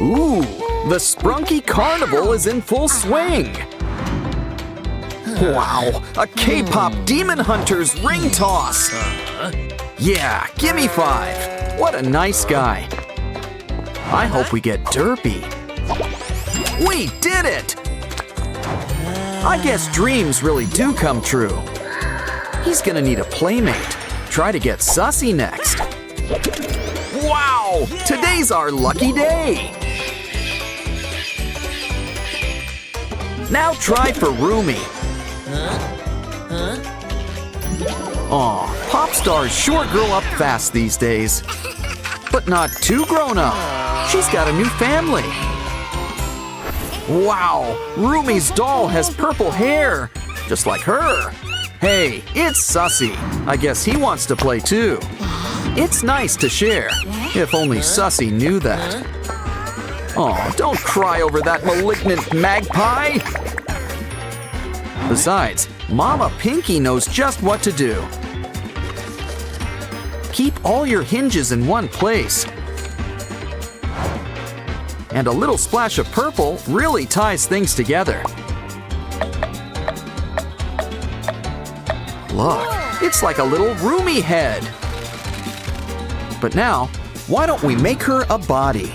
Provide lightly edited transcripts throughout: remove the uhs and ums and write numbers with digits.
Ooh, the Sprunki Carnival is in full swing! Wow, a K-pop Demon Hunters ring toss! Yeah, gimme 5! What a nice guy! I hope we get derpy. We did it! I guess dreams really do come true. He's gonna need a playmate. Try to get sussy next. Wow! Today's our lucky day! Now try for Rumi. Aw, pop stars sure grow up fast these days. But not too grown up. She's got a new family. Wow, Rumi's doll has purple hair, just like her. Hey, it's Sussy. I guess he wants to play too. It's nice to share, if only Sussy knew that. Aw, don't cry over that malignant magpie. Besides, Mama Pinky knows just what to do. Keep all your hinges in one place. And a little splash of purple really ties things together. Look, it's like a little Rumi head. But now, why don't we make her a body?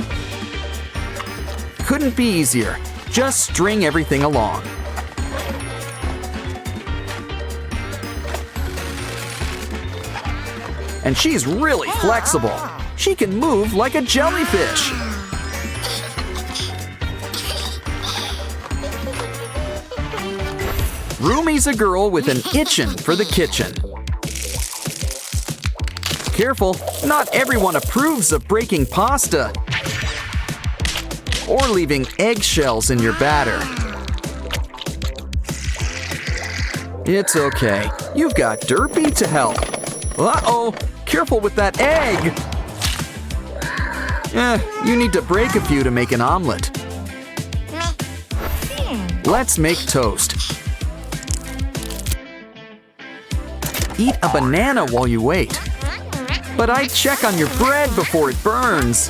Couldn't be easier. Just string everything along. And she's really flexible. She can move like a jellyfish. Rumi's a girl with an itchin' for the kitchen. Careful, not everyone approves of breaking pasta or leaving eggshells in your batter. It's okay, you've got Derpy to help. Uh-oh, careful with that egg. You need to break a few to make an omelet. Let's make toast. Eat a banana while you wait. But I'd check on your bread before it burns.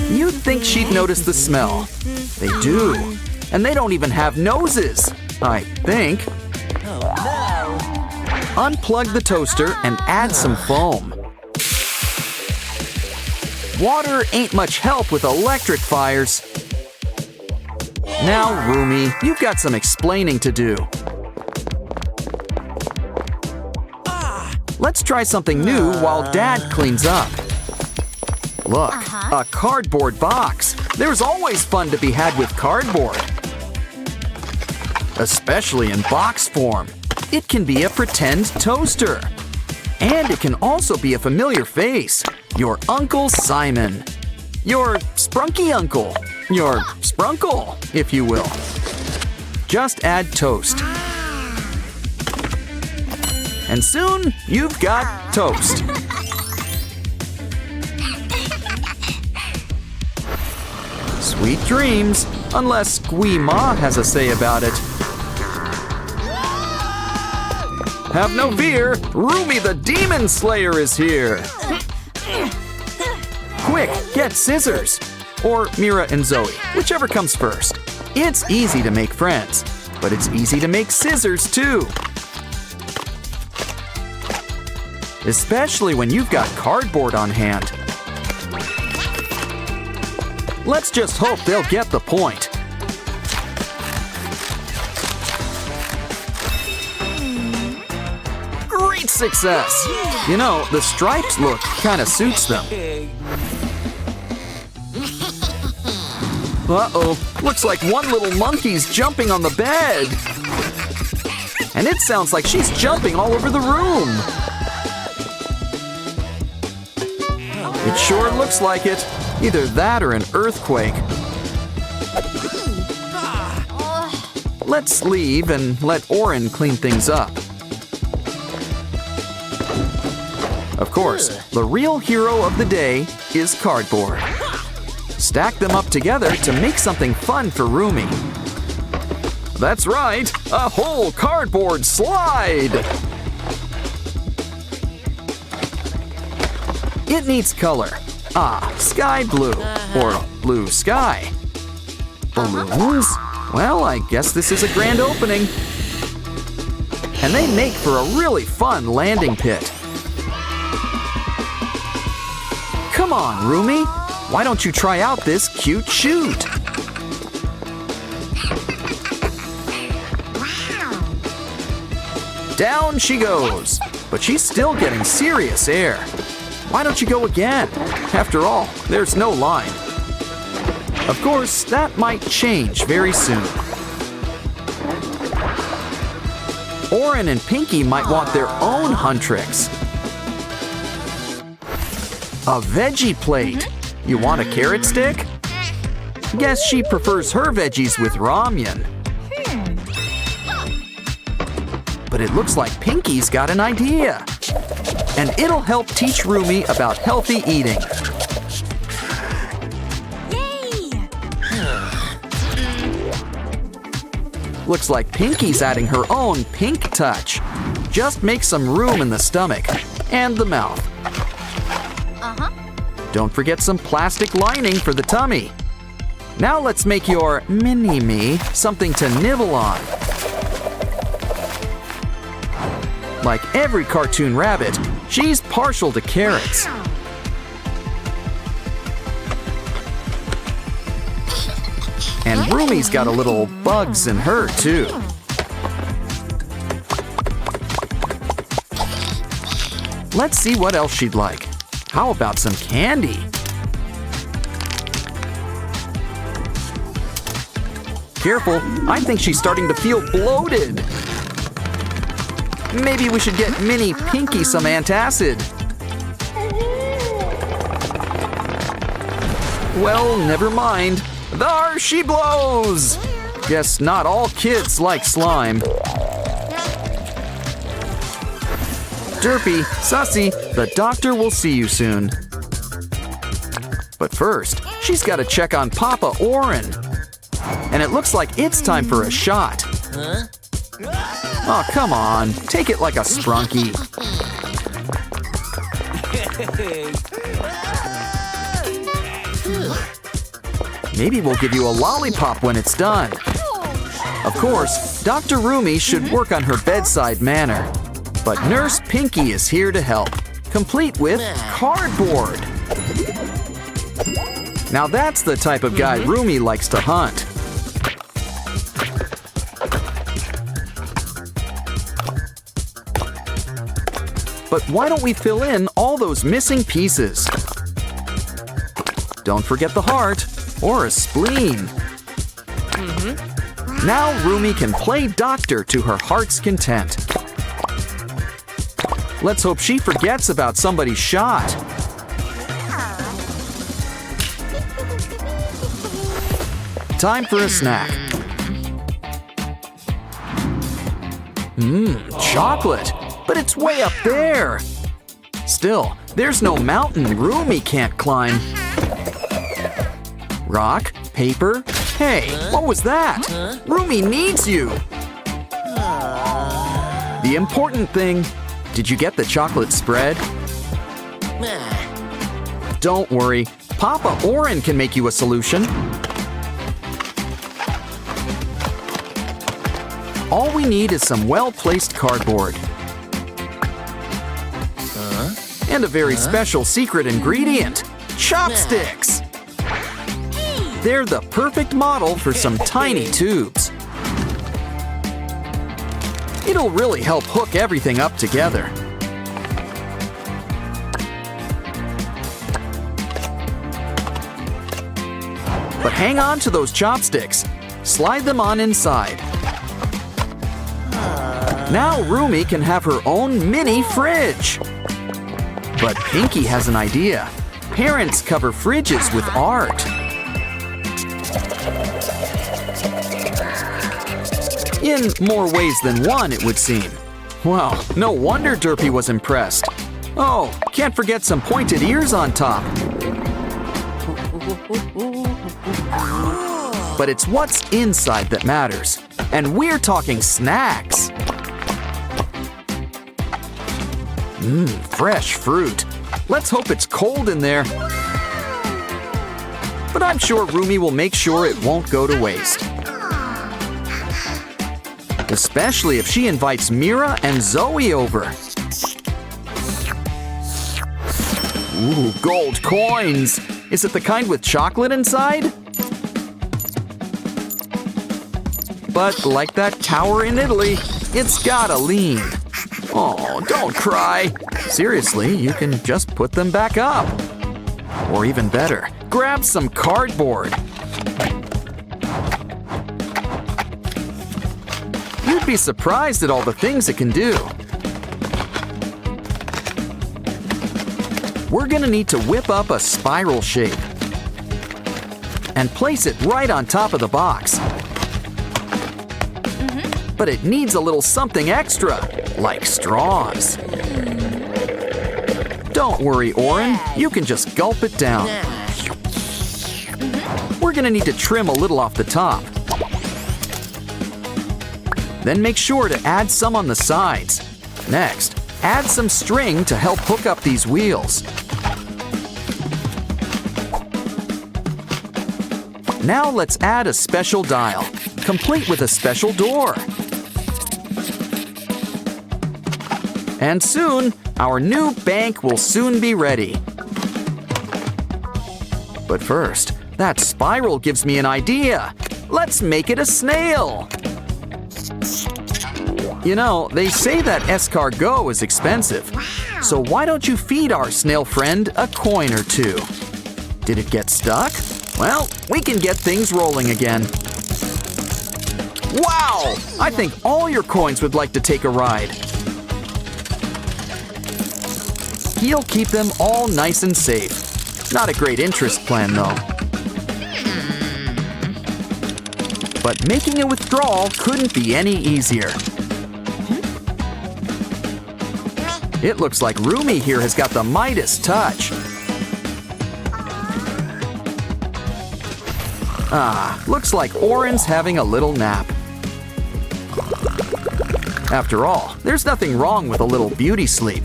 You'd think she'd notice the smell. They do. And they don't even have noses, I think. Unplug the toaster and add some foam. Water ain't much help with electric fires. Now, Rumi, you've got some explaining to do. Let's try something new while Dad cleans up. Look, a cardboard box. There's always fun to be had with cardboard. Especially in box form. It can be a pretend toaster. And it can also be a familiar face. Your Uncle Simon. Your Sprunky uncle. Your Sprunkle, if you will. Just add toast. And soon, you've got toast. Sweet dreams, unless Squee Ma has a say about it. Have no fear, Rumi the Demon Slayer is here. Quick, get scissors. Or Mira and Zoe, whichever comes first. It's easy to make friends, but it's easy to make scissors too. Especially when you've got cardboard on hand. Let's just hope they'll get the point. Great success! You know, the stripes look kinda suits them. Uh-oh, looks like one little monkey's jumping on the bed. And it sounds like she's jumping all over the room. It sure looks like it. Either that or an earthquake. Let's leave and let Oren clean things up. Of course, the real hero of the day is cardboard. Stack them up together to make something fun for Rumi. That's right, a whole cardboard slide! It needs color. Ah, sky blue, or blue sky. Balloons? Well, I guess this is a grand opening. And they make for a really fun landing pit. Come on, Rumi. Why don't you try out this cute chute? Down she goes, but she's still getting serious air. Why don't you go again? After all, there's no line. Of course, that might change very soon. Oren and Pinky might want their own huntrix. A veggie plate. You want a carrot stick? Guess she prefers her veggies with ramen. But it looks like Pinky's got an idea. And it'll help teach Rumi about healthy eating. Looks like Pinky's adding her own pink touch. Just make some room in the stomach and the mouth. Don't forget some plastic lining for the tummy. Now let's make your mini-me something to nibble on. Like every cartoon rabbit, she's partial to carrots. And Rumi's got a little bugs in her, too. Let's see what else she'd like. How about some candy? Careful, I think she's starting to feel bloated. Maybe we should get Mini Pinky some antacid. Well, never mind. There she blows! Guess not all kids like slime. Derpy, Sussy, the doctor will see you soon. But first, she's got to check on Papa Oren. And it looks like it's time for a shot. Oh, come on. Take it like a Sprunki. Maybe we'll give you a lollipop when it's done. Of course, Dr. Rumi should work on her bedside manner. But Nurse Pinky is here to help, complete with cardboard. Now that's the type of guy Rumi likes to hunt. But why don't we fill in all those missing pieces? Don't forget the heart or a spleen. Now Rumi can play doctor to her heart's content. Let's hope she forgets about somebody's shot. Time for a snack. Chocolate, but it's way up there. Still, there's no mountain Rumi can't climb. Rock, paper, hey, what was that? Rumi needs you. The important thing, did you get the chocolate spread? Don't worry, Papa Oren can make you a solution. All we need is some well-placed cardboard. And a very special secret ingredient, chopsticks. They're the perfect model for some tiny tubes. It'll really help hook everything up together. But hang on to those chopsticks. Slide them on inside. Now Rumi can have her own mini fridge. But Pinky has an idea. Parents cover fridges with art. In more ways than one, it would seem. Wow, no wonder Derpy was impressed. Oh, can't forget some pointed ears on top. But it's what's inside that matters. And we're talking snacks. Fresh fruit. Let's hope it's cold in there. but I'm sure Rumi will make sure it won't go to waste. Especially if she invites Mira and Zoe over. Ooh, gold coins! Is it the kind with chocolate inside? But like that tower in Italy, it's gotta lean. Oh, don't cry. Seriously, you can just put them back up. Or even better, grab some cardboard. You'd be surprised at all the things it can do. We're gonna need to whip up a spiral shape and place it right on top of the box. But it needs a little something extra, like straws. Don't worry, Oren, you can just gulp it down. We're gonna need to trim a little off the top. Then make sure to add some on the sides. Next, add some string to help hook up these wheels. Now let's add a special dial, complete with a special door. And soon, our new bank will soon be ready. But first, that spiral gives me an idea. Let's make it a snail. You know, they say that escargot is expensive. So why don't you feed our snail friend a coin or two? Did it get stuck? Well, we can get things rolling again. Wow! I think all your coins would like to take a ride. He'll keep them all nice and safe. Not a great interest plan, though. But making a withdrawal couldn't be any easier. It looks like Rumi here has got the Midas touch. Ah, looks like Oren's having a little nap. After all, there's nothing wrong with a little beauty sleep.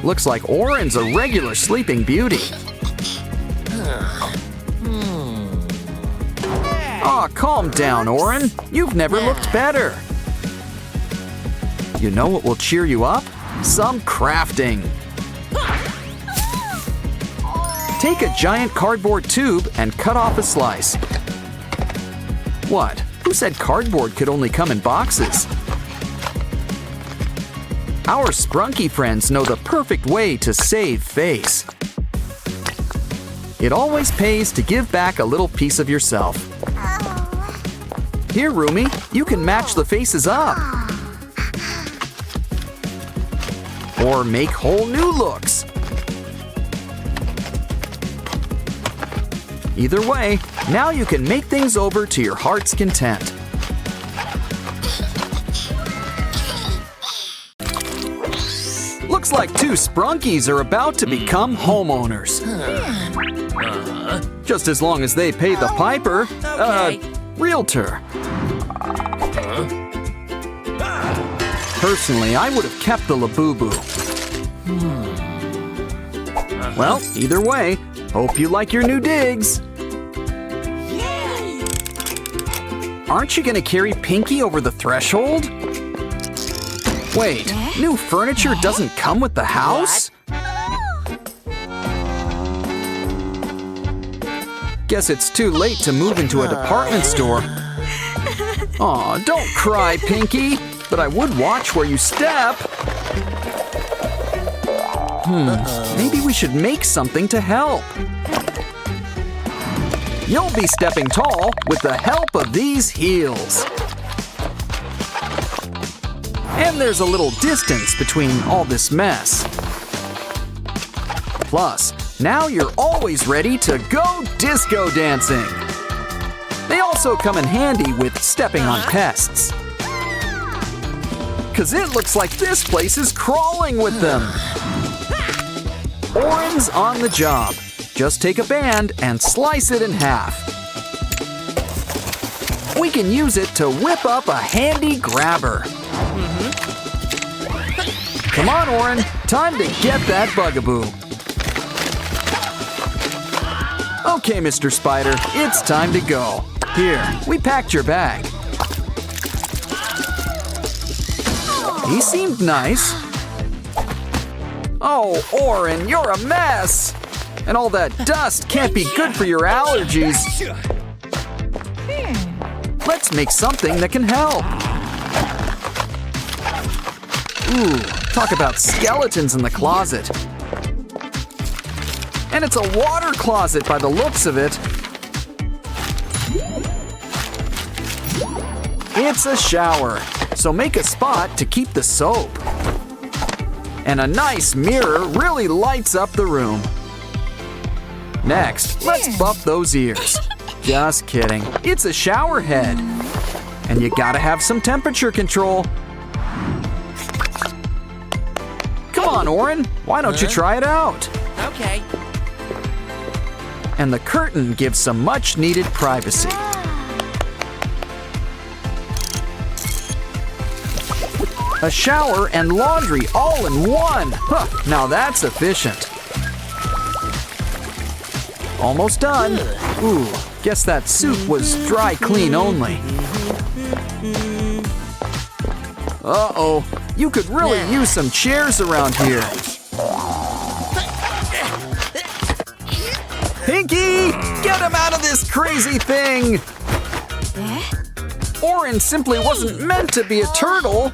Looks like Oren's a regular sleeping beauty. Aw, calm down, Oren. You've never looked better. You know what will cheer you up? Some crafting. Take a giant cardboard tube and cut off a slice. What? Who said cardboard could only come in boxes? Our Sprunki friends know the perfect way to save face. It always pays to give back a little piece of yourself. Here, Rumi, you can match the faces up. Or make whole new looks. Either way, now you can make things over to your heart's content. Looks like two Sprunkis are about to become homeowners. Just as long as they pay the piper, realtor. Personally, I would have kept the Labubu. Well, either way, hope you like your new digs. Aren't you gonna carry Pinky over the threshold? Wait, new furniture doesn't come with the house? Guess it's too late to move into a department store. Aw, don't cry, Pinky, but I would watch where you step. Maybe we should make something to help. You'll be stepping tall with the help of these heels. And there's a little distance between all this mess. Plus, now you're always ready to go disco dancing. They also come in handy with stepping on pests. 'Cause it looks like this place is crawling with them. Oren's on the job. Just take a band and slice it in half. We can use it to whip up a handy grabber. Come on, Oren, time to get that bugaboo. Okay, Mr. Spider, it's time to go. Here, we packed your bag. He seemed nice. Oh, Oren, you're a mess! And all that dust can't be good for your allergies. Let's make something that can help. Ooh, talk about skeletons in the closet. And it's a water closet by the looks of it. It's a shower, so make a spot to keep the soap. And a nice mirror really lights up the room. Next, let's buff those ears. Just kidding, it's a shower head. And you gotta have some temperature control. Come on, Oren, why don't you try it out? Okay. And the curtain gives some much-needed privacy. A shower and laundry all in one. Huh, now that's efficient. Almost done. Ooh, guess that suit was dry clean only. Uh-oh, you could really use some chairs around here. Pinky, get him out of this crazy thing! Oren simply wasn't meant to be a turtle.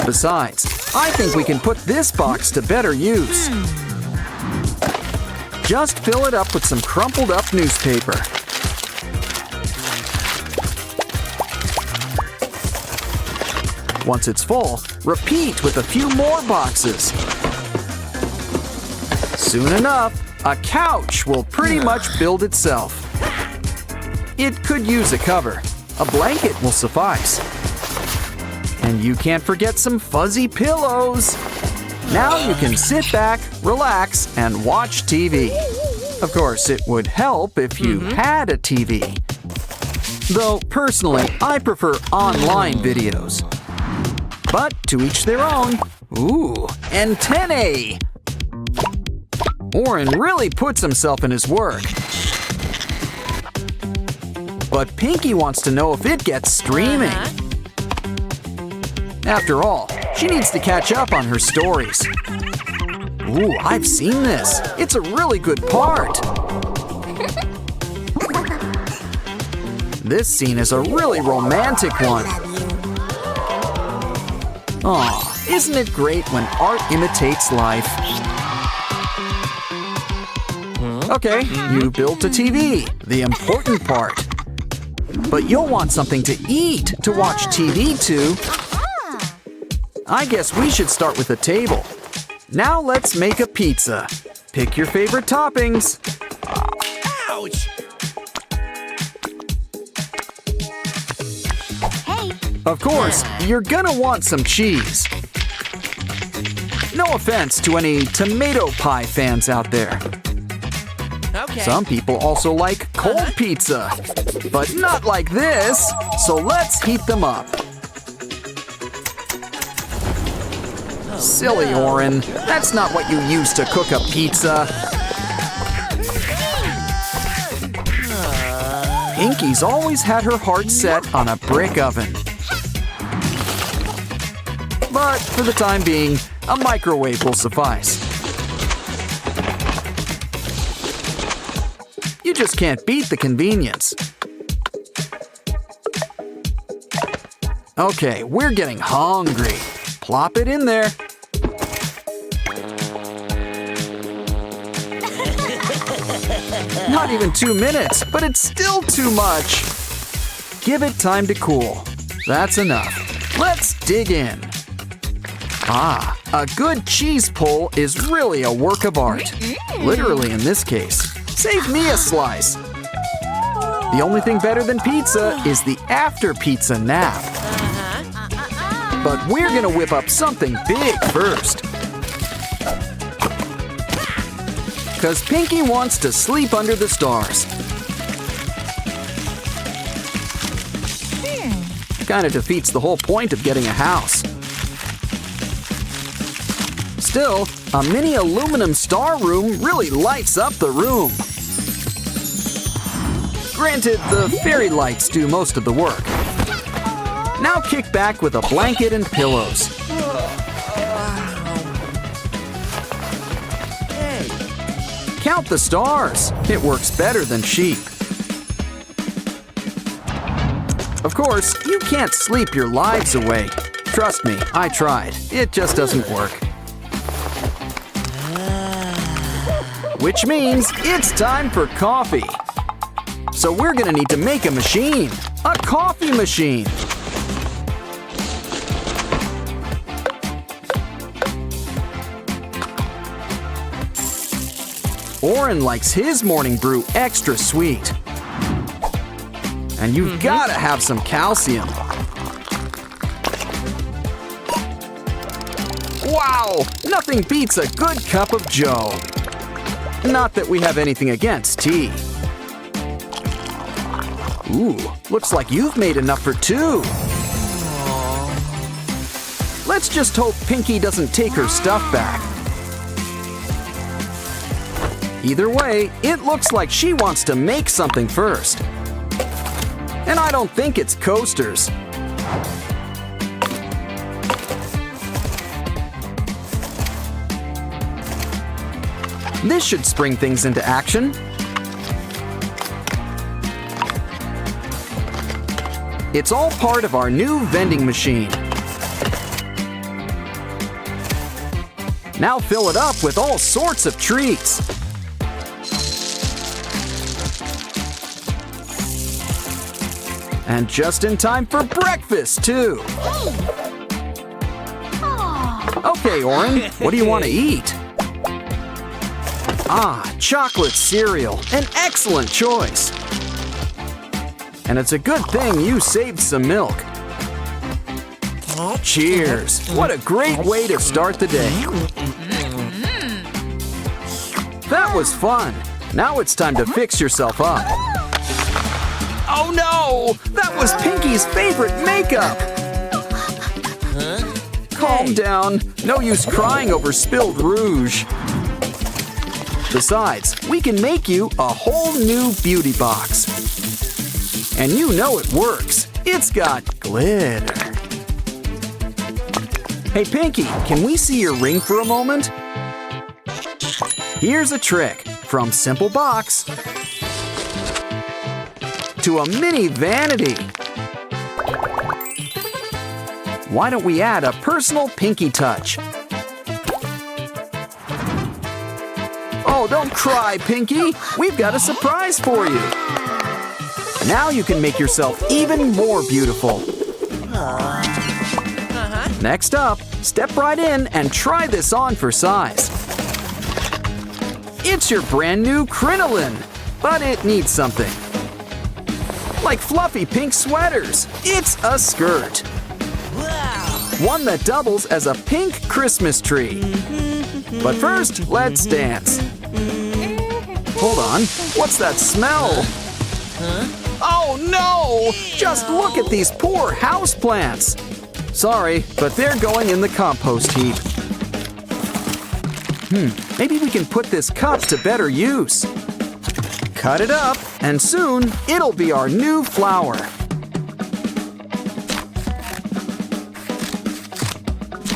Besides, I think we can put this box to better use. Just fill it up with some crumpled up newspaper. Once it's full, repeat with a few more boxes. Soon enough, a couch will pretty much build itself. It could use a cover. A blanket will suffice. And you can't forget some fuzzy pillows. Now you can sit back, relax, and watch TV. Of course, it would help if you had a TV. Though, personally, I prefer online videos. But to each their own. Ooh, antennae! Oren really puts himself in his work. But Pinky wants to know if it gets streaming. After all, she needs to catch up on her stories. Ooh, I've seen this. It's a really good part. This scene is a really romantic one. Aw, isn't it great when art imitates life? Okay, you built a TV, the important part. But you'll want something to eat to watch TV to. I guess we should start with a table. Now let's make a pizza. Pick your favorite toppings. Ouch! Hey. Of course, you're gonna want some cheese. No offense to any tomato pie fans out there. Okay. Some people also like cold pizza, but not like this, so let's heat them up. Silly Oren, that's not what you use to cook a pizza. Pinky's always had her heart set on a brick oven. But for the time being, a microwave will suffice. You just can't beat the convenience. Okay, we're getting hungry. Plop it in there. Not even 2 minutes, but it's still too much. Give it time to cool. That's enough. Let's dig in. Ah, a good cheese pull is really a work of art. Literally in this case. Save me a slice. The only thing better than pizza is the after-pizza nap. But we're gonna whip up something big first. Because Pinky wants to sleep under the stars. Kinda defeats the whole point of getting a house. Still, a mini aluminum star room really lights up the room. Granted, the fairy lights do most of the work. Now kick back with a blanket and pillows. Count the stars. It works better than sheep. Of course, you can't sleep your lives away. Trust me, I tried. It just doesn't work. Which means it's time for coffee. So we're gonna need to make a machine. A coffee machine. Oren likes his morning brew extra sweet. And you've gotta have some calcium. Wow! Nothing beats a good cup of joe. Not that we have anything against tea. Ooh, looks like you've made enough for two. Let's just hope Pinky doesn't take her stuff back. Either way, it looks like she wants to make something first. And I don't think it's coasters. This should spring things into action. It's all part of our new vending machine. Now fill it up with all sorts of treats. And just in time for breakfast, too. Okay, Oren, what do you want to eat? Ah, chocolate cereal, an excellent choice. And it's a good thing you saved some milk. Cheers! What a great way to start the day. That was fun. Now it's time to fix yourself up. Oh no! That was Pinky's favorite makeup! Calm down. No use crying over spilled rouge. Besides, we can make you a whole new beauty box. And you know it works. It's got glitter. Hey Pinky, can we see your ring for a moment? Here's a trick. From simple box to a mini vanity. Why don't we add a personal Pinky touch? Oh, don't cry, Pinky. We've got a surprise for you. Now you can make yourself even more beautiful. Next up, step right in and try this on for size. It's your brand new crinoline, but it needs something. Like fluffy pink sweaters, it's a skirt. One that doubles as a pink Christmas tree. But first, let's dance. Hold on, what's that smell? Oh no! Just look at these poor houseplants. Sorry, but they're going in the compost heap. Maybe we can put this cup to better use. Cut it up, and soon it'll be our new flower.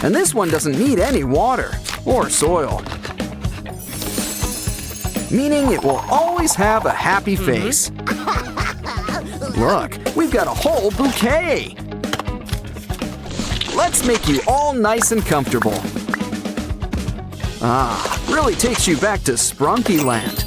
And this one doesn't need any water or soil. Meaning it will always have a happy face. Look, we've got a whole bouquet. Let's make you all nice and comfortable. Ah, really takes you back to Sprunki land.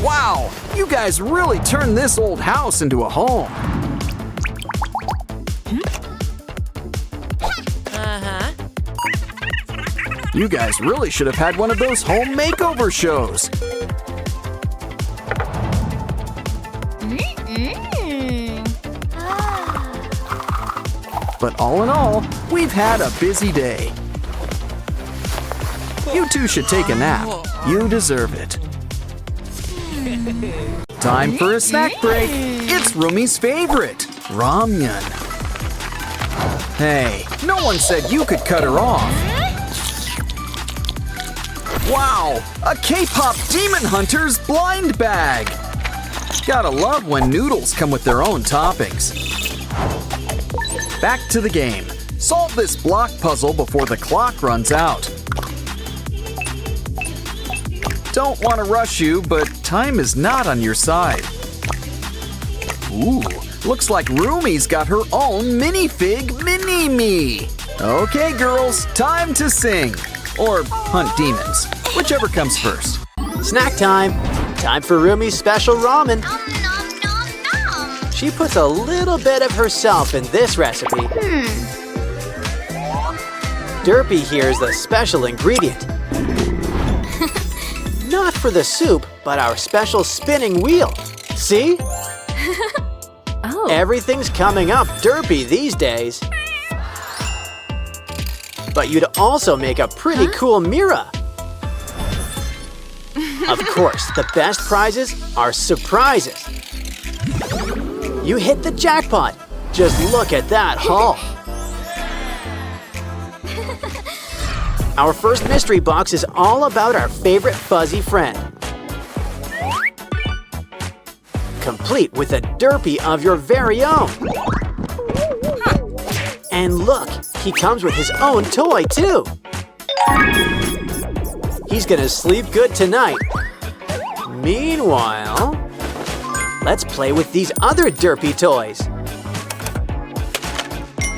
Wow, you guys really turned this old house into a home. You guys really should have had one of those home makeover shows. But all in all, we've had a busy day. You two should take a nap. You deserve it. Time for a snack break. It's Rumi's favorite, ramen. Hey, no one said you could cut her off. Wow, a K-pop Demon Hunter's blind bag. Gotta love when noodles come with their own toppings. Back to the game. Solve this block puzzle before the clock runs out. Don't want to rush you, but time is not on your side. Ooh, looks like Rumi's got her own minifig mini-me. Okay, girls, time to sing. Or hunt demons, whichever comes first. Snack time. Time for Rumi's special ramen. She puts a little bit of herself in this recipe. Derpy here is the special ingredient. Not for the soup, but our special spinning wheel. See? Oh. Everything's coming up Derpy these days. But you'd also make a pretty cool Mira. Of course, the best prizes are surprises. You hit the jackpot. Just look at that haul. Our first mystery box is all about our favorite fuzzy friend. Complete with a Derpy of your very own. And look, he comes with his own toy too. He's gonna sleep good tonight. Meanwhile, let's play with these other Derpy toys.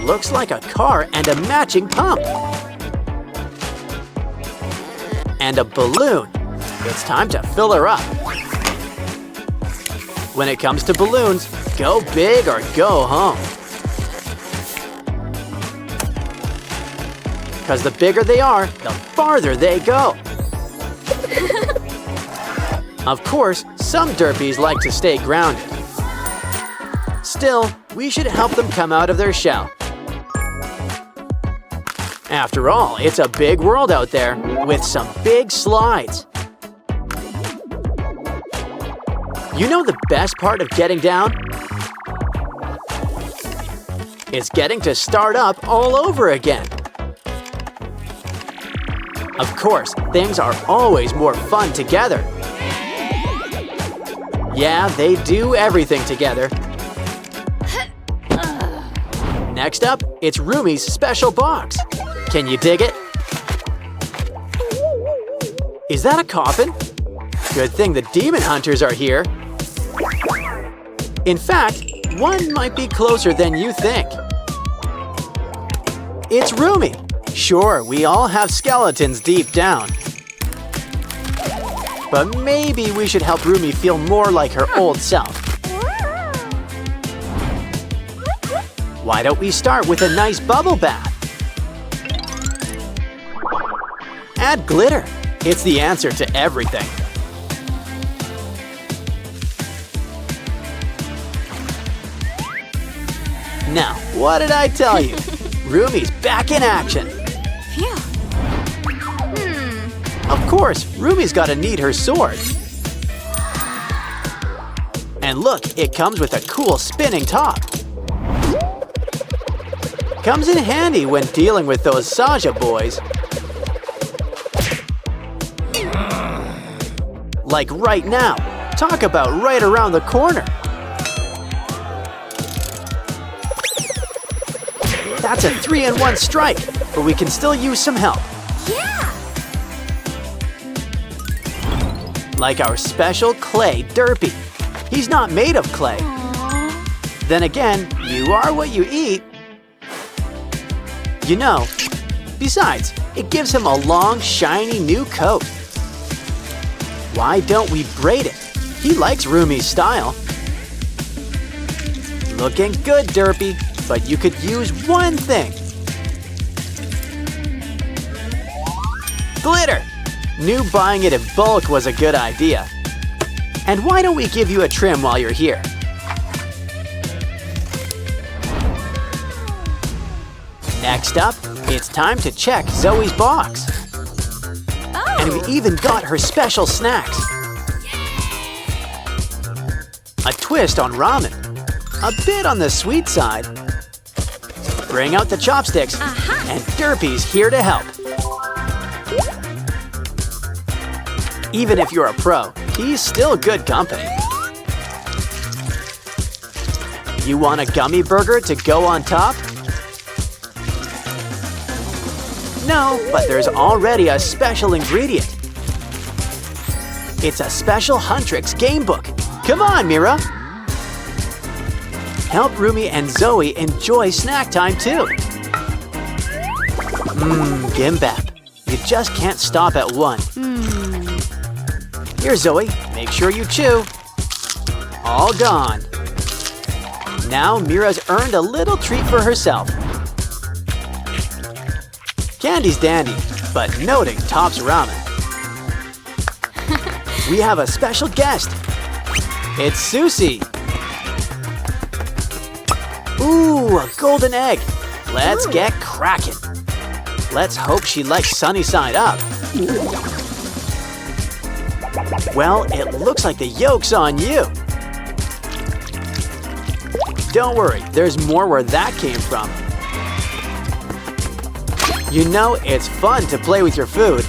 Looks like a car and a matching pump. And a balloon. It's time to fill her up. When it comes to balloons, go big or go home. Because the bigger they are, the farther they go. Of course, some Derpies like to stay grounded. Still, we should help them come out of their shell. After all, it's a big world out there with some big slides. You know the best part of getting down? It's getting to start up all over again. Of course, things are always more fun together. Yeah, they do everything together. Next up, it's Rumi's special box. Can you dig it? Is that a coffin? Good thing the demon hunters are here. In fact, one might be closer than you think. It's Rumi. Sure, we all have skeletons deep down. But maybe we should help Rumi feel more like her old self. Why don't we start with a nice bubble bath? Add glitter. It's the answer to everything. Now, what did I tell you? Rumi's back in action. Phew. Of course, Rumi's gotta need her sword. And look, it comes with a cool spinning top. Comes in handy when dealing with those Saja boys. Like right now. Talk about right around the corner. That's a 3-in-1 strike, but we can still use some help. Yeah. Like our special clay Derpy. He's not made of clay. Aww. Then again, you are what you eat. You know, besides, it gives him a long, shiny new coat. Why don't we braid it? He likes Rumi's style. Looking good, Derpy, but you could use one thing. Glitter! Knew buying it in bulk was a good idea. And why don't we give you a trim while you're here? Next up, it's time to check Zoe's box. Oh. And we even got her special snacks. a twist on ramen. A bit on the sweet side. Bring out the chopsticks, and Derpy's here to help. Even if you're a pro, he's still good company. You want a gummy burger to go on top? No, but there's already a special ingredient. It's a special Huntrix game book. Come on, Mira. Help Rumi and Zoe enjoy snack time too. Gimbap. You just can't stop at one. Here, Zoe, make sure you chew. All gone. Now Mira's earned a little treat for herself. Candy's dandy, but noting tops ramen. We have a special guest. It's Susie. Ooh, a golden egg. Let's get cracking. Let's hope she likes sunny side up. Well, it looks like the yolk's on you. Don't worry, there's more where that came from. You know, it's fun to play with your food.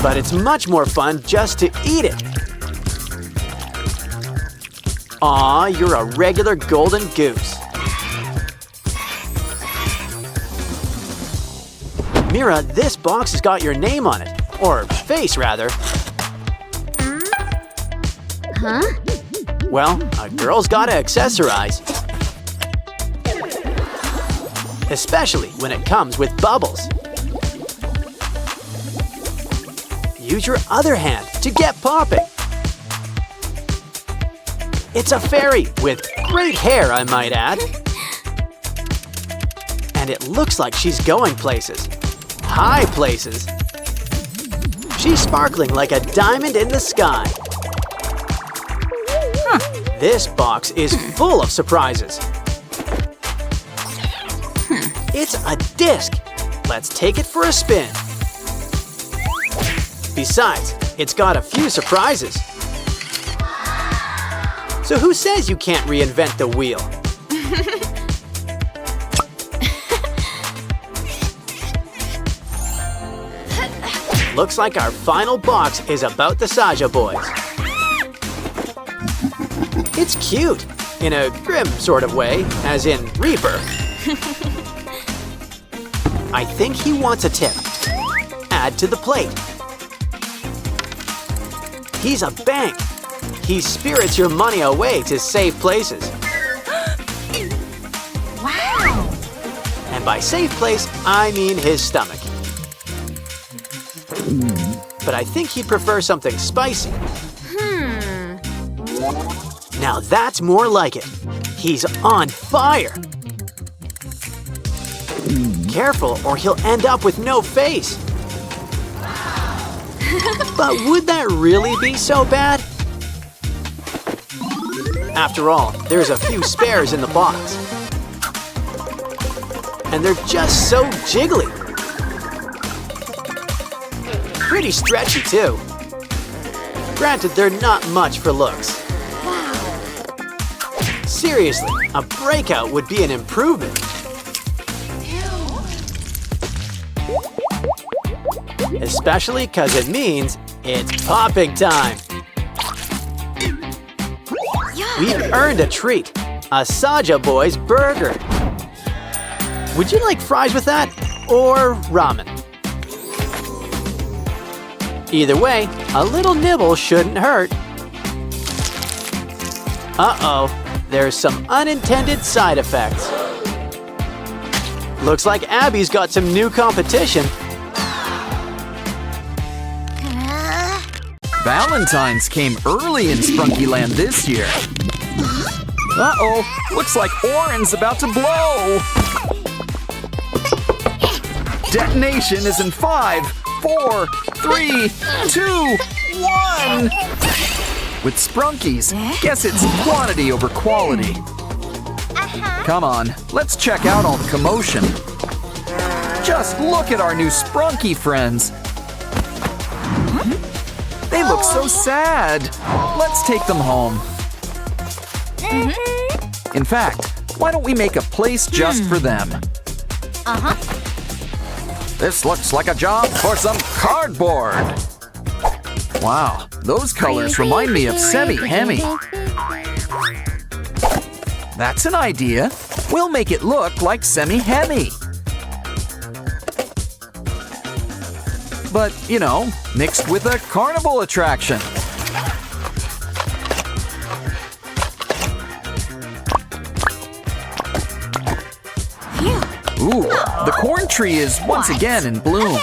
But it's much more fun just to eat it. Aw, you're a regular golden goose. Mira, this box has got your name on it. Or face, rather. Huh? Well, a girl's gotta accessorize. Especially when it comes with bubbles. Use your other hand to get popping. It's a fairy with great hair, I might add. And it looks like she's going places. High places. She's sparkling like a diamond in the sky. This box is full of surprises. It's a disc. Let's take it for a spin. Besides, it's got a few surprises. So who says you can't reinvent the wheel? Looks like our final box is about the Saja boys. It's cute, in a grim sort of way, as in Reaper. I think he wants a tip. Add to the plate. He's a bank. He spirits your money away to safe places. Wow! And by safe place, I mean his stomach. But I think he'd prefer something spicy. Now that's more like it. He's on fire. Careful, or he'll end up with no face. But would that really be so bad? After all, there's a few spares in the box. And they're just so jiggly. Pretty stretchy, too. Granted, they're not much for looks. Seriously, a breakout would be an improvement. Especially because it means it's popping time. We've earned a treat, a Saja Boys burger. Would you like fries with that, or ramen? Either way, a little nibble shouldn't hurt. Uh-oh, there's some unintended side effects. Looks like Abby's got some new competition. Valentine's came early in Sprunky Land this year. Uh-oh, looks like Oren's about to blow. Detonation is in 5, 4, 3, 2, 1. With Sprunkies, guess it's quantity over quality. Come on, let's check out all the commotion. Just look at our new Sprunky friends. They look so sad. Let's take them home. In fact, why don't we make a place just for them? This looks like a job for some cardboard. Wow, those colors remind me of semi-hemi. That's an idea. We'll make it look like semi-hemi. But, you know, mixed with a carnival attraction. Ooh, the corn tree is once again in bloom.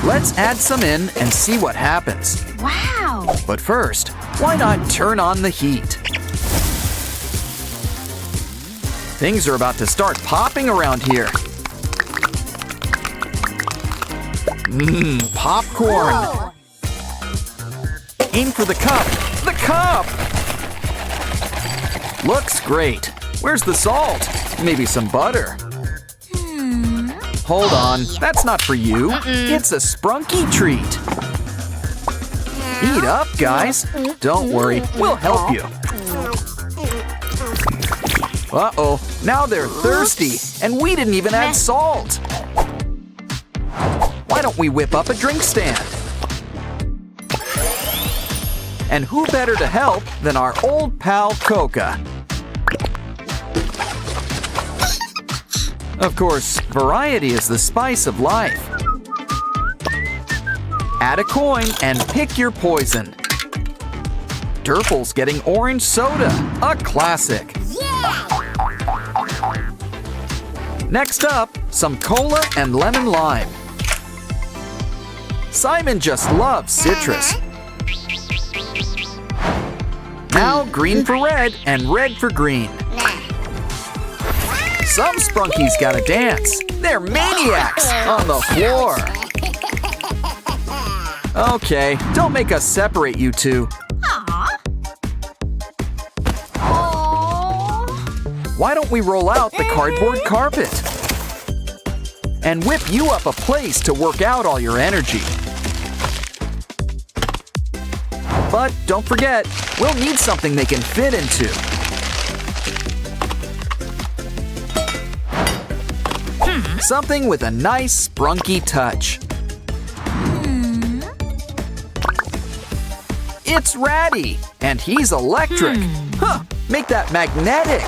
Let's add some in and see what happens. Wow. But first, why not turn on the heat? Things are about to start popping around here. Popcorn. Whoa. Aim for the cup. The cup! Looks great. Where's the salt? Maybe some butter. Hold on, that's not for you. It's a Sprunki treat. Eat up, guys. Don't worry, we'll help you. Uh-oh, now they're thirsty, and we didn't even add salt. Why don't we whip up a drink stand? And who better to help than our old pal Coca? Of course, variety is the spice of life. Add a coin and pick your poison. Durple's getting orange soda, a classic. Next up, some cola and lemon lime. Simon just loves citrus. Now green for red and red for green. Some Sprunkies gotta dance. They're maniacs on the floor. Okay, don't make us separate you two. Why don't we roll out the cardboard carpet? And whip you up a place to work out all your energy. But don't forget, we'll need something they can fit into. Something with a nice Sprunky touch. It's Ratty, and he's electric. Huh, make that magnetic.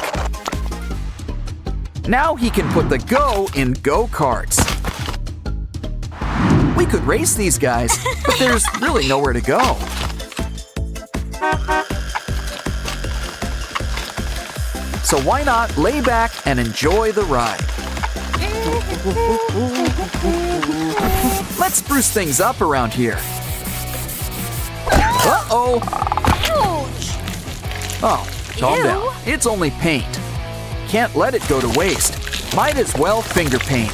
Now he can put the go in go-karts. We could race these guys, but there's really nowhere to go. So why not lay back and enjoy the ride? Let's spruce things up around here. Uh-oh! Oh, calm down. It's only paint. Can't let it go to waste. Might as well finger paint.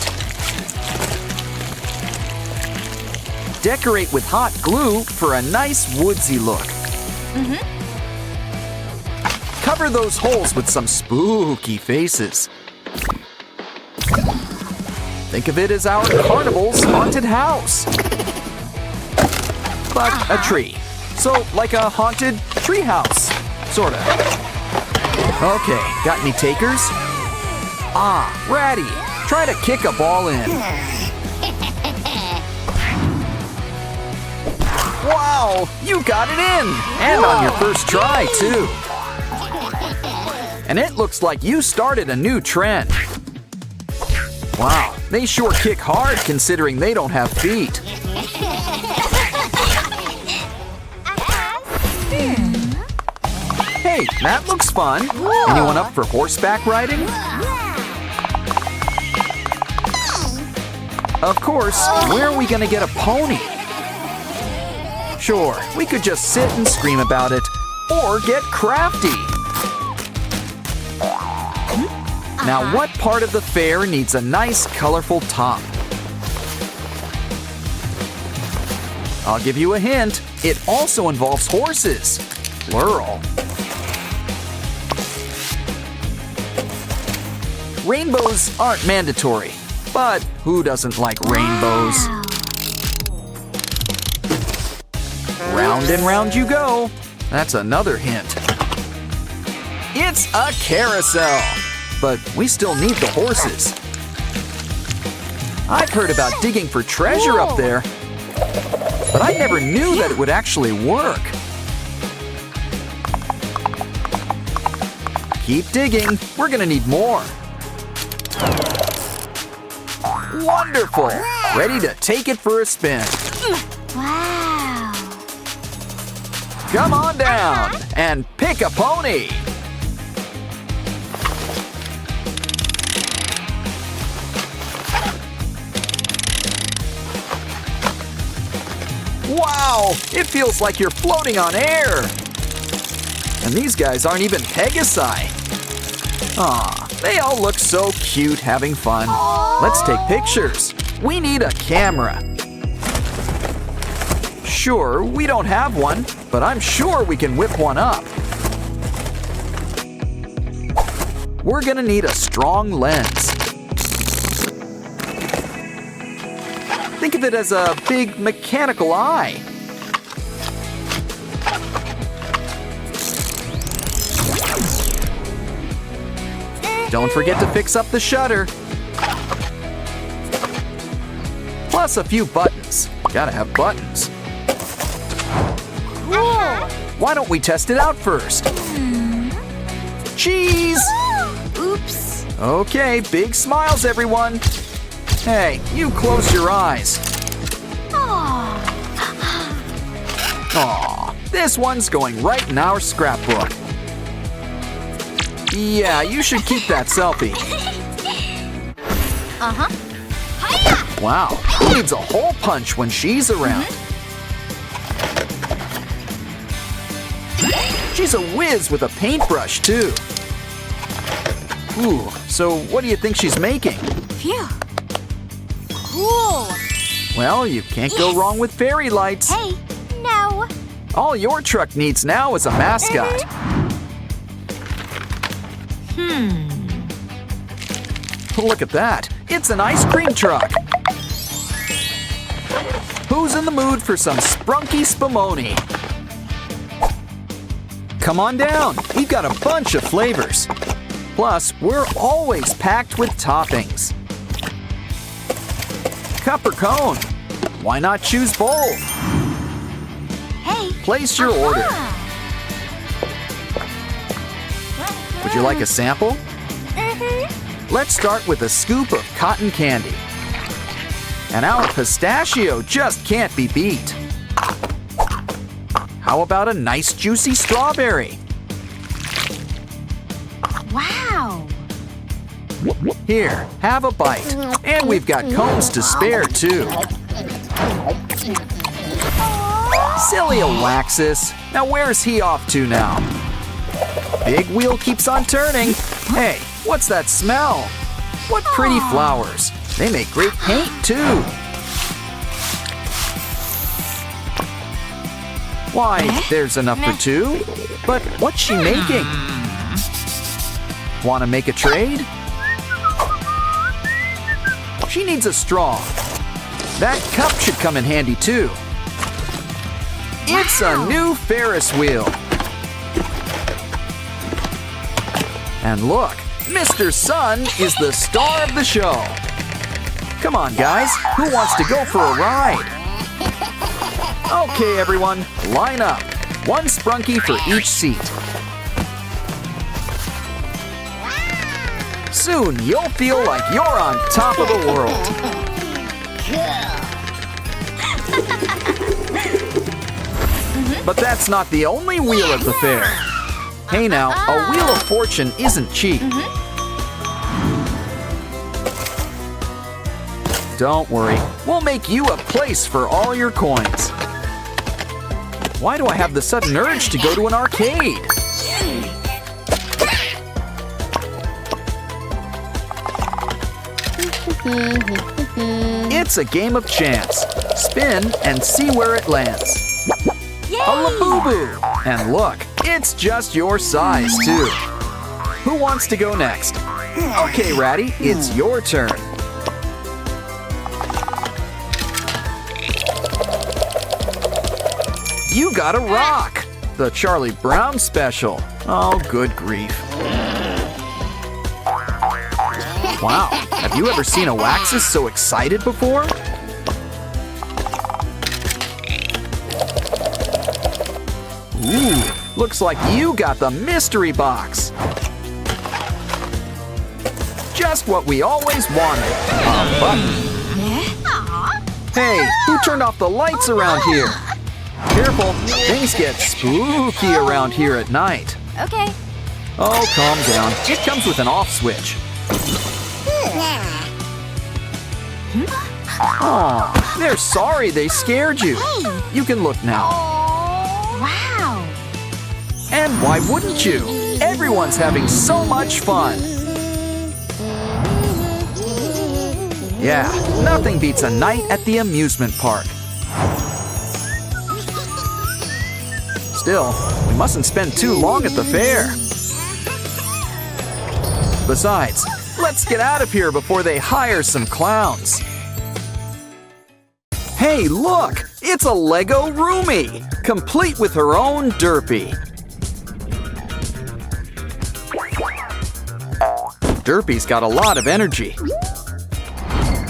Decorate with hot glue for a nice woodsy look. Cover those holes with some spooky faces. Think of it as our carnival's haunted house. But a tree. So like a haunted tree house, sorta. Okay, got any takers? Ah, Ratty, try to kick a ball in. Wow, you got it in! And on your first try, too. And it looks like you started a new trend. Wow, they sure kick hard considering they don't have feet. Hey, that looks fun. Anyone up for horseback riding? Of course, where are we gonna get a pony? Sure, we could just sit and scream about it, or get crafty. Now, what part of the fair needs a nice, colorful top? I'll give you a hint. It also involves horses, plural. Rainbows aren't mandatory, but who doesn't like rainbows? Round and round you go. That's another hint. It's a carousel. But we still need the horses. I've heard about digging for treasure up there, but I never knew that it would actually work. Keep digging. We're gonna need more. Wonderful! Ready to take it for a spin. Wow. Come on down and pick a pony. Wow! It feels like you're floating on air. And these guys aren't even Pegasi. Aw, they all look so cute having fun. Let's take pictures. We need a camera. Sure, we don't have one, but I'm sure we can whip one up. We're gonna need a strong lens. Think of it as a big mechanical eye. Don't forget to fix up the shutter. Plus a few buttons. Gotta have buttons. Cool. Why don't we test it out first? Cheese! Oops. Okay, big smiles, everyone. Hey, you close your eyes. Aw, this one's going right in our scrapbook. Yeah, you should keep that selfie. Uh-huh. Wow, who needs a hole punch when she's around? She's a whiz with a paintbrush, too. Ooh, so what do you think she's making? Phew. Cool. Well, you can't go wrong with fairy lights. Hey, no. All your truck needs now is a mascot. Look at that. It's an ice cream truck. Who's in the mood for some Sprunky Spumoni? Come on down. We've got a bunch of flavors. Plus, we're always packed with toppings. Cup or cone? Why not choose both? Hey. Place your order. Would you like a sample? Let's start with a scoop of cotton candy. And our pistachio just can't be beat. How about a nice juicy strawberry? Wow. Here, have a bite. And we've got cones to spare, too. Silly Alexis. Now where's he off to now? Big wheel keeps on turning. Hey, what's that smell? What pretty flowers. They make great paint, too. Why, there's enough for two. But what's she making? Want to make a trade? She needs a straw. That cup should come in handy, too. It's a new Ferris wheel. And look, Mr. Sun is the star of the show. Come on, guys. Who wants to go for a ride? Okay, everyone, line up. One Sprunky for each seat. Soon, you'll feel like you're on top of the world. But that's not the only wheel at the fair. Hey now, a wheel of fortune isn't cheap. Don't worry, we'll make you a place for all your coins. Why do I have the sudden urge to go to an arcade? It's a game of chance. Spin and see where it lands. A Labubu! And look, it's just your size, too. Who wants to go next? Okay, Ratty, it's your turn. you got a rock! The Charlie Brown special. Oh, good grief. Wow, have you ever seen a Waxus so excited before? Ooh, looks like you got the mystery box. Just what we always wanted. A button. Hey, who turned off the lights around here? Careful, things get spooky around here at night. Okay. Oh, calm down. It comes with an off switch. Aw, they're sorry they scared you. You can look now. Wow. And why wouldn't you? Everyone's having so much fun. Yeah, nothing beats a night at the amusement park. Still, we mustn't spend too long at the fair. Besides, let's get out of here before they hire some clowns. Hey, look! It's a Lego Rumi, complete with her own derpy. Derpy's got a lot of energy.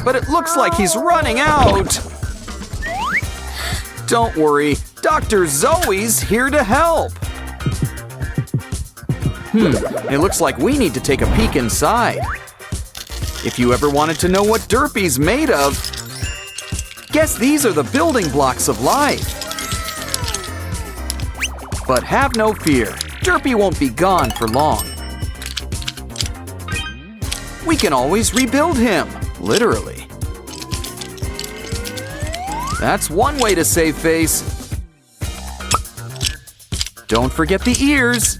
But it looks like he's running out. Don't worry, Dr. Zoe's here to help. It looks like we need to take a peek inside. If you ever wanted to know what Derpy's made of, guess these are the building blocks of life. But have no fear, Derpy won't be gone for long. We can always rebuild him, literally. That's one way to save face. Don't forget the ears.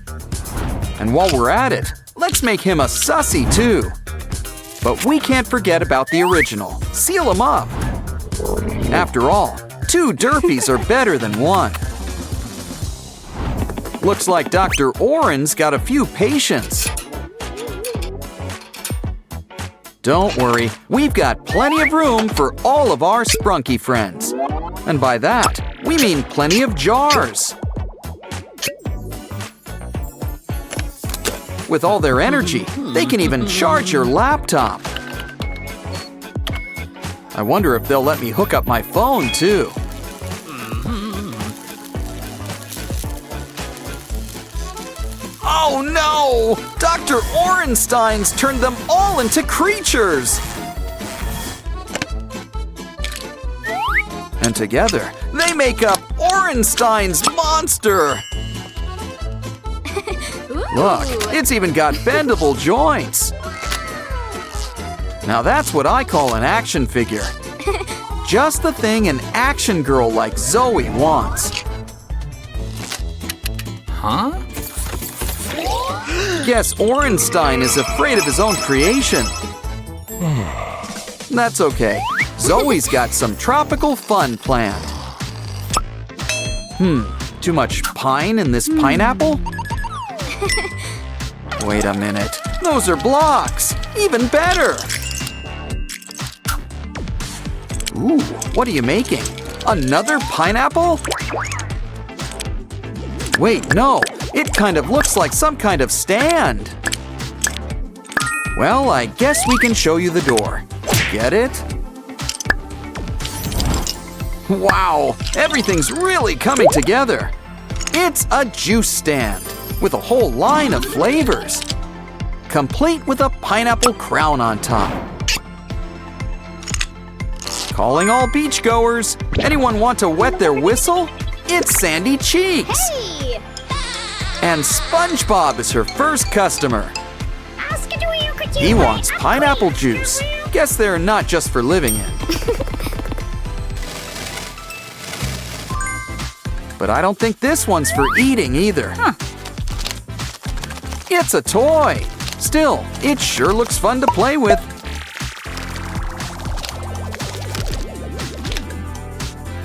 And while we're at it, let's make him a sussy too. But we can't forget about the original. Seal him up. After all, 2 Derpies are better than 1. Looks like Dr. Oren's got a few patients. Don't worry, we've got plenty of room for all of our Sprunki friends. And by that, we mean plenty of jars. With all their energy, they can even charge your laptop. I wonder if they'll let me hook up my phone, too. Oh no! Dr. Orenstein's turned them all into creatures! And together, they make up Orenstein's monster! Look, it's even got bendable joints! Now that's what I call an action figure. Just the thing an action girl like Zoe wants. Huh? Guess Orenstein is afraid of his own creation. That's okay. Zoe's got some tropical fun planned. Too much pine in this pineapple? Wait a minute. Those are blocks. Even better. Ooh, what are you making? Another pineapple? Wait, no. It kind of looks like some kind of stand. Well, I guess we can show you the door. Get it? Wow, everything's really coming together. It's a juice stand with a whole line of flavors, complete with a pineapple crown on top. Calling all beachgoers. Anyone want to wet their whistle? It's Sandy Cheeks. Hey! And SpongeBob is her first customer. He wants pineapple juice. Guess they're not just for living in. But I don't think this one's for eating either. It's a toy. Still, it sure looks fun to play with.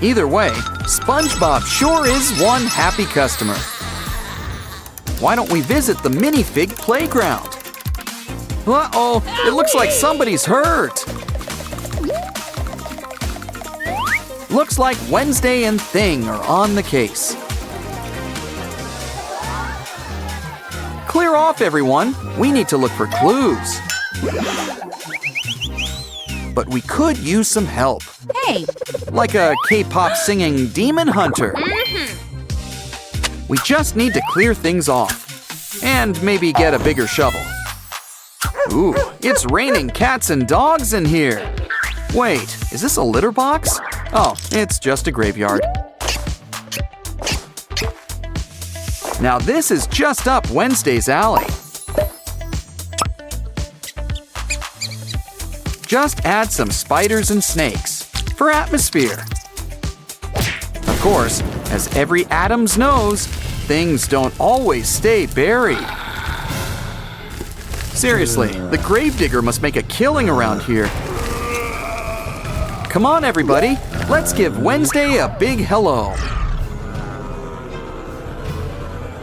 Either way, SpongeBob sure is one happy customer. Why don't we visit the minifig playground? Uh-oh, it looks like somebody's hurt. Looks like Wednesday and Thing are on the case. Clear off, everyone. We need to look for clues. But we could use some help. Hey. Like a K-pop singing demon hunter. We just need to clear things off. And maybe get a bigger shovel. Ooh, it's raining cats and dogs in here. Wait, is this a litter box? Oh, it's just a graveyard. Now this is just up Wednesday's alley. Just add some spiders and snakes for atmosphere. Of course, as every Adams knows, things don't always stay buried. Seriously, the gravedigger must make a killing around here. Come on, everybody. Let's give Wednesday a big hello.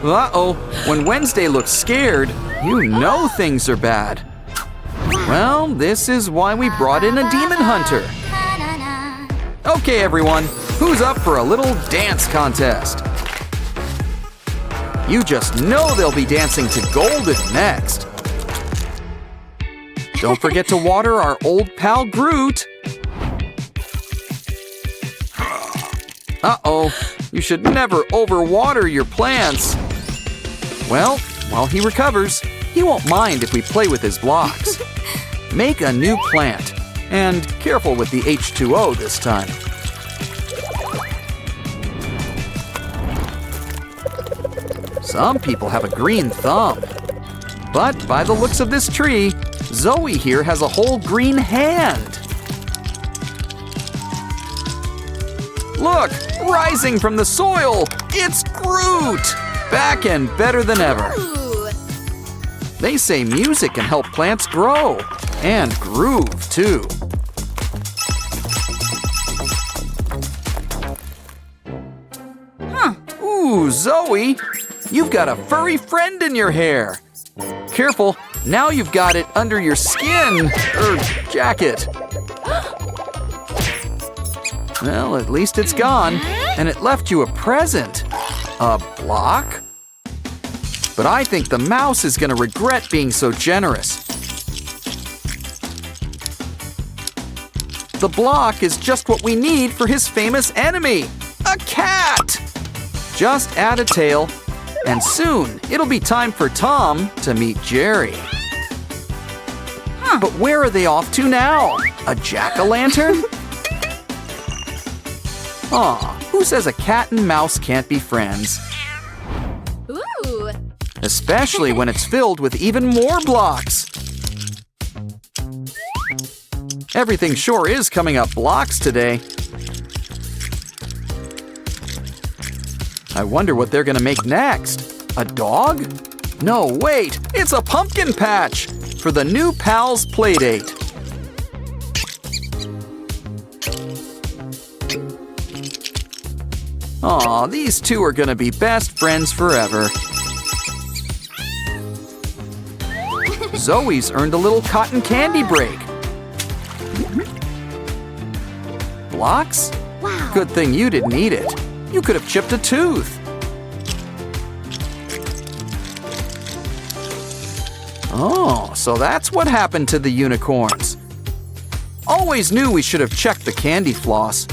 Uh-oh, when Wednesday looks scared, you know things are bad. Well, this is why we brought in a demon hunter. Okay, everyone, who's up for a little dance contest? You just know they'll be dancing to Golden next. Don't forget to water our old pal Groot. Uh-oh, you should never overwater your plants. Well, while he recovers, he won't mind if we play with his blocks. Make a new plant, and careful with the H2O this time. Some people have a green thumb. But by the looks of this tree, Zoe here has a whole green hand. Look, rising from the soil, it's Groot! Back and better than ever. They say music can help plants grow, and groove too. Ooh, Zoe, you've got a furry friend in your hair. Careful, now you've got it under your skin, jacket. Well, at least it's gone, and it left you a present. A block? But I think the mouse is gonna regret being so generous. The block is just what we need for his famous enemy, a cat! Just add a tail, and soon it'll be time for Tom to meet Jerry. But where are they off to now? A jack-o'-lantern? Aw, who says a cat and mouse can't be friends? Ooh. Especially when it's filled with even more blocks. Everything sure is coming up blocks today. I wonder what they're gonna make next. A dog? No, wait, it's a pumpkin patch for the new Pals Playdate. Aw, these two are gonna be best friends forever. Zoe's earned a little cotton candy break. Blocks? Wow. Good thing you didn't eat it. You could have chipped a tooth. Oh, so that's what happened to the unicorns. Always knew we should have checked the candy floss.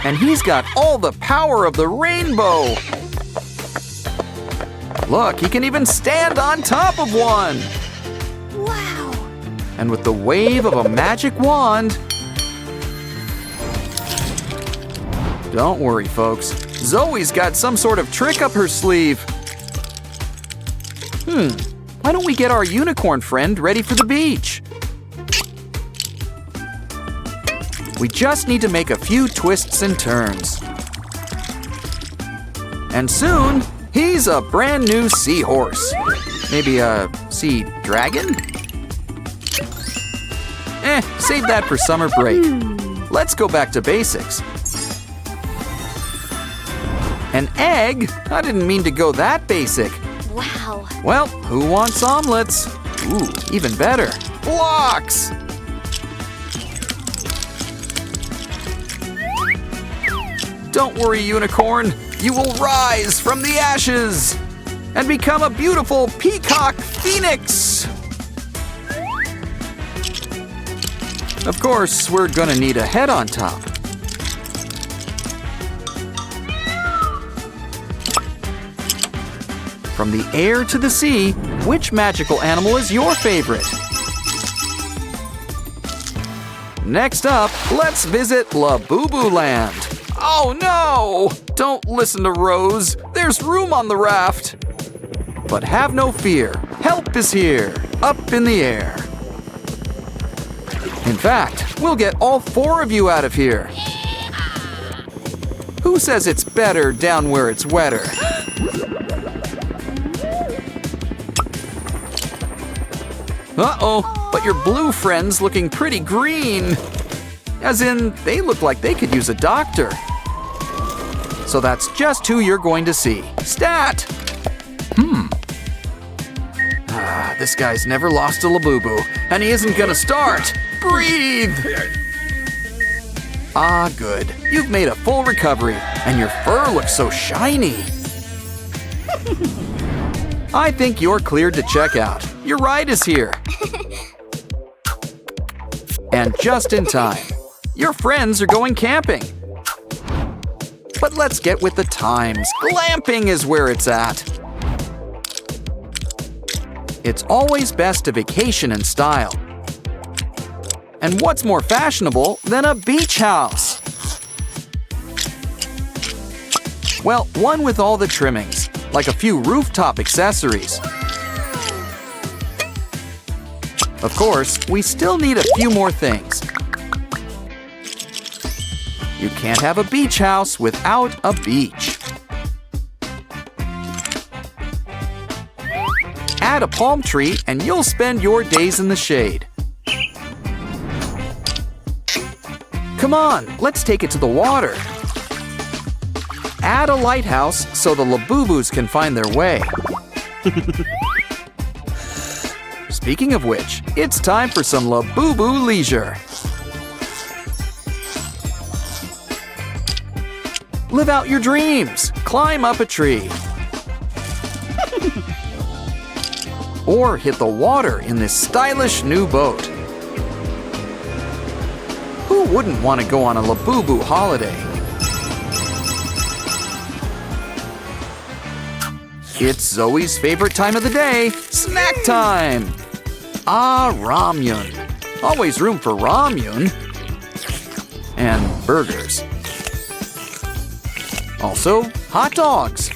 And he's got all the power of the rainbow. Look, he can even stand on top of one. Wow. And with the wave of a magic wand... Don't worry, folks. Zoe's got some sort of trick up her sleeve. Why don't we get our unicorn friend ready for the beach? We just need to make a few twists and turns. And soon, he's a brand new seahorse. Maybe a sea dragon? Save that for summer break. Let's go back to basics. An egg? I didn't mean to go that basic. Wow. Well, who wants omelets? Ooh, even better. Blocks! Don't worry, unicorn. You will rise from the ashes and become a beautiful peacock phoenix. Of course, we're gonna need a head on top. From the air to the sea, which magical animal is your favorite? Next up, let's visit Labubu Land. Oh no! Don't listen to Rose. There's room on the raft. But have no fear. Help is here, up in the air. In fact, we'll get all 4 of you out of here. Who says it's better down where it's wetter? Uh-oh, but your blue friend's looking pretty green. As in, they look like they could use a doctor. So that's just who you're going to see. Stat! This guy's never lost a Labubu, and he isn't gonna start. Breathe! Ah, good. You've made a full recovery, and your fur looks so shiny. I think you're cleared to check out. Your ride is here. And just in time. Your friends are going camping. But let's get with the times. Glamping is where it's at. It's always best to vacation in style. And what's more fashionable than a beach house? Well, one with all the trimmings, like a few rooftop accessories. Of course, we still need a few more things. You can't have a beach house without a beach. Add a palm tree and you'll spend your days in the shade. Come on, let's take it to the water. Add a lighthouse so the Labubus can find their way. Speaking of which, it's time for some Labubu leisure. Live out your dreams. Climb up a tree. Or hit the water in this stylish new boat. Who wouldn't want to go on a Labubu holiday? It's Zoe's favorite time of the day, snack time! Ah, ramyun. Always room for ramyun. And burgers. Also, hot dogs.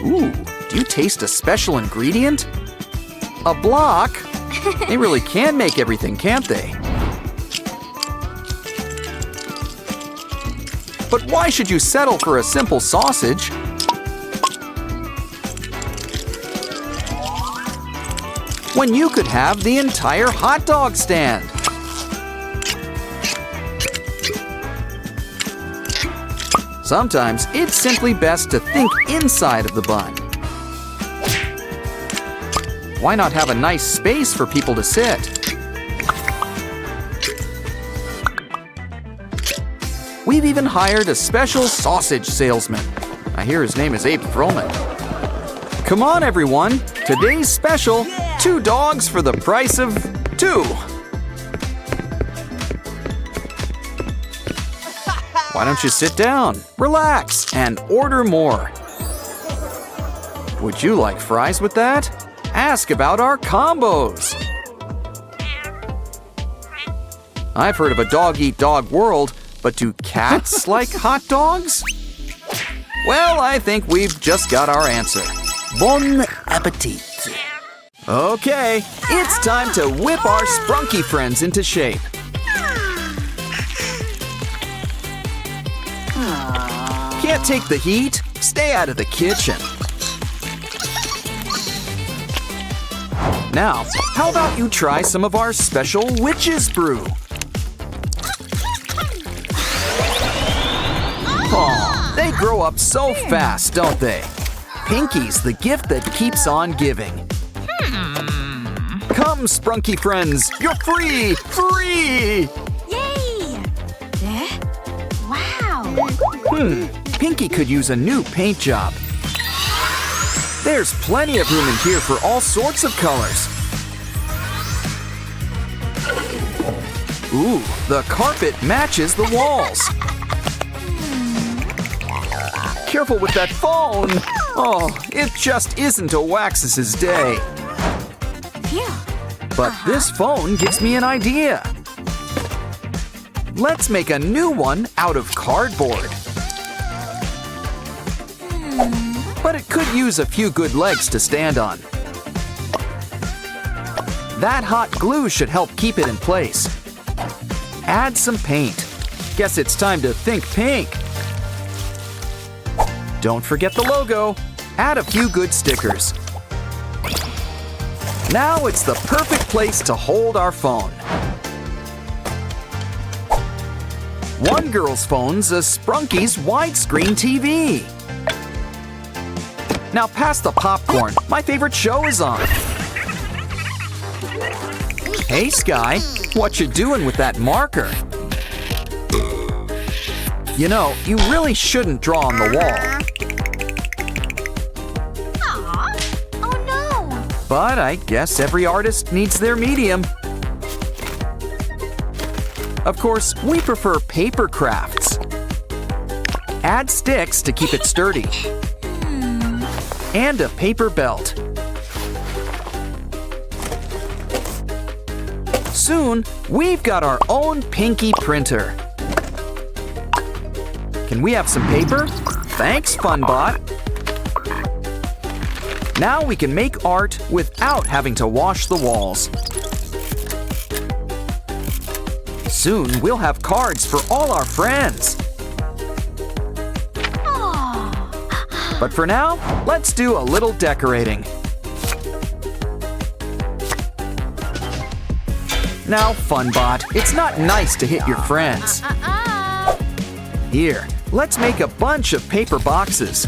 Ooh, do you taste a special ingredient? A block? They really can make everything, can't they? But why should you settle for a simple sausage? When you could have the entire hot dog stand. Sometimes it's simply best to think inside of the bun. Why not have a nice space for people to sit? We've even hired a special sausage salesman. I hear his name is Abe Froman. Come on, everyone. Today's special, 2 dogs for the price of 2. Why don't you sit down, relax, and order more? Would you like fries with that? Ask about our combos. I've heard of a dog-eat-dog world, but do cats like hot dogs? Well, I think we've just got our answer. Bon appetit. Okay, it's time to whip our Sprunki friends into shape. Can't take the heat? Stay out of the kitchen. Now, how about you try some of our special witch's brew? Aw, they grow up so fast, don't they? Pinky's the gift that keeps on giving. Come, Sprunki friends, you're free! Free! Yay! Wow! Pinky could use a new paint job. There's plenty of room in here for all sorts of colors. Ooh, the carpet matches the walls. Careful with that phone. Oh, it just isn't Oaxis's day. But this phone gives me an idea. Let's make a new one out of cardboard. But it could use a few good legs to stand on. That hot glue should help keep it in place. Add some paint. Guess it's time to think pink. Don't forget the logo. Add a few good stickers. Now it's the perfect place to hold our phone. One girl's phone's a Sprunki's widescreen TV. Now pass the popcorn. My favorite show is on. Hey, Sky. What you doing with that marker? You know, you really shouldn't draw on the wall. Oh no! But I guess every artist needs their medium. Of course, we prefer paper crafts. Add sticks to keep it sturdy. And a paper belt. Soon, we've got our own Pinky printer. Can we have some paper? Thanks, FunBot. Now we can make art without having to wash the walls. Soon, we'll have cards for all our friends. But for now, let's do a little decorating. Now, FunBot, it's not nice to hit your friends. Here, let's make a bunch of paper boxes.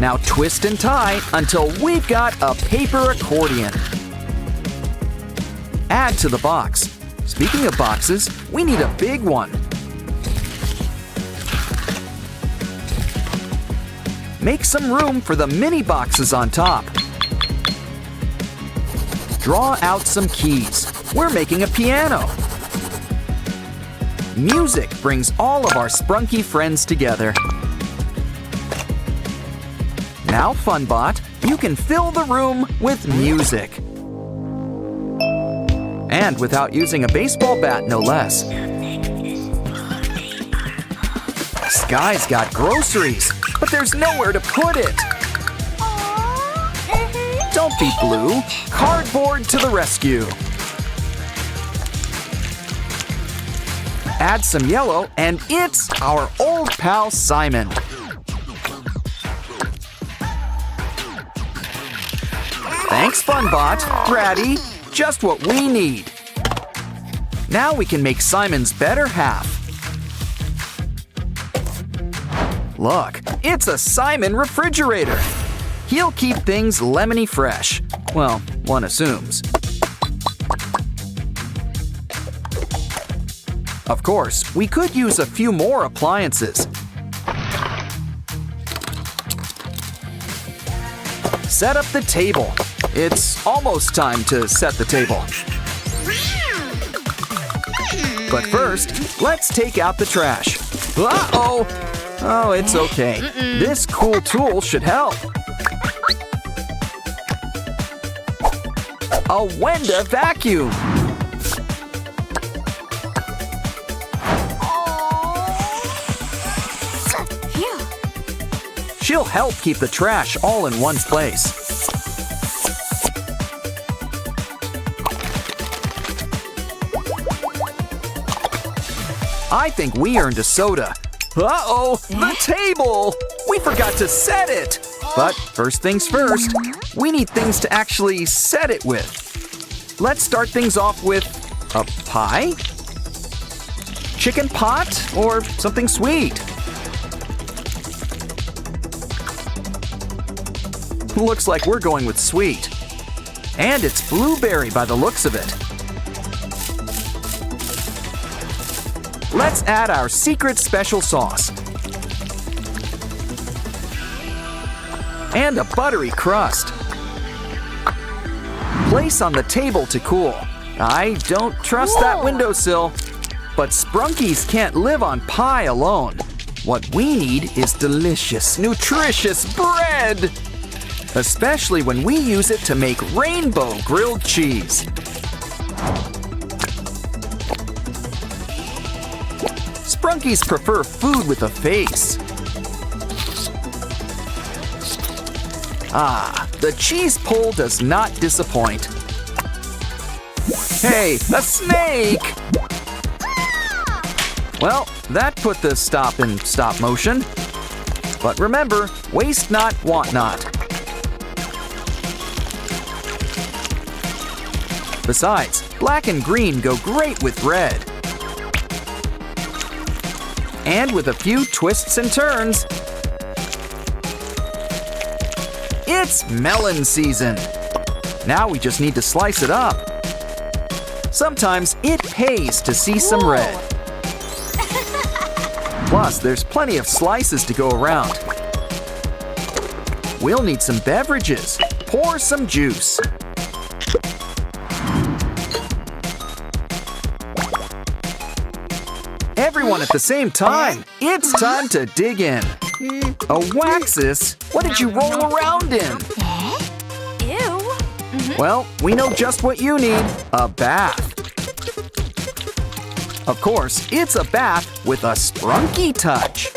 Now twist and tie until we've got a paper accordion. Add to the box. Speaking of boxes, we need a big one. Make some room for the mini boxes on top. Draw out some keys. We're making a piano. Music brings all of our Sprunky friends together. Now, FunBot, you can fill the room with music. And without using a baseball bat, no less. Sky's got groceries, but there's nowhere to put it. Don't be blue. Cardboard to the rescue. Add some yellow, and it's our old pal Simon. Thanks, FunBot. Bratty, just what we need. Now we can make Simon's better half. Look, it's a Simon refrigerator. He'll keep things lemony fresh. Well, one assumes. Of course, we could use a few more appliances. Set up the table. It's almost time to set the table. But first, let's take out the trash. Uh-oh! Oh, it's okay. This cool tool should help. A Wenda vacuum. She'll help keep the trash all in one place. I think we earned a soda. Uh-oh, the table! We forgot to set it! But first things first, we need things to actually set it with. Let's start things off with a pie? Chicken pot? Or something sweet? Looks like we're going with sweet. And it's blueberry by the looks of it. Let's add our secret special sauce. And a buttery crust. Place on the table to cool. I don't trust that windowsill. But Sprunkies can't live on pie alone. What we need is delicious, nutritious bread. Especially when we use it to make rainbow grilled cheese. Sprunkies prefer food with a face. Ah, the cheese pull does not disappoint. Hey, a snake! Well, that put the stop in stop motion. But remember, waste not, want not. Besides, black and green go great with red. And with a few twists and turns, it's melon season. Now we just need to slice it up. Sometimes it pays to see some red. Plus, there's plenty of slices to go around. We'll need some beverages. Pour some juice. Everyone at the same time. It's time to dig in. A waxus? What did you roll around in? Ew. Well, we know just what you need. A bath. Of course, it's a bath with a Sprunky touch.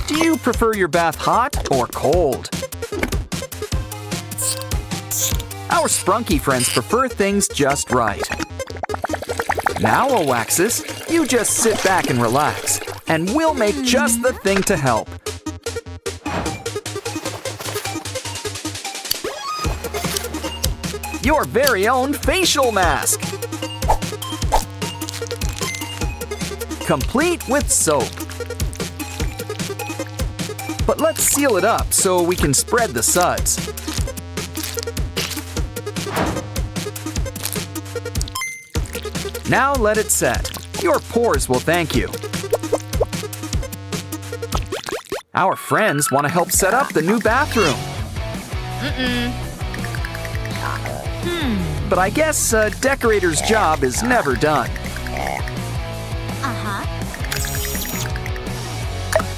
Do you prefer your bath hot or cold? Our Sprunky friends prefer things just right. Now, Waxus, you just sit back and relax, and we'll make just the thing to help. Your very own facial mask. Complete with soap. But let's seal it up so we can spread the suds. Now let it set. Your pores will thank you. Our friends want to help set up the new bathroom. But I guess a decorator's job is never done.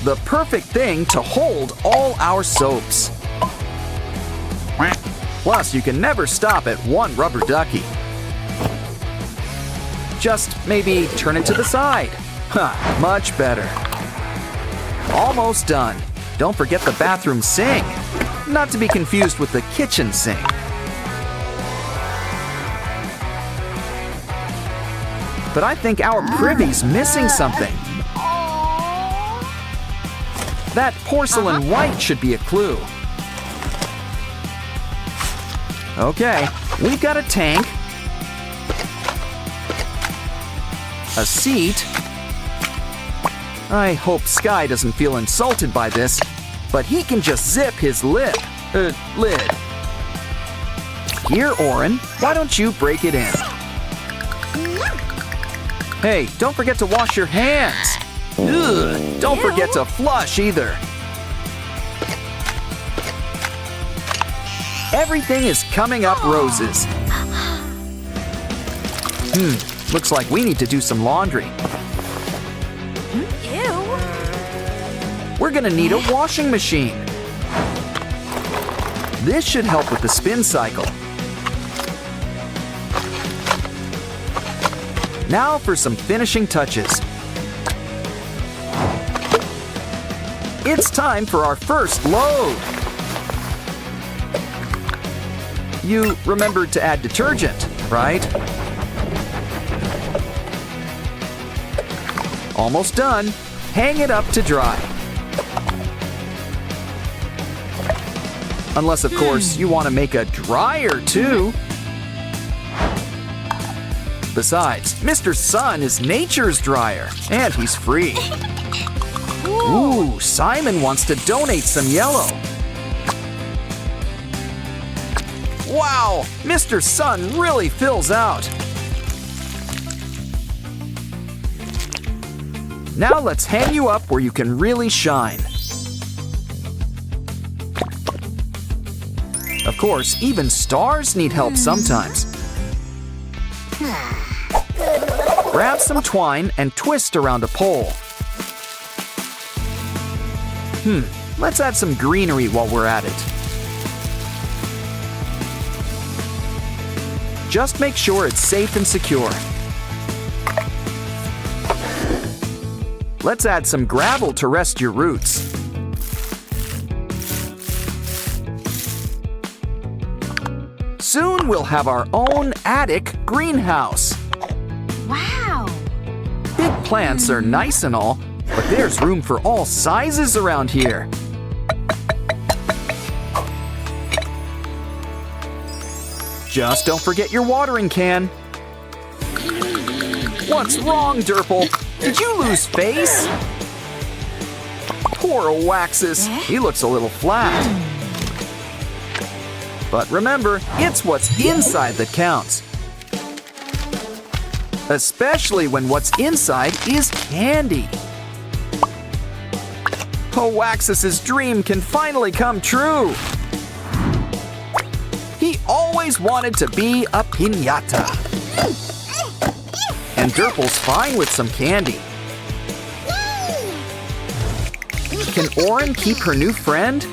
The perfect thing to hold all our soaps. Plus, you can never stop at one rubber ducky. Just maybe turn it to the side. Much better. Almost done. Don't forget the bathroom sink. Not to be confused with the kitchen sink. But I think our privy's missing something. That porcelain white should be a clue. Okay, we've got a tank, a seat. I hope Sky doesn't feel insulted by this, but he can just zip his lid. Here, Oren, why don't you break it in? Hey, don't forget to wash your hands. Ugh, don't forget to flush either. Everything is coming up roses. Looks like we need to do some laundry. Ew. We're gonna need a washing machine. This should help with the spin cycle. Now for some finishing touches. It's time for our first load. You remembered to add detergent, right? Almost done. Hang it up to dry. Unless, of course, you want to make a dryer too. Besides, Mr. Sun is nature's dryer, and he's free. Ooh, Simon wants to donate some yellow. Wow, Mr. Sun really fills out. Now let's hang you up where you can really shine. Of course, even stars need help sometimes. Grab some twine and twist around a pole. Let's add some greenery while we're at it. Just make sure it's safe and secure. Let's add some gravel to rest your roots. Soon we'll have our own attic greenhouse. Wow. Big plants are nice and all, but there's room for all sizes around here. Just don't forget your watering can. What's wrong, Durple? Did you lose face? Poor Waxus, he looks a little flat. But remember, it's what's inside that counts. Especially when what's inside is candy. Waxus's dream can finally come true. He always wanted to be a piñata. And Durple's fine with some candy. Can Oren keep her new friend?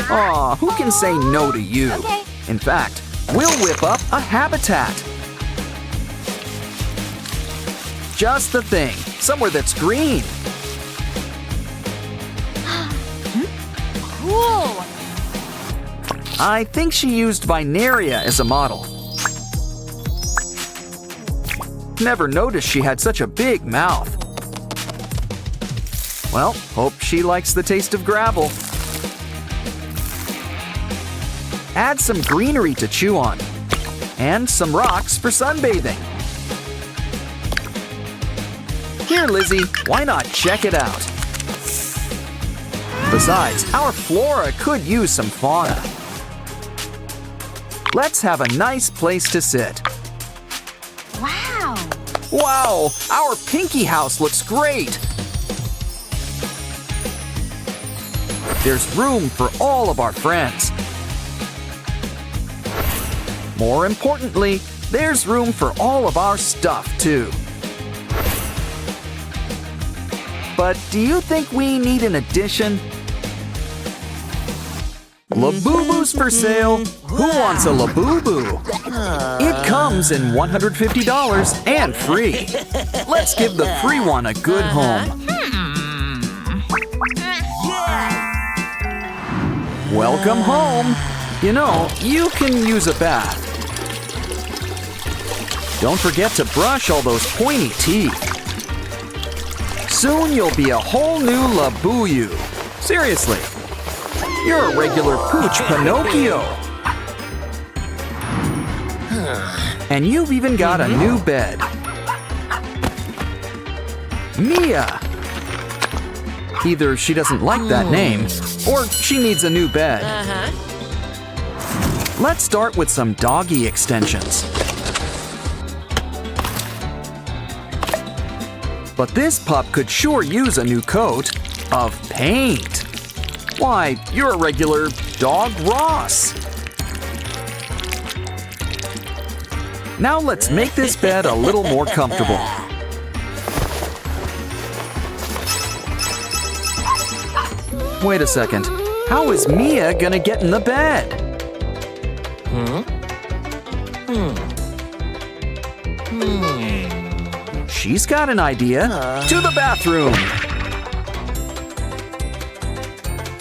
Aw, who can say no to you? Okay. In fact, we'll whip up a habitat. Just the thing, somewhere that's green. Cool. I think she used Vinaria as a model. Never noticed she had such a big mouth. Well, hope she likes the taste of gravel. Add some greenery to chew on, and some rocks for sunbathing. Here, Lizzie, why not check it out? Besides, our flora could use some fauna. Let's have a nice place to sit. Wow. Wow, our Pinky house looks great. There's room for all of our friends. More importantly, there's room for all of our stuff, too. But do you think we need an addition? Labubu's for sale. Who wants a Labubu? It comes in $150 and free. Let's give the free one a good home. Welcome home. You know, you can use a bath. Don't forget to brush all those pointy teeth. Soon you'll be a whole new Labuyu. Seriously. You're a regular pooch Pinocchio. And you've even got a new bed. Mia. Either she doesn't like that name, or she needs a new bed. Let's start with some doggy extensions. But this pup could sure use a new coat of paint. Why, you're a regular Dog Ross. Now let's make this bed a little more comfortable. Wait a second. How is Mia gonna get in the bed? She's got an idea. To the bathroom.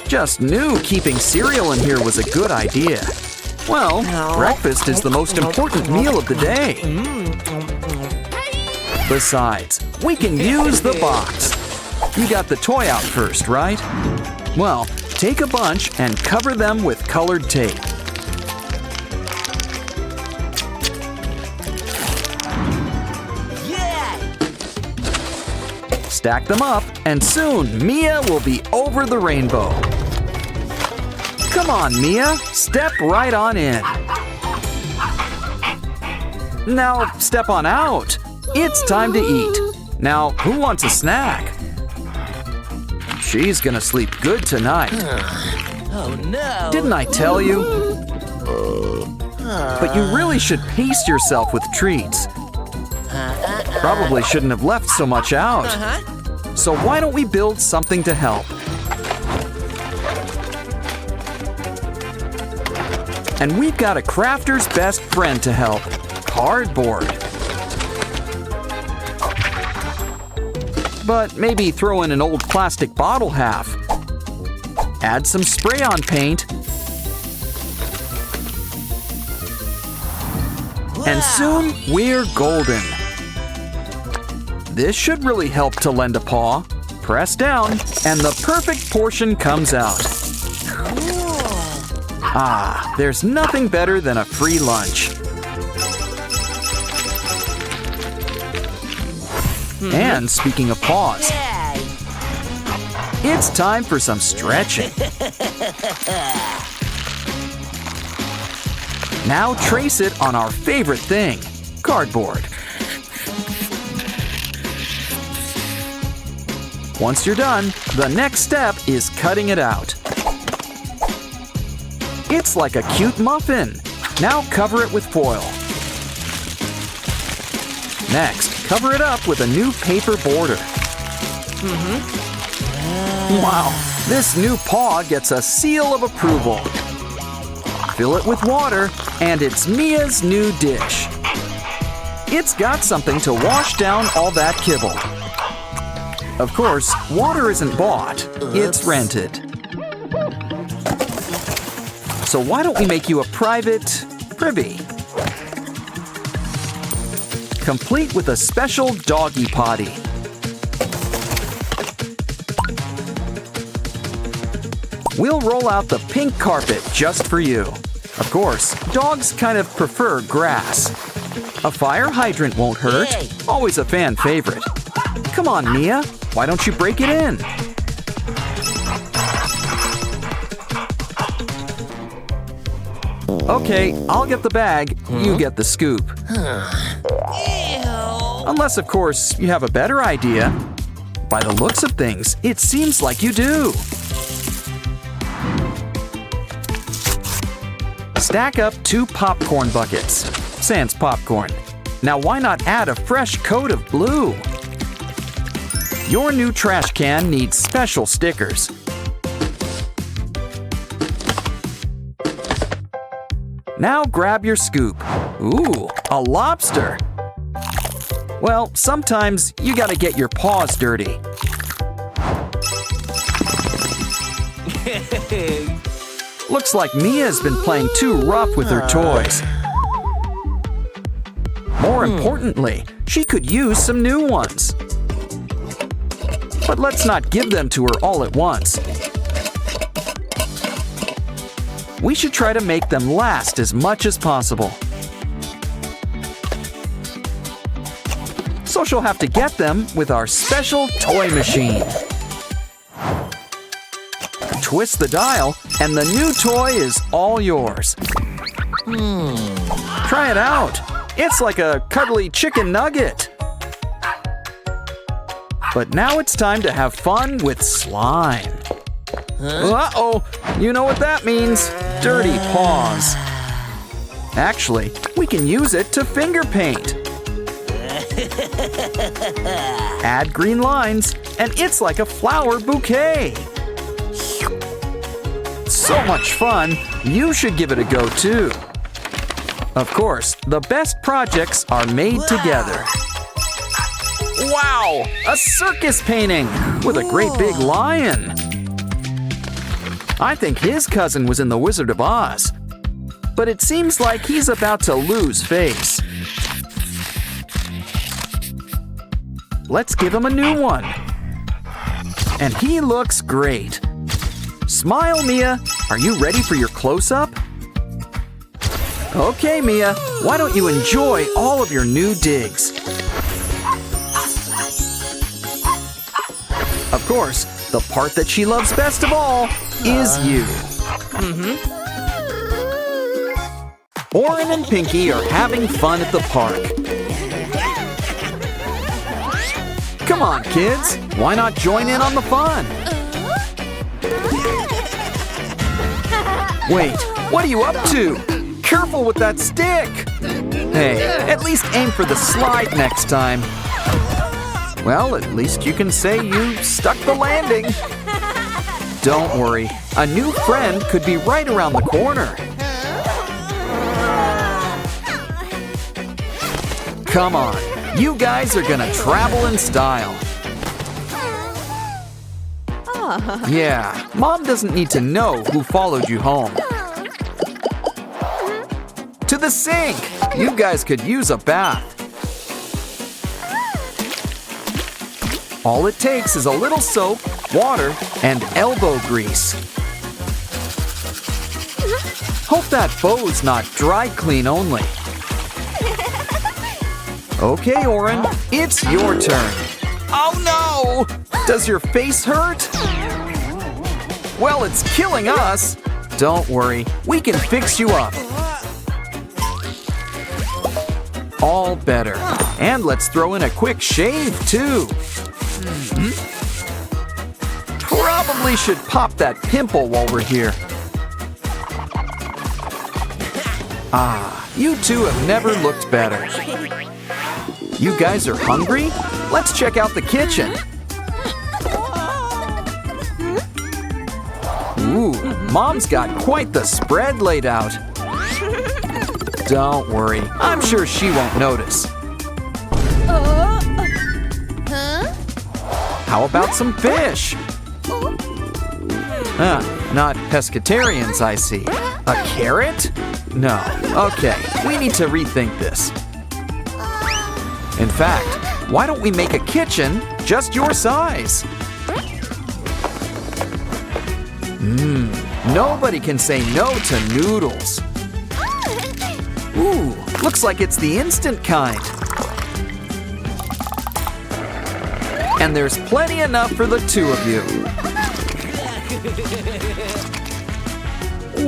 Just knew keeping cereal in here was a good idea. Well, breakfast is the most important meal of the day. Besides, we can use the box. You got the toy out first, right? Well, take a bunch and cover them with colored tape. Stack them up, and soon Mia will be over the rainbow. Come on, Mia, step right on in. Now, step on out. It's time to eat. Now, who wants a snack? She's gonna sleep good tonight. Oh no! Didn't I tell you? But you really should pace yourself with treats. Probably shouldn't have left so much out. So why don't we build something to help? And we've got a crafter's best friend to help, cardboard. But maybe throw in an old plastic bottle half. Add some spray-on paint. And soon we're golden. This should really help to lend a paw. Press down, and the perfect portion comes out. Ah, there's nothing better than a free lunch. And speaking of paws, it's time for some stretching. Now trace it on our favorite thing, cardboard. Once you're done, the next step is cutting it out. It's like a cute muffin. Now cover it with foil. Next, cover it up with a new paper border. Wow, this new paw gets a seal of approval. Fill it with water, and it's Mia's new dish. It's got something to wash down all that kibble. Of course, water isn't bought, it's rented. So why don't we make you a private privy? Complete with a special doggy potty. We'll roll out the pink carpet just for you. Of course, dogs kind of prefer grass. A fire hydrant won't hurt. Always a fan favorite. Come on, Mia. Why don't you break it in? Okay, I'll get the bag. You get the scoop. Unless, of course, you have a better idea. By the looks of things, it seems like you do. Stack up 2 popcorn buckets. Sans popcorn. Now why not add a fresh coat of blue? Your new trash can needs special stickers. Now grab your scoop. Ooh, a lobster. Well, sometimes you gotta get your paws dirty. Looks like Mia's been playing too rough with her toys. More importantly, she could use some new ones. But let's not give them to her all at once. We should try to make them last as much as possible. So she'll have to get them with our special toy machine. Twist the dial, and the new toy is all yours. Try it out. It's like a cuddly chicken nugget. But now it's time to have fun with slime. Uh-oh, you know what that means. Dirty paws. Actually, we can use it to finger paint. Add green lines, and it's like a flower bouquet. So much fun, you should give it a go too. Of course, the best projects are made together. Wow, a circus painting with a great big lion. I think his cousin was in The Wizard of Oz, but it seems like he's about to lose face. Let's give him a new one. And he looks great. Smile, Mia. Are you ready for your close-up? Okay, Mia, why don't you enjoy all of your new digs? Of course, the part that she loves best of all is you. Oren and Pinky are having fun at the park. Come on, kids. Why not join in on the fun? Wait, what are you up to? Careful with that stick! Hey, at least aim for the slide next time. Well, at least you can say you stuck the landing. Don't worry, a new friend could be right around the corner. Come on, you guys are gonna travel in style. Yeah, Mom doesn't need to know who followed you home. To the sink! You guys could use a bath. All it takes is a little soap, water, and elbow grease. Hope that bow's not dry clean only. Okay, Oren, it's your turn. Oh no! Does your face hurt? Well, it's killing us. Don't worry, we can fix you up. All better. And let's throw in a quick shave, too. Probably should pop that pimple while we're here. Ah, you two have never looked better. You guys are hungry? Let's check out the kitchen. Ooh, Mom's got quite the spread laid out. Don't worry, I'm sure she won't notice. How about some fish? Not pescatarians, I see. A carrot? No. Okay, we need to rethink this. In fact, why don't we make a kitchen just your size? Nobody can say no to noodles. Ooh, looks like it's the instant kind. And there's plenty enough for the two of you.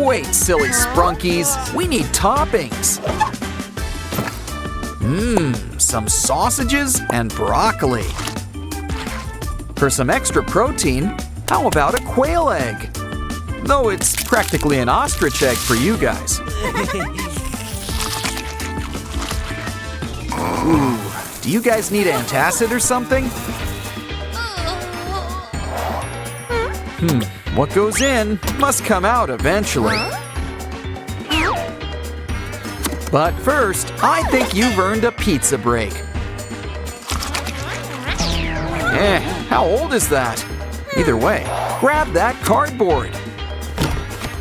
Wait, silly sprunkies, we need toppings. Some sausages and broccoli. For some extra protein, how about a quail egg? Though it's practically an ostrich egg for you guys. Ooh, do you guys need antacid or something? What goes in must come out eventually. But first, I think you've earned a pizza break. How old is that? Either way, grab that cardboard.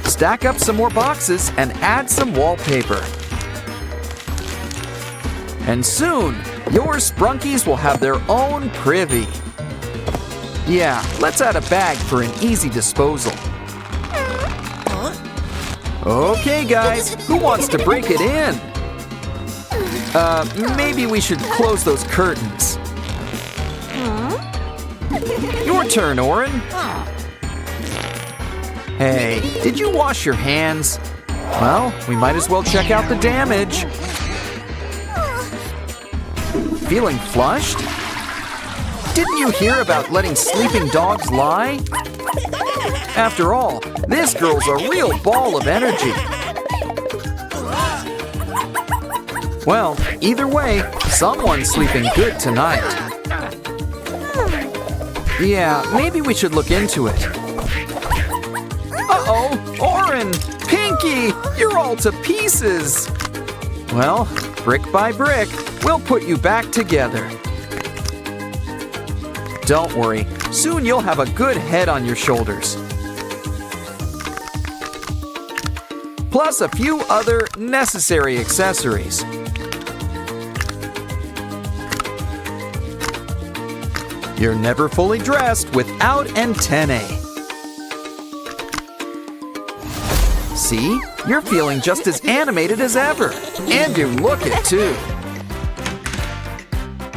Stack up some more boxes and add some wallpaper. And soon, your Sprunkies will have their own privy. Yeah, let's add a bag for an easy disposal. Okay, guys, who wants to break it in? Maybe we should close those curtains. Your turn, Oren. Hey, did you wash your hands? Well, we might as well check out the damage. Feeling flushed? Didn't you hear about letting sleeping dogs lie? After all, this girl's a real ball of energy. Well, either way, someone's sleeping good tonight. Yeah, maybe we should look into it. Uh-oh, Oren, Pinky, you're all to pieces. Well, brick by brick, we'll put you back together. Don't worry, soon you'll have a good head on your shoulders. Plus a few other necessary accessories. You're never fully dressed without antennae. See? You're feeling just as animated as ever. And you look it too.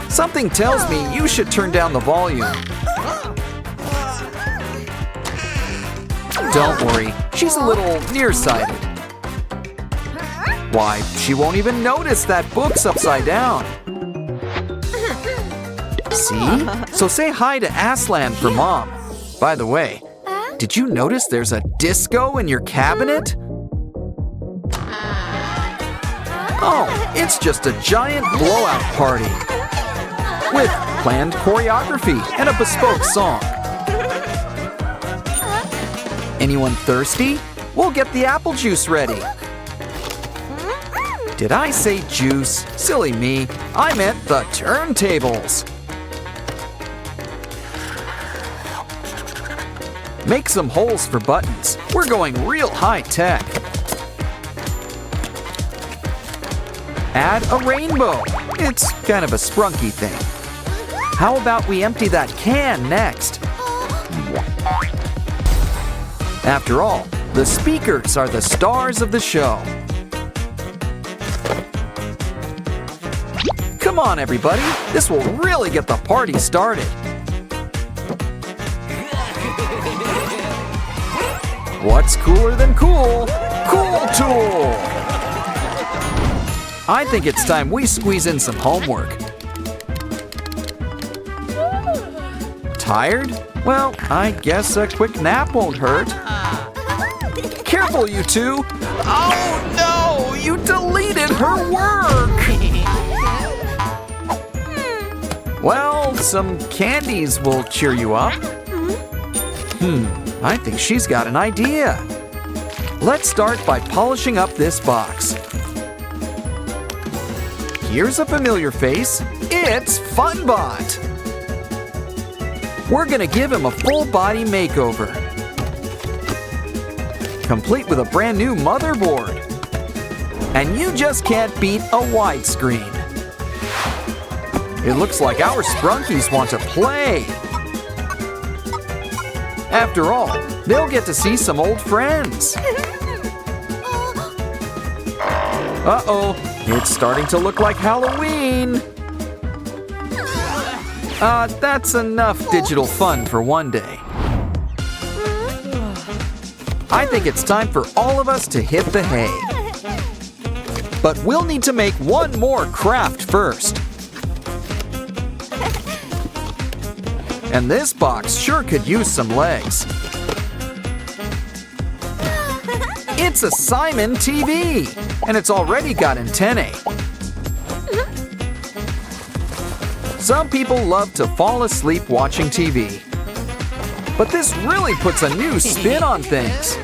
Something tells me you should turn down the volume. Don't worry, she's a little nearsighted. Why, she won't even notice that book's upside down. See? So say hi to Aslan for Mom. By the way, did you notice there's a disco in your cabinet? Oh, it's just a giant blowout party with planned choreography and a bespoke song. Anyone thirsty? We'll get the apple juice ready. Did I say juice? Silly me. I meant the turntables. Make some holes for buttons. We're going real high tech. Add a rainbow. It's kind of a sprunky thing. How about we empty that can next? After all, the speakers are the stars of the show. Come on, everybody. This will really get the party started. What's cooler than cool? Cool Tool! I think it's time we squeeze in some homework. Tired? Well, I guess a quick nap won't hurt. Careful, you two! Oh no! You deleted her work! Well, some candies will cheer you up. I think she's got an idea. Let's start by polishing up this box. Here's a familiar face. It's Funbot. We're gonna give him a full body makeover, complete with a brand new motherboard. And you just can't beat a widescreen. It looks like our Sprunkies want to play. After all, they'll get to see some old friends. Uh-oh, it's starting to look like Halloween. That's enough digital fun for one day. I think it's time for all of us to hit the hay. But we'll need to make one more craft first. And this box sure could use some legs. It's a Simon TV, and it's already got antennae. Some people love to fall asleep watching TV, but this really puts a new spin on things.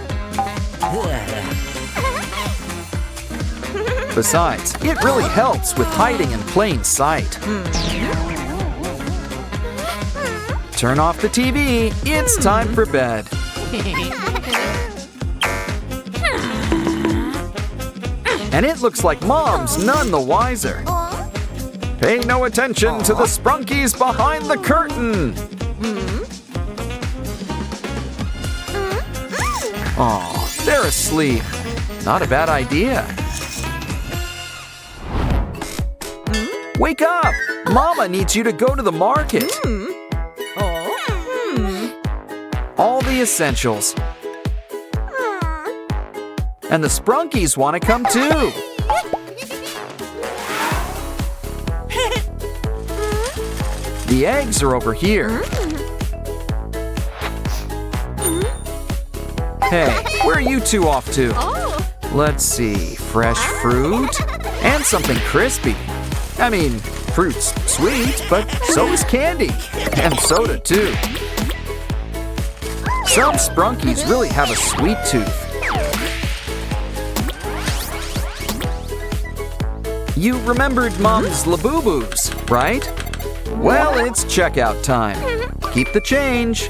Besides, it really helps with hiding in plain sight. Turn off the TV. It's time for bed. And it looks like Mom's none the wiser. Pay no attention to the Sprunkies behind the curtain. Oh, they're asleep. Not a bad idea. Wake up! Mama needs you to go to the market. All the essentials. And the Sprunkies want to come too. The eggs are over here. Hey, where are you two off to? Let's see, fresh fruit and something crispy. I mean, fruit's sweet, but so is candy. And soda too. Some Sprunkies really have a sweet tooth. You remembered Mom's Labubu's, right? Well, it's checkout time. Keep the change.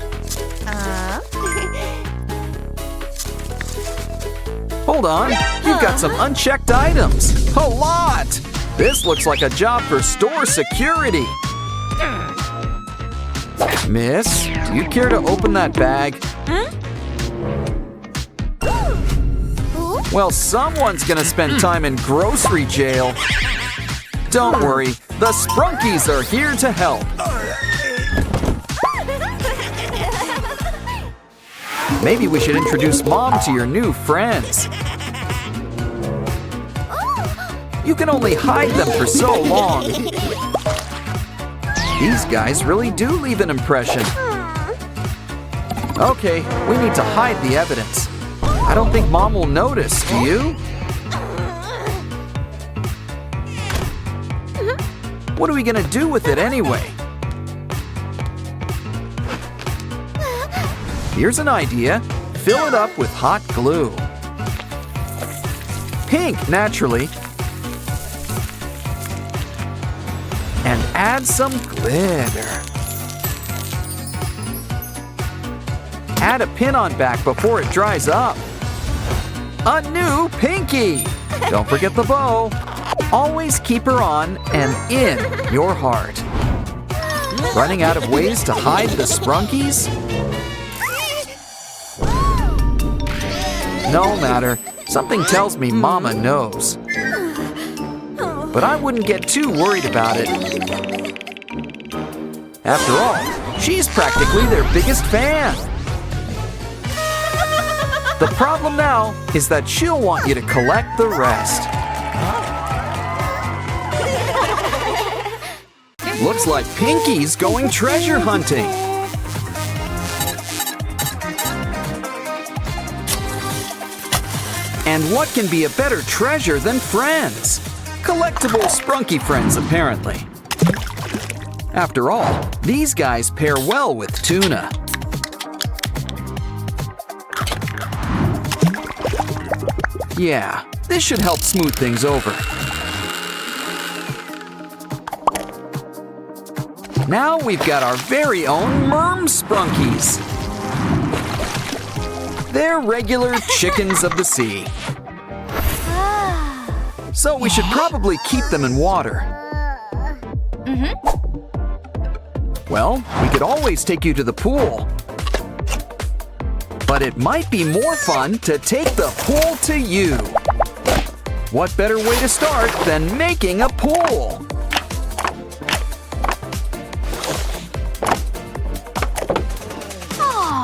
Hold on, you've got some unchecked items. A lot! This looks like a job for store security. Miss, do you care to open that bag? Well, someone's gonna spend time in grocery jail. Don't worry, the Sprunkies are here to help. Maybe we should introduce Mom to your new friends. You can only hide them for so long. These guys really do leave an impression. Okay, we need to hide the evidence. I don't think Mom will notice, do you? What are we gonna do with it anyway? Here's an idea. Fill it up with hot glue. Pink, naturally. And add some glitter. Add a pin-on back before it dries up. A new pinky! Don't forget the bow. Always keep her on and in your heart. Running out of ways to hide the Sprunkies? No matter. Something tells me Mama knows. But I wouldn't get too worried about it. After all, she's practically their biggest fan. The problem now is that she'll want you to collect the rest. Looks like Pinky's going treasure hunting. And what can be a better treasure than friends? Collectible Sprunky friends, apparently. After all, these guys pair well with tuna. Yeah, this should help smooth things over. Now we've got our very own Merm Sprunkies. They're regular chickens of the sea. So we should probably keep them in water. Well, we could always take you to the pool. But it might be more fun to take the pool to you. What better way to start than making a pool?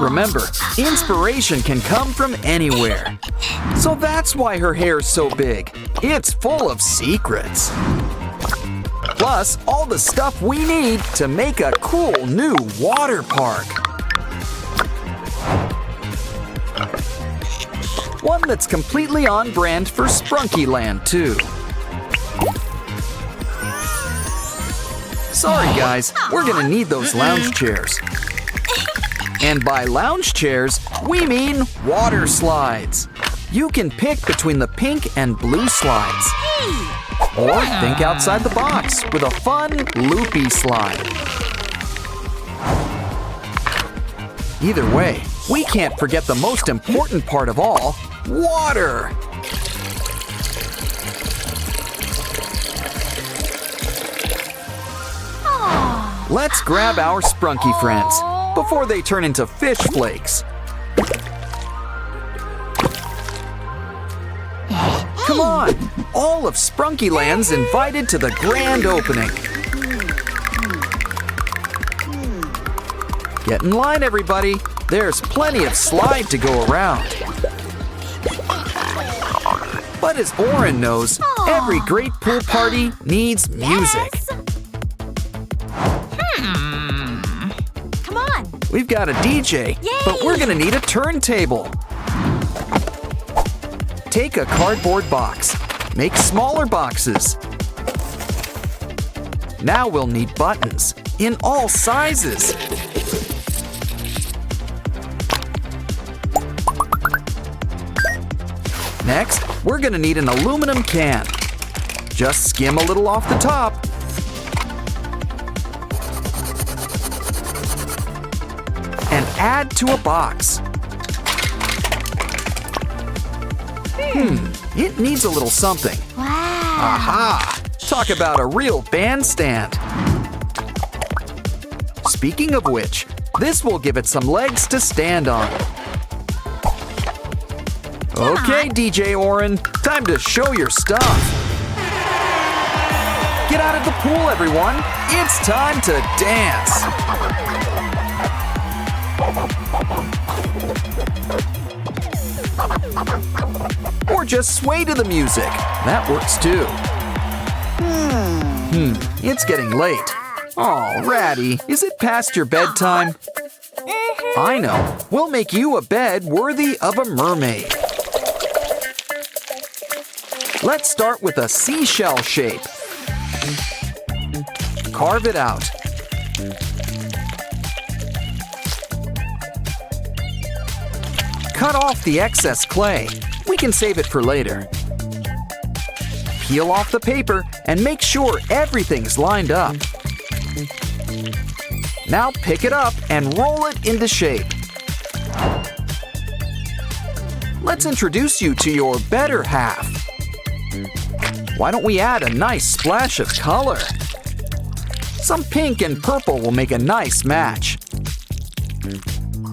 Remember, inspiration can come from anywhere. So that's why her hair's so big. It's full of secrets. Plus, all the stuff we need to make a cool new water park. One that's completely on brand for Sprunky Land, too. Sorry, guys, we're gonna need those lounge chairs. And by lounge chairs, we mean water slides. You can pick between the pink and blue slides. Or think outside the box with a fun, loopy slide. Either way, we can't forget the most important part of all, water. Let's grab our Sprunky friends before they turn into fish flakes. Come on! All of Sprunky Land's invited to the grand opening. Get in line, everybody. There's plenty of slide to go around. But as Oren knows, every great pool party needs music. Come on. We've got a DJ, but we're gonna need a turntable. Take a cardboard box. Make smaller boxes. Now we'll need buttons in all sizes. Next, we're gonna need an aluminum can. Just skim a little off the top. And add to a box. It needs a little something. Wow. Aha! Talk about a real bandstand. Speaking of which, this will give it some legs to stand on. Okay, DJ Oren, time to show your stuff. Get out of the pool, everyone. It's time to dance. Or just sway to the music. That works too. It's getting late. Oh, Ratty, is it past your bedtime? I know. We'll make you a bed worthy of a mermaid. Let's start with a seashell shape. Carve it out. Cut off the excess clay. We can save it for later. Peel off the paper and make sure everything's lined up. Now pick it up and roll it into shape. Let's introduce you to your better half. Why don't we add a nice splash of color? Some pink and purple will make a nice match.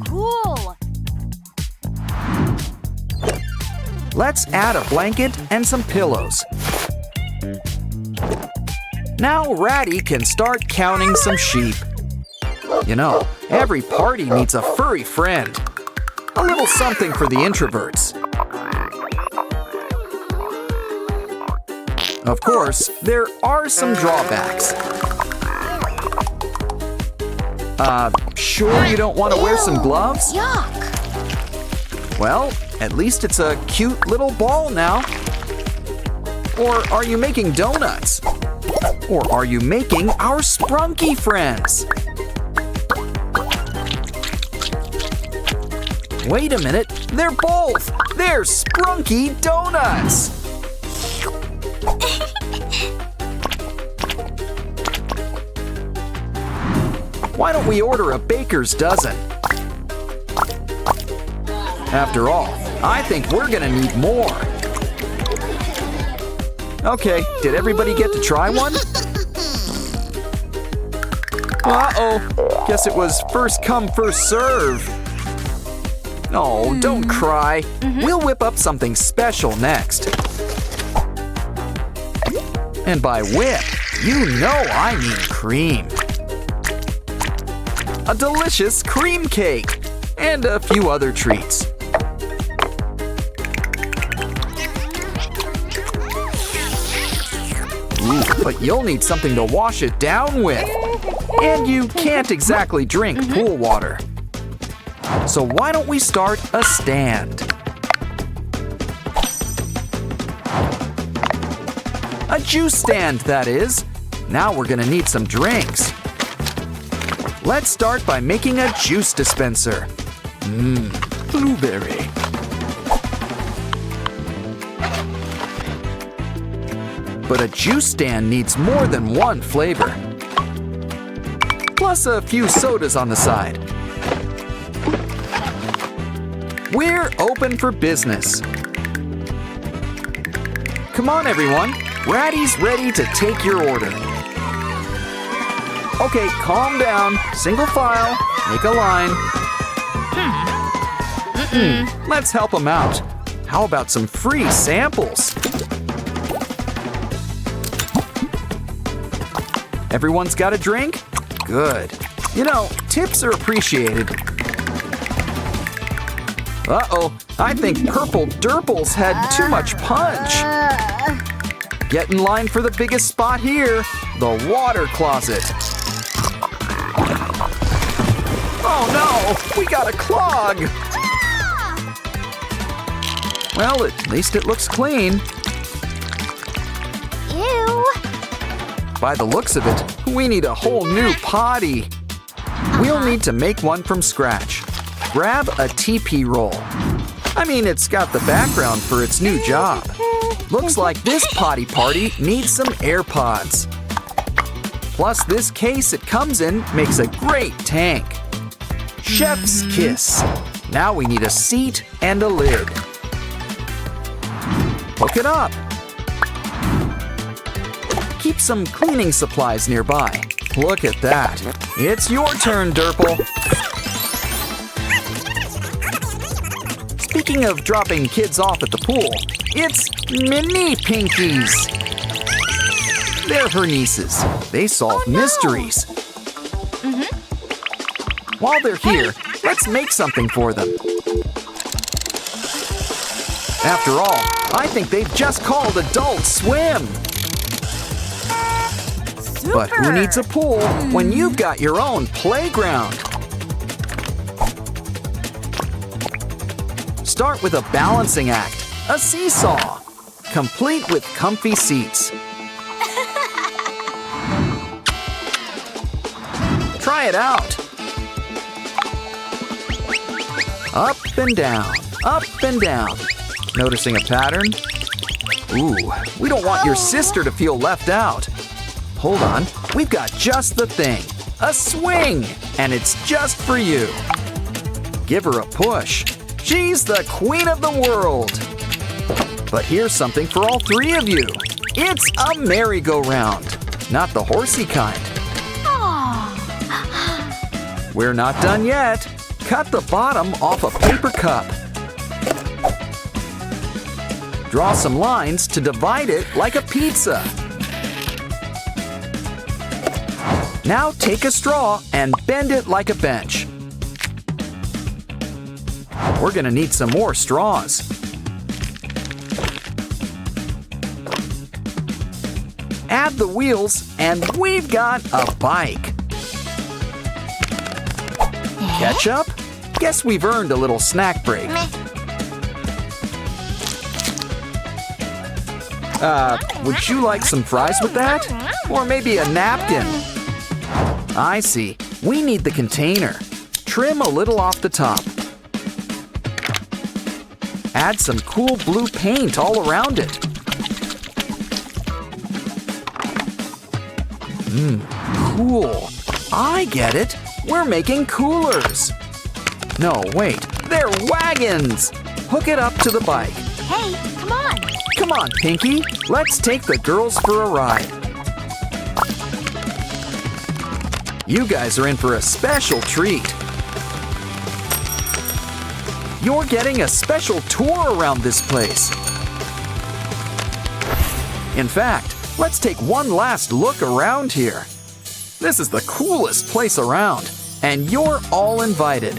Cool. Let's add a blanket and some pillows. Now Ratty can start counting some sheep. You know, every party needs a furry friend. A little something for the introverts. Of course, there are some drawbacks. Sure you don't want to wear some gloves? Yuck. Well, at least it's a cute little ball now. Or are you making donuts? Or are you making our Sprunki friends? Wait a minute, they're both! They're Sprunki donuts! Why don't we order a baker's dozen? After all, I think we're gonna need more. Okay, did everybody get to try one? Uh-oh, guess it was first come, first serve. Oh, don't cry. We'll whip up something special next. And by whip, you know I mean cream. A delicious cream cake and a few other treats. Ooh, but you'll need something to wash it down with. And you can't exactly drink pool water. So why don't we start a stand? A juice stand, that is. Now we're gonna need some drinks. Let's start by making a juice dispenser. Blueberry. But a juice stand needs more than one flavor. Plus a few sodas on the side. We're open for business. Come on, everyone. Ratty's ready to take your order. Okay, calm down. Single file. Make a line. Let's help them out. How about some free samples? Everyone's got a drink? Good. You know, tips are appreciated. Uh-oh, I think Purple Durples had too much punch. Get in line for the biggest spot here, the water closet. Oh no, we got a clog. Well, at least it looks clean. Ew. By the looks of it, we need a whole new potty. We'll need to make one from scratch. Grab a TP roll. I mean, it's got the background for its new job. Looks like this potty party needs some AirPods. Plus, this case it comes in makes a great tank. Chef's kiss. Now we need a seat and a lid. Hook it up. Keep some cleaning supplies nearby. Look at that. It's your turn, Durple. Speaking of dropping kids off at the pool, it's Mini Pinkies. They're her nieces. They solve mysteries. While they're here, let's make something for them. After all, I think they've just called Adult Swim. But who needs a pool when you've got your own playground? Start with a balancing act, a seesaw, complete with comfy seats. Try it out. Up and down, up and down. Noticing a pattern? Ooh, we don't want your sister to feel left out. Hold on, we've got just the thing. A swing, and it's just for you. Give her a push. She's the queen of the world. But here's something for all three of you. It's a merry-go-round, not the horsey kind. We're not done yet. Cut the bottom off a paper cup. Draw some lines to divide it like a pizza. Now take a straw and bend it like a bench. We're gonna need some more straws. Add the wheels and we've got a bike. Ketchup? Guess we've earned a little snack break. Would you like some fries with that? Or maybe a napkin? I see. We need the container. Trim a little off the top. Add some cool blue paint all around it. Cool. I get it. We're making coolers. No, wait. They're wagons. Hook it up to the bike. Hey, come on. Come on, Pinky. Let's take the girls for a ride. You guys are in for a special treat. You're getting a special tour around this place. In fact, let's take one last look around here. This is the coolest place around, and you're all invited.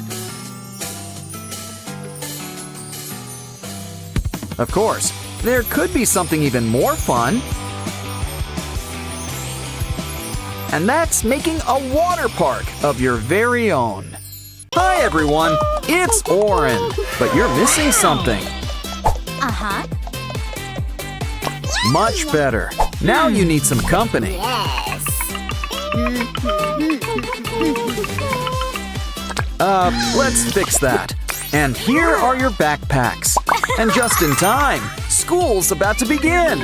Of course, there could be something even more fun. And that's making a water park of your very own. Hi everyone, it's Oren, but you're missing something. Uh-huh. Much better. Now you need some company. Let's fix that. And here are your backpacks. And just in time, school's about to begin.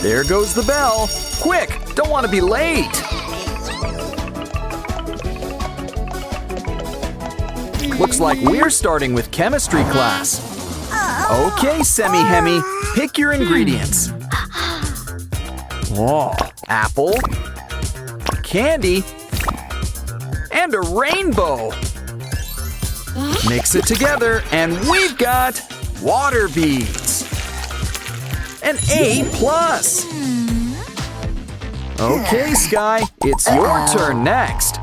There goes the bell. Quick, don't want to be late. Looks like we're starting with chemistry class. Okay, Semi-Hemi, pick your ingredients. Whoa, apple, candy, and a rainbow. Mix it together and we've got water beads. An A+. Okay, Sky, it's your turn next.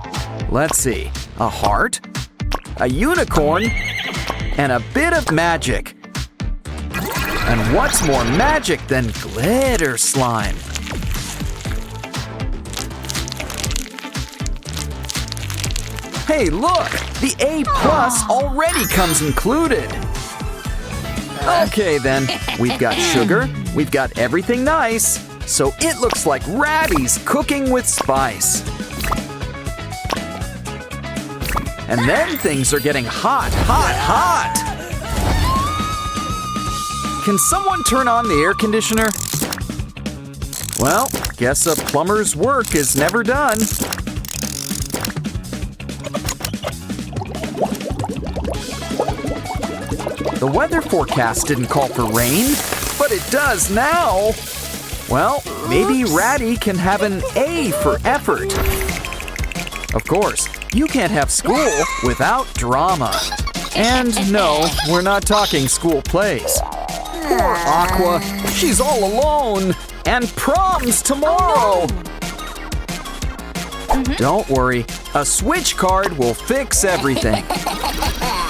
Let's see, a heart, a unicorn, and a bit of magic. And what's more magic than glitter slime? Hey, look! The A+ already comes included. Okay then, we've got sugar, we've got everything nice, so it looks like Ratty's cooking with spice. And then things are getting hot, hot, hot! Can someone turn on the air conditioner? Well, guess a plumber's work is never done. The weather forecast didn't call for rain, but it does now. Well, maybe Ratty can have an A for effort. Of course, you can't have school without drama. And no, we're not talking school plays. Poor Aqua, she's all alone, and prom's tomorrow. Don't worry, a switch card will fix everything.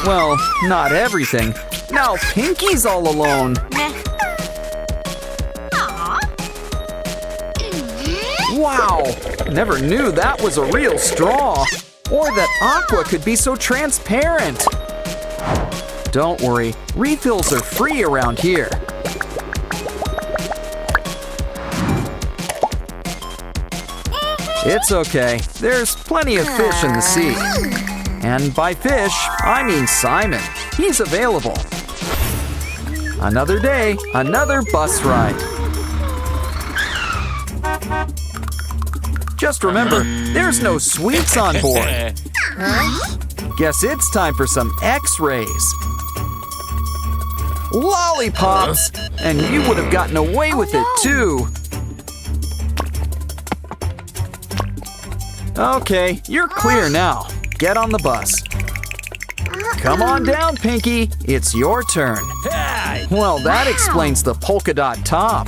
Well, not everything. Now Pinky's all alone. Wow! Never knew that was a real straw. Or that Aqua could be so transparent. Don't worry, refills are free around here. It's okay, there's plenty of fish in the sea. And by fish, I mean Simon. He's available. Another day, another bus ride. Just remember, there's no sweets on board. Guess it's time for some X-rays. Lollipops! And you would have gotten away with it too. Okay, you're clear now. Get on the bus. Come on down, Pinky. It's your turn. Well, that explains the polka dot top.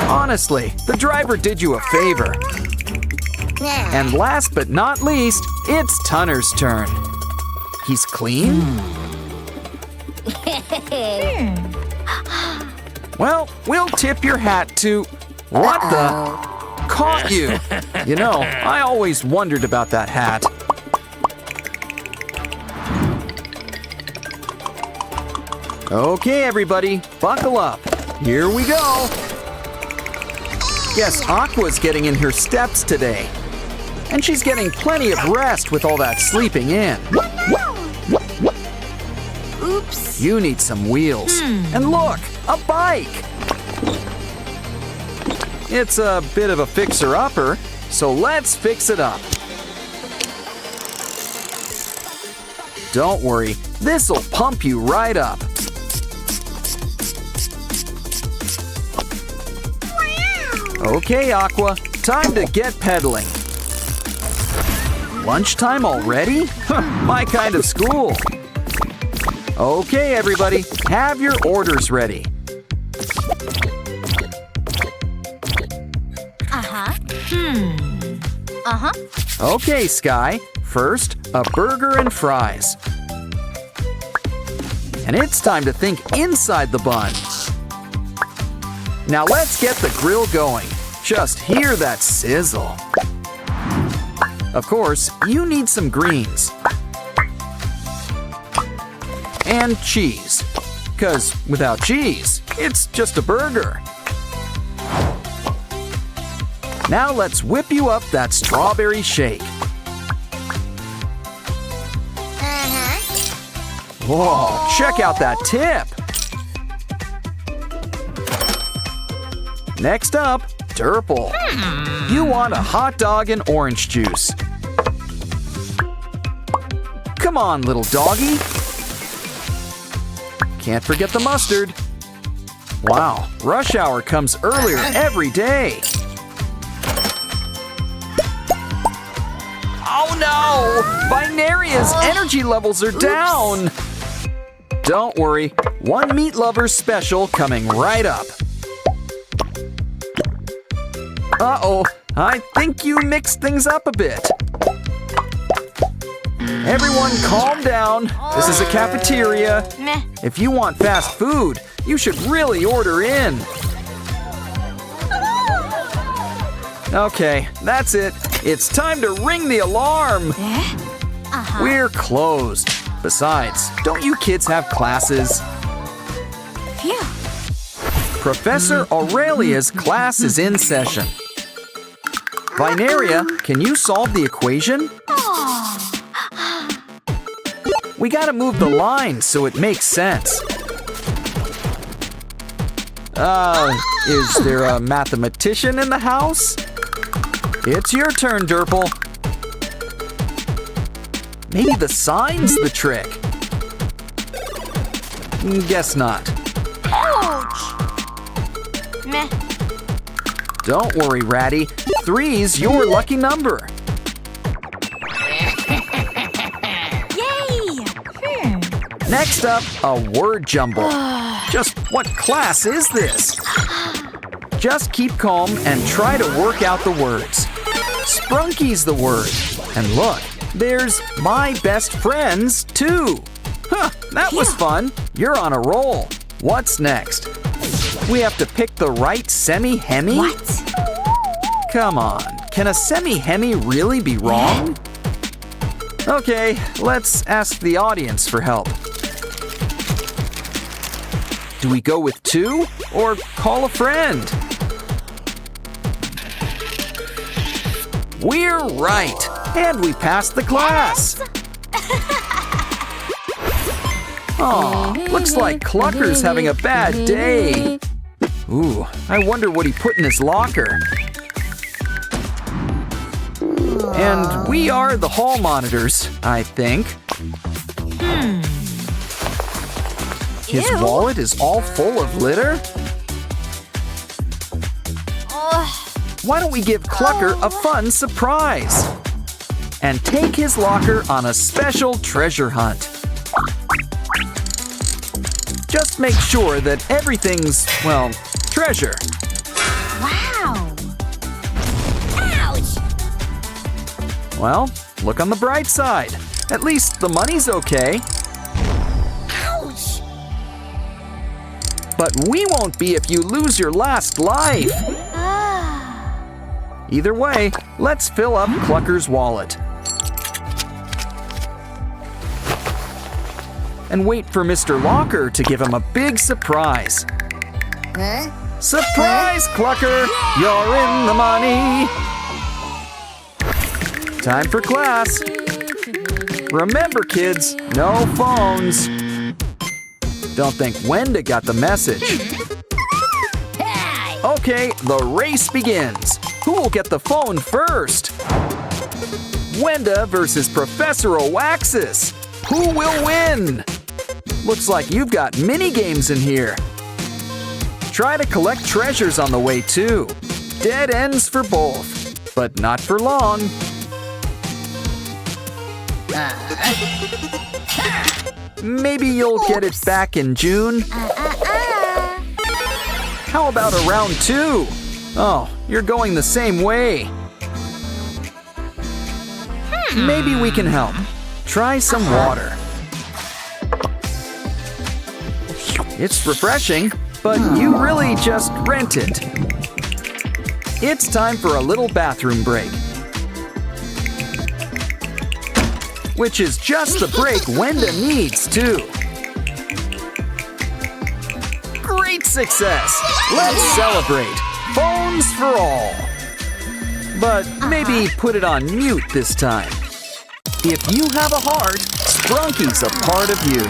Honestly, the driver did you a favor. And last but not least, it's Tunner's turn. He's clean? Well, we'll tip your hat to… What the… Caught you! You know, I always wondered about that hat. Okay, everybody, buckle up. Here we go. Guess Aqua's getting in her steps today. And she's getting plenty of rest with all that sleeping in. Oops. You need some wheels. And look, a bike! It's a bit of a fixer-upper, so let's fix it up. Don't worry, this'll pump you right up. Okay, Aqua, time to get pedaling. Lunchtime already? Huh, my kind of school. Okay, everybody, have your orders ready. Okay, Sky. First, a burger and fries. And it's time to think inside the bun. Now let's get the grill going. Just hear that sizzle. Of course, you need some greens. And cheese. 'Cause without cheese, it's just a burger. Now let's whip you up that strawberry shake. Whoa, check out that tip. Next up, Durple. You want a hot dog and orange juice. Come on, little doggy. Can't forget the mustard. Wow, rush hour comes earlier every day. Oh no! Binaria's energy levels are down! Don't worry, one meat lover special coming right up. Uh-oh, I think you mixed things up a bit. Everyone calm down. This is a cafeteria. If you want fast food, you should really order in. Okay, that's it. It's time to ring the alarm. We're closed. Besides, don't you kids have classes? Phew. Professor Aurelia's class is in session. Binaria, can you solve the equation? We gotta move the line so it makes sense. Is there a mathematician in the house? It's your turn, Durple. Maybe the sign's the trick. Guess not. Ouch. Meh. Don't worry, Ratty. 3's your lucky number. Yay! Next up, a word jumble. Just what class is this? Just keep calm and try to work out the words. Sprunki's the word. And look, There's my best friends, too. Huh, that was fun. You're on a roll. What's next? We have to pick the right semi-hemi? What? Come on, can a semi-hemi really be wrong? Okay, let's ask the audience for help. Do we go with 2 or call a friend? We're right, and we passed the class. Aw, looks like Clucker's having a bad day. Ooh, I wonder what he put in his locker. And we are the hall monitors, I think. His wallet is all full of litter? Why don't we give Clucker a fun surprise? And take his locker on a special treasure hunt. Just make sure that everything's, well, treasure. Wow. Ouch. Well, look on the bright side. At least the money's okay. Ouch. But we won't be if you lose your last life. Either way, let's fill up Clucker's wallet. And wait for Mr. Locker to give him a big surprise. Surprise, Clucker! You're in the money! Time for class. Remember, kids, no phones. Don't think Wenda got the message. Okay, the race begins. Who will get the phone first? Wenda versus Professor Oaxis. Who will win? Looks like you've got mini games in here. Try to collect treasures on the way too. Dead ends for both, but not for long. Maybe you'll get it back in June. How about a round 2? Oh, you're going the same way. Maybe we can help. Try some water. It's refreshing, but you really just rented. It's time for a little bathroom break. Which is just the break Wenda needs, too. Great success! Let's celebrate! Phones for all! But maybe put it on mute this time. If you have a heart, Sprunki's a part of you.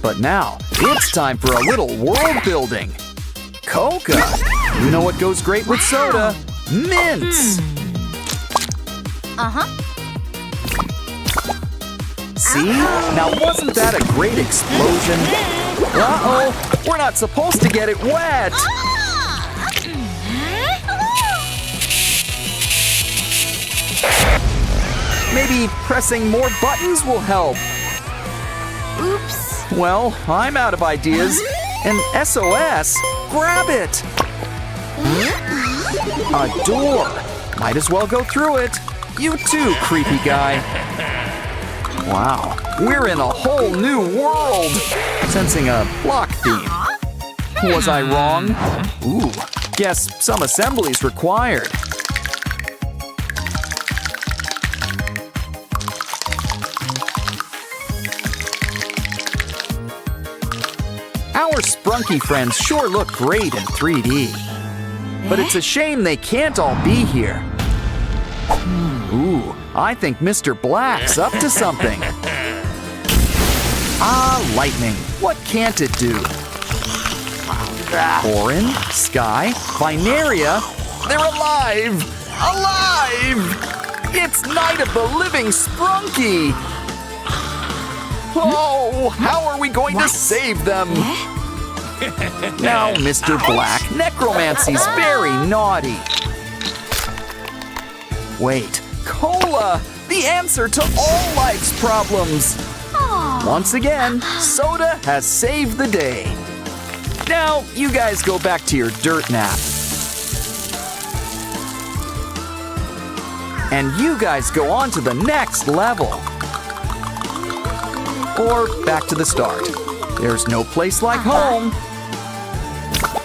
But now, it's time for a little world building. Coca! You know what goes great with soda? Mints! See? Now wasn't that a great explosion? Uh-oh! We're not supposed to get it wet! Maybe pressing more buttons will help. Oops. Well, I'm out of ideas. An SOS? Grab it! A door. Might as well go through it. You too, creepy guy. Wow, we're in a whole new world. Sensing a block theme. Was I wrong? Ooh, guess some assembly's required. Our Sprunky friends sure look great in 3D. But it's a shame they can't all be here. Ooh, I think Mr. Black's up to something. Ah, lightning. What can't it do? Orin, Sky, Binaria, they're alive! Alive! It's Night of the Living Sprunky! Oh, how are we going to save them? Now, Mr. Black, necromancy's very naughty. Wait, cola! The answer to all life's problems! Once again, soda has saved the day. Now, you guys go back to your dirt nap. and you guys go on to the next level. Or back to the start. There's no place like home.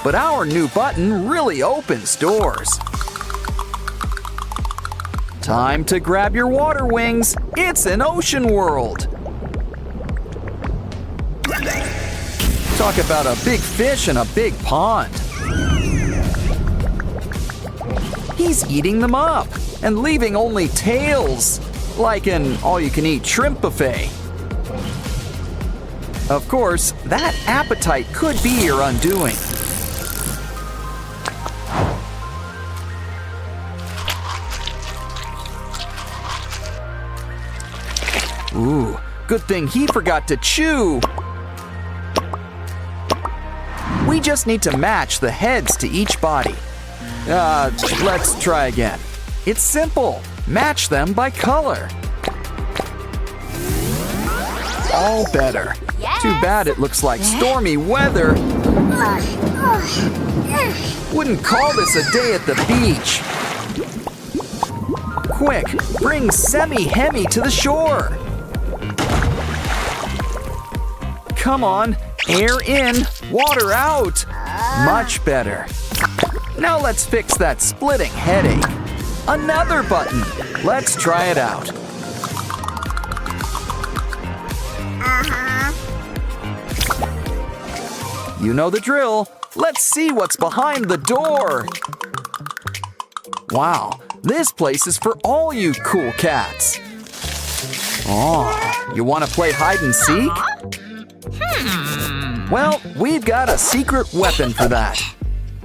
But our new button really opens doors. Time to grab your water wings. It's an ocean world. Talk about a big fish in a big pond. He's eating them up and leaving only tails, like an all-you-can-eat shrimp buffet. Of course, that appetite could be your undoing. Ooh, good thing he forgot to chew. We just need to match the heads to each body. Let's try again. It's simple. Match them by color. All better. Yes. Too bad it looks like stormy weather. Wouldn't call this a day at the beach. Quick, bring Semi-Hemi to the shore. Come on, air in, water out. Much better. Now let's fix that splitting headache. Another button. Let's try it out. You know the drill. Let's see what's behind the door. Wow, this place is for all you cool cats. Oh, you want to play hide and seek? Well, we've got a secret weapon for that.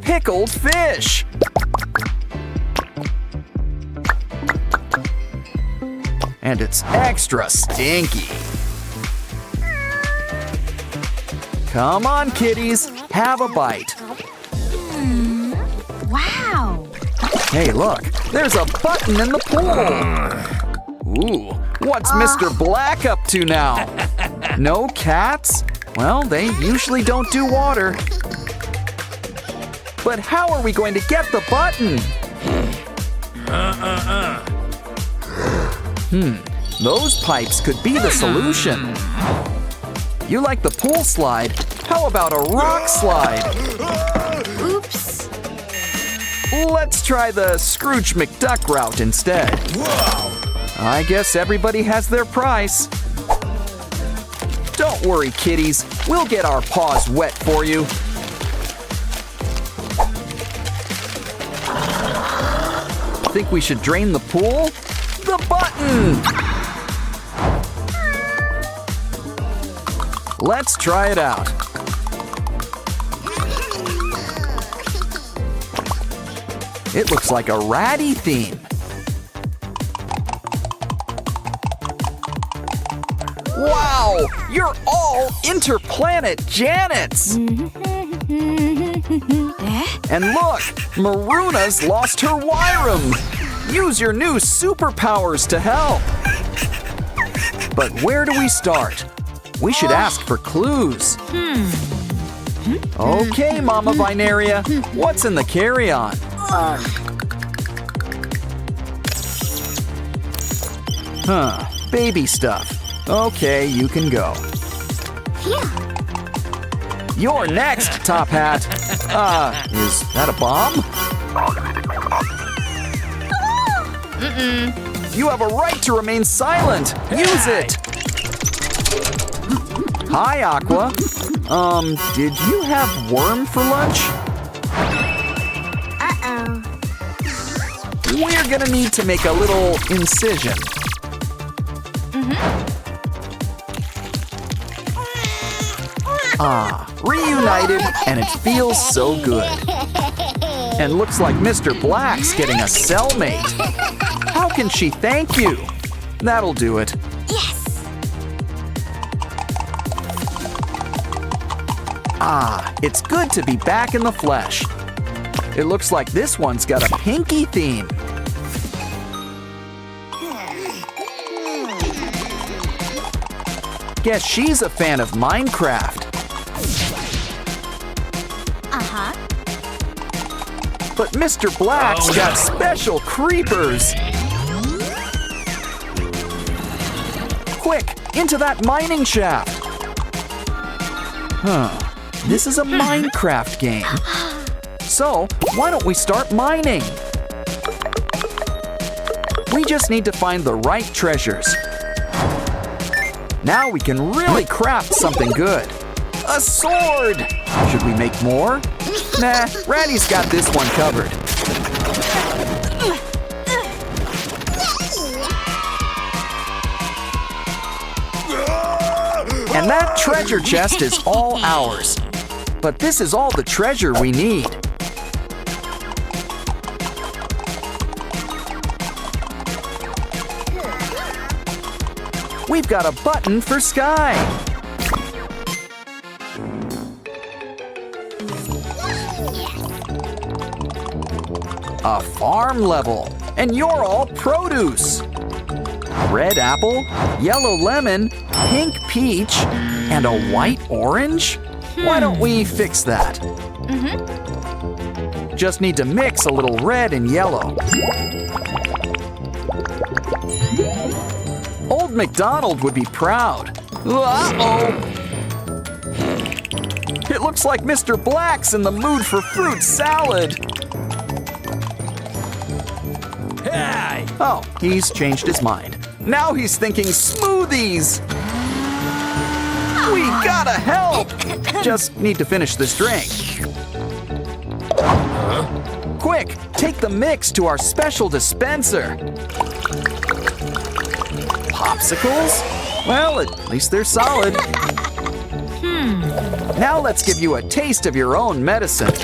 Pickled fish. And it's extra stinky. Come on, kitties, have a bite. Wow. Hey, look, there's a button in the pool. Ooh, what's Mr. Black up to now? No cats? Well, they usually don't do water. But how are we going to get the button? Those pipes could be the solution. You like the pool slide? How about a rock slide? Oops. Let's try the Scrooge McDuck route instead. I guess everybody has their price. Don't worry, kitties. We'll get our paws wet for you. Think we should drain the pool? The button! Let's try it out. It looks like a ratty theme. Wow! You're all interplanet Janets! And look! Maruna's lost her Wyram! Use your new superpowers to help! But where do we start? We should ask for clues. Okay, Mama Binaria, what's in the carry-on? Baby stuff. Okay, you can go. You're next, Top Hat. Is that a bomb? You have a right to remain silent. Use it. Hi, Aqua. Did you have worm for lunch? Uh-oh. We're gonna need to make a little incision. Reunited, and it feels so good. And looks like Mr. Black's getting a cellmate. How can she thank you? That'll do it. Yes. It's good to be back in the flesh. It looks like this one's got a pinky theme. Guess she's a fan of Minecraft. But Mr. Black's got special creepers. Quick, into that mining shaft. This is a Minecraft game. So, why don't we start mining? We just need to find the right treasures. Now we can really craft something good. A sword! Should we make more? Nah, Randy's got this one covered. And that treasure chest is all ours. But this is all the treasure we need. We've got a button for Sky. A farm level, and you're all produce. Red apple, yellow lemon, pink peach, and a white orange? Why don't we fix that? Just need to mix a little red and yellow. Old MacDonald would be proud. Uh-oh! It looks like Mr. Black's in the mood for fruit salad. Hey! Oh, he's changed his mind. Now he's thinking smoothies. We gotta help! Just need to finish this drink. Quick, take the mix to our special dispenser. Popsicles? Well, at least they're solid. Now let's give you a taste of your own medicine.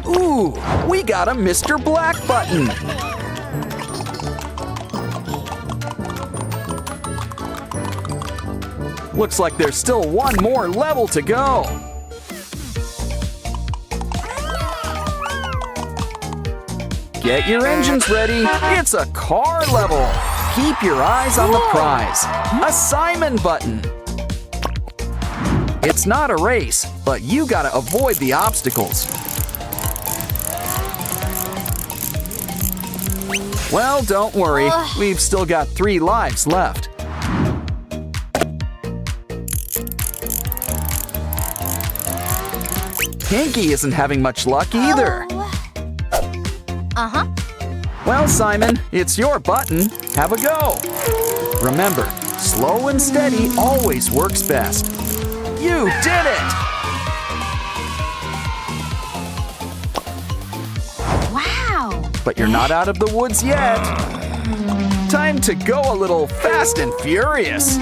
Ooh, we got a Mr. Black button. Looks like there's still one more level to go. Get your engines ready. It's a car level. Keep your eyes on the prize. A Simon button. It's not a race, but you gotta avoid the obstacles. Well, don't worry. We've still got 3 lives left. Pinky isn't having much luck either. Well, Simon, it's your button. Have a go. Remember, slow and steady always works best. You did it! Wow! But you're not out of the woods yet. Time to go a little fast and furious.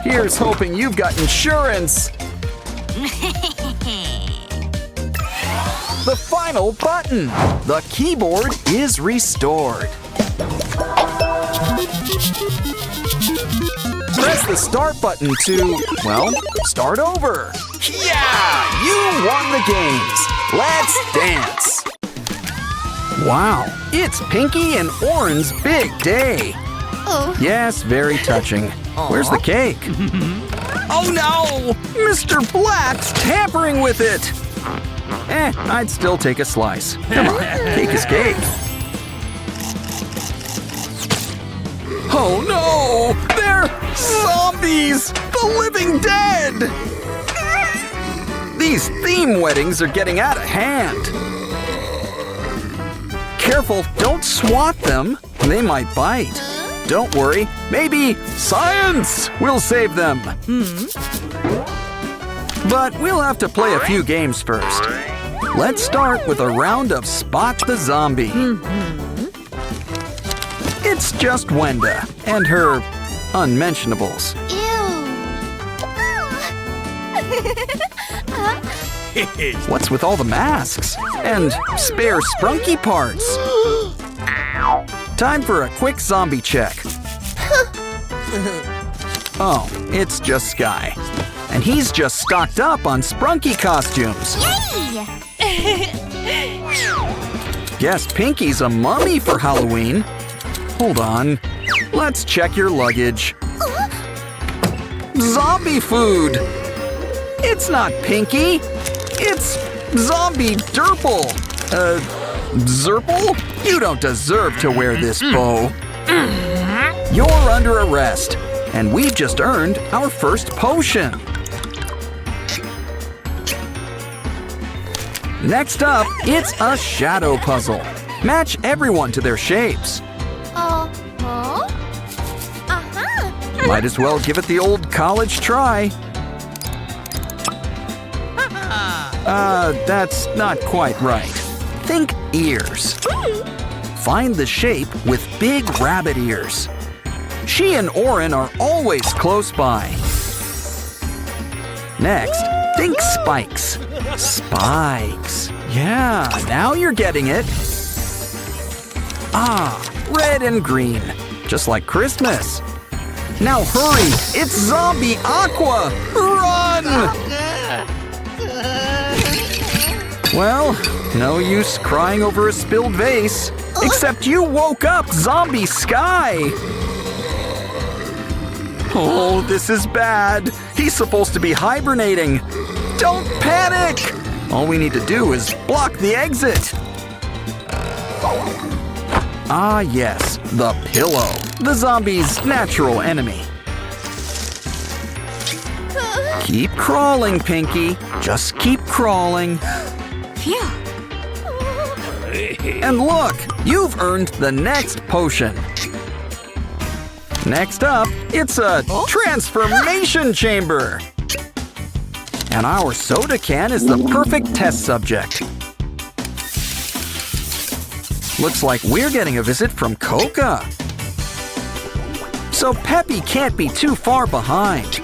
Here's hoping you've got insurance. The final button. The keyboard is restored. Press the start button to, well, start over. Yeah! You won the games. Let's dance. Wow, it's Pinky and Oren's big day. Yes, very touching. Where's the cake? Oh no! Mr. Black's tampering with it! I'd still take a slice. Come on, cake is cake. Oh no! They're zombies! The living dead! These theme weddings are getting out of hand. Careful, don't swat them. They might bite. Don't worry, maybe science will save them. But we'll have to play a few games first. Let's start with a round of Spot the Zombie. It's just Wenda and her unmentionables. What's with all the masks? And spare Sprunki parts? Time for a quick zombie check. Oh, it's just Sky. And he's just stocked up on Sprunki costumes. Guess Pinky's a mummy for Halloween. Hold on. Let's check your luggage. Zombie food! It's not Pinky. It's Zombie Durple! Zerple? You don't deserve to wear this bow. You're under arrest, and we've just earned our first potion. Next up, it's a shadow puzzle. Match everyone to their shapes. Might as well give it the old college try. That's not quite right. Think ears. Find the shape with big rabbit ears. She and Oren are always close by. Next, think spikes. Spikes. Yeah, now you're getting it. Ah, red and green. Just like Christmas. Now hurry, it's Zombie Aqua! Run! Well, no use crying over a spilled vase. Except you woke up Zombie Sky! Oh, this is bad. He's supposed to be hibernating. Don't panic! All we need to do is block the exit. Ah, yes, the pillow. The zombie's natural enemy. Keep crawling, Pinky. Just keep crawling. Phew. And look, you've earned the next potion. Next up, it's a transformation chamber. And our soda can is the perfect test subject. Looks like we're getting a visit from Coca. So Peppy can't be too far behind.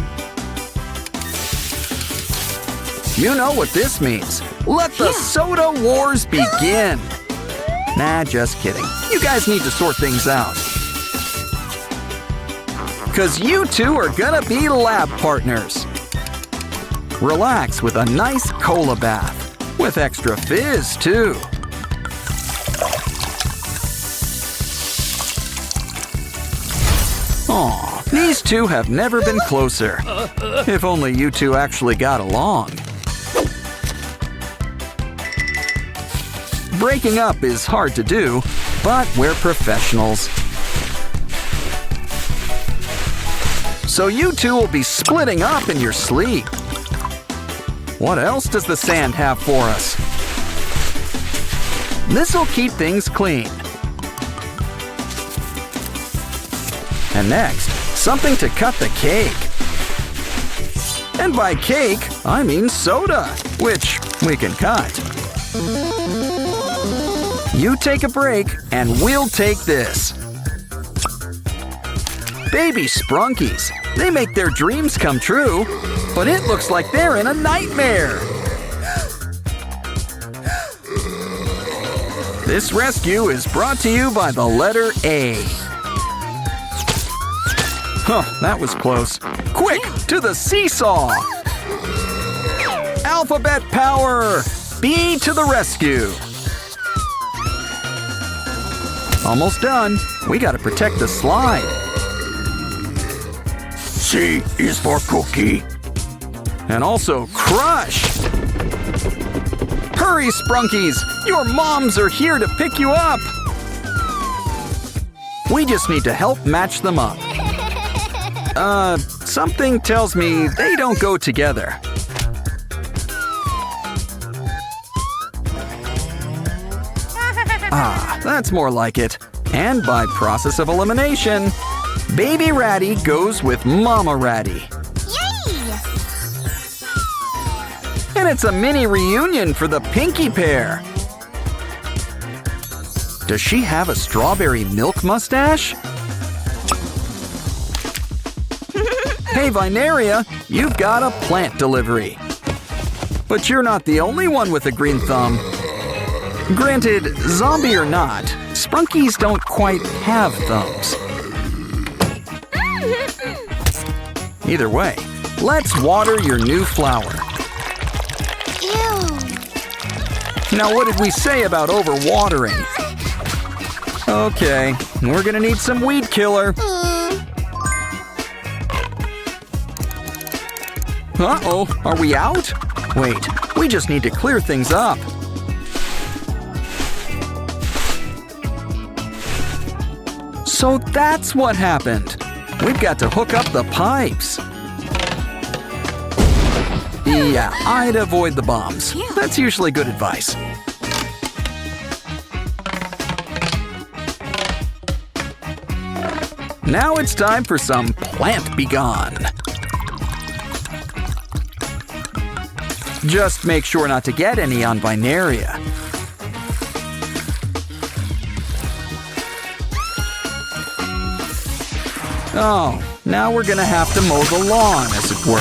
You know what this means. Let the soda wars begin. Nah, just kidding. You guys need to sort things out. 'Cause you two are gonna be lab partners. Relax with a nice cola bath. With extra fizz, too. Aw, these two have never been closer. If only you two actually got along. Breaking up is hard to do, but we're professionals. So you two will be splitting up in your sleep. What else does the sand have for us? This'll keep things clean. And next, something to cut the cake. And by cake, I mean soda, which we can cut. You take a break, and we'll take this. Baby Sprunkies. They make their dreams come true, but it looks like they're in a nightmare. This rescue is brought to you by the letter A. Huh, that was close. Quick, to the seesaw! Alphabet power! B to the rescue! Almost done. We gotta protect the slide. C is for cookie. And also crush! Hurry, Sprunkies! Your moms are here to pick you up! We just need to help match them up. Something tells me they don't go together. Ah, that's more like it. And by process of elimination, Baby Ratty goes with Mama Ratty. Yay! And it's a mini reunion for the Pinky pair. Does she have a strawberry milk mustache? Hey, Vinaria, you've got a plant delivery. But you're not the only one with a green thumb. Granted, zombie or not, Sprunkies don't quite have thumbs. Either way, let's water your new flower. Ew. Now, what did we say about overwatering? Okay, we're gonna need some weed killer. Uh-oh, are we out? Wait, we just need to clear things up. So that's what happened. We've got to hook up the pipes. Yeah, I'd avoid the bombs. That's usually good advice. Now it's time for some plant be gone. Just make sure not to get any on Vinaria. Oh, now we're gonna have to mow the lawn, as it were.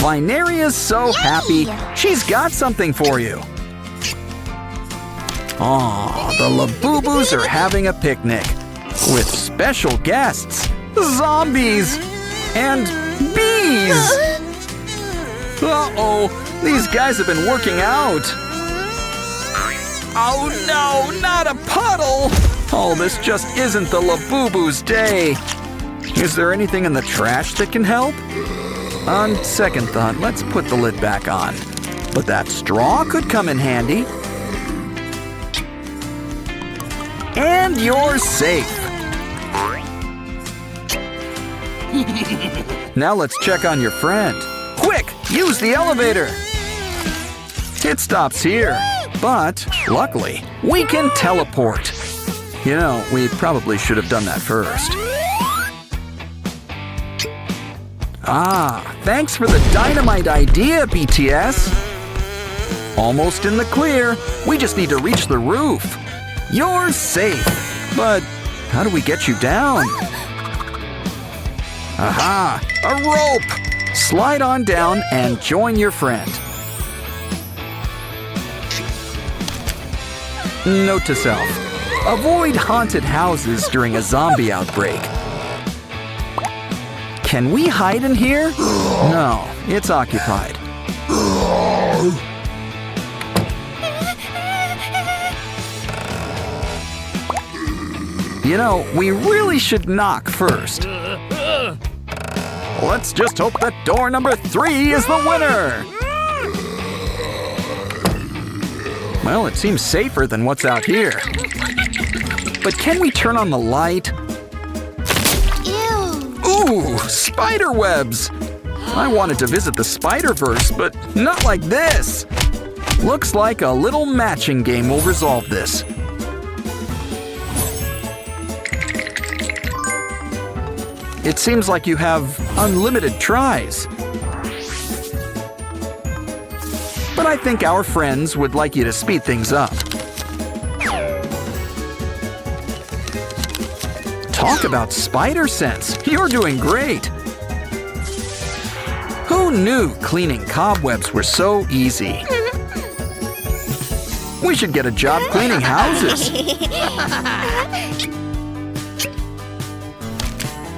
Vinaria's so happy, she's got something for you. Aw, the Labubus are having a picnic with special guests, zombies, and bees. Uh-oh, these guys have been working out. Oh no, not a puddle! Oh, this just isn't the Labubu's day. Is there anything in the trash that can help? On second thought, let's put the lid back on. But that straw could come in handy. And you're safe. Now let's check on your friend. Quick, use the elevator. It stops here, but luckily, we can teleport. You know, we probably should have done that first. Ah, thanks for the dynamite idea, BTS. Almost in the clear. We just need to reach the roof. You're safe. But how do we get you down? Aha, a rope. Slide on down and join your friend. Note to self. Avoid haunted houses during a zombie outbreak. Can we hide in here? No, it's occupied. You know, we really should knock first. Let's just hope that door number 3 is the winner. Well, it seems safer than what's out here. But can we turn on the light? Ooh, spider webs! I wanted to visit the Spider-Verse, but not like this. Looks like a little matching game will resolve this. It seems like you have unlimited tries. But I think our friends would like you to speed things up. Talk about spider sense. You're doing great. Who knew cleaning cobwebs were so easy? We should get a job cleaning houses.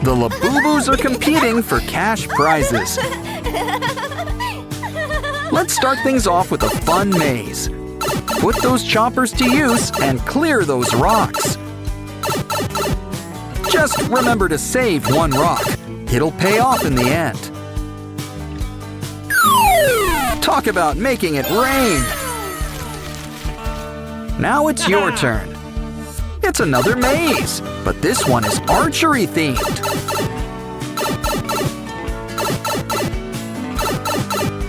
The Labubus are competing for cash prizes. Let's start things off with a fun maze. Put those choppers to use and clear those rocks. Just remember to save one rock. It'll pay off in the end. Talk about making it rain. Now it's your turn. It's another maze, but this one is archery themed.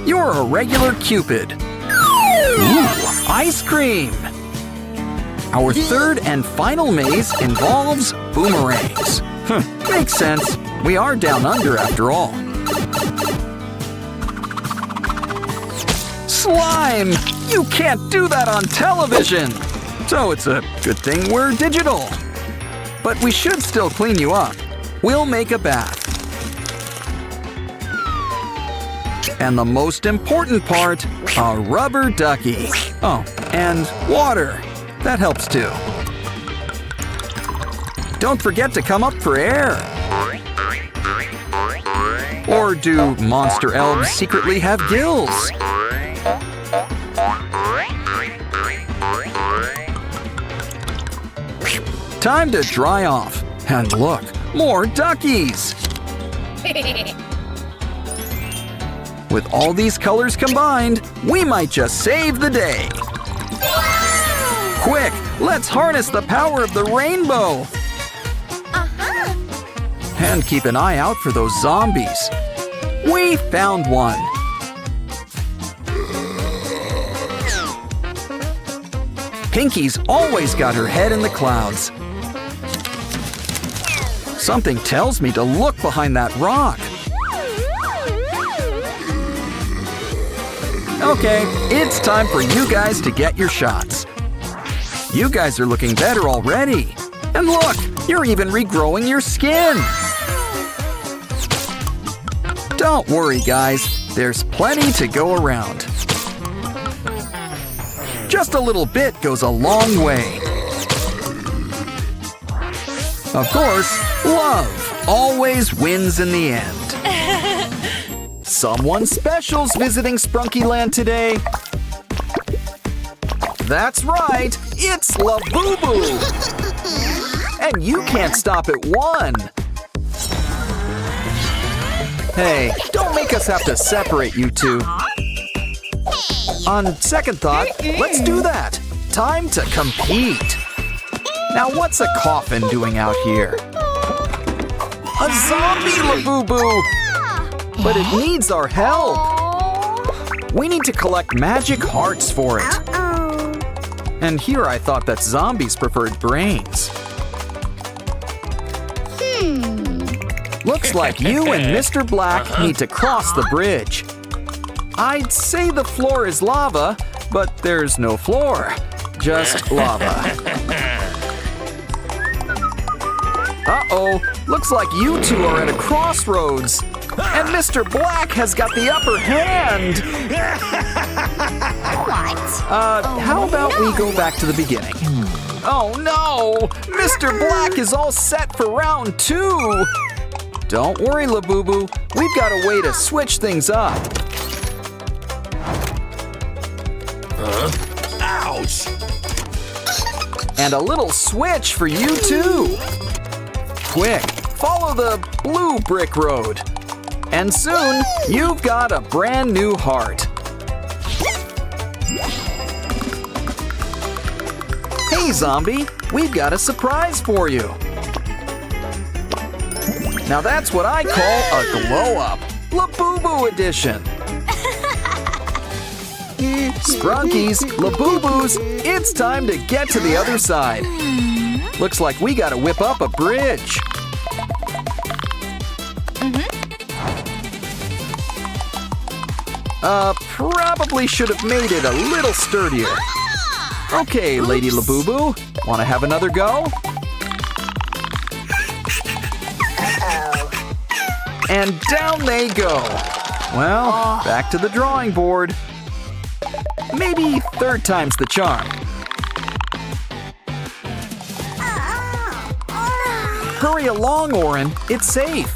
You're a regular Cupid. Ooh, ice cream. Our third and final maze involves boomerangs. Makes sense. We are down under after all. Slime! You can't do that on television! So it's a good thing we're digital. But we should still clean you up. We'll make a bath. And the most important part, a rubber ducky. Oh, and water. That helps too. Don't forget to come up for air. Or do monster elves secretly have gills? Time to dry off. And look, more duckies. With all these colors combined, we might just save the day. Quick, let's harness the power of the rainbow. And keep an eye out for those zombies. We found one. Pinky's always got her head in the clouds. Something tells me to look behind that rock. Okay, it's time for you guys to get your shots. You guys are looking better already. And look, you're even regrowing your skin. Don't worry, guys. There's plenty to go around. Just a little bit goes a long way. Of course, love always wins in the end. Someone special's visiting Sprunky Land today. That's right, it's Labubu. And you can't stop at one. Hey, don't make us have to separate you two. On second thought, let's do that. Time to compete. Now what's a coffin doing out here? A zombie Labubu! But it needs our help. We need to collect magic hearts for it. And here I thought that zombies preferred brains. Looks like you and Mr. Black need to cross the bridge. I'd say the floor is lava, but there's no floor, just lava. Uh-oh, looks like you two are at a crossroads. And Mr. Black has got the upper hand. How about we go back to the beginning? Oh no, Mr. Black is all set for round 2. Don't worry, Labubu, we've got a way to switch things up. Ouch! And a little switch for you too. Quick, follow the blue brick road. And soon, you've got a brand new heart. Hey, zombie, we've got a surprise for you. Now that's what I call a glow-up, Labubu edition. Sprunkies, Labubus, it's time to get to the other side. Looks like we gotta whip up a bridge. Probably should have made it a little sturdier. Okay, Lady Labubu, wanna have another go? And down they go. Well, back to the drawing board. Maybe third time's the charm. Hurry along, Orin. It's safe.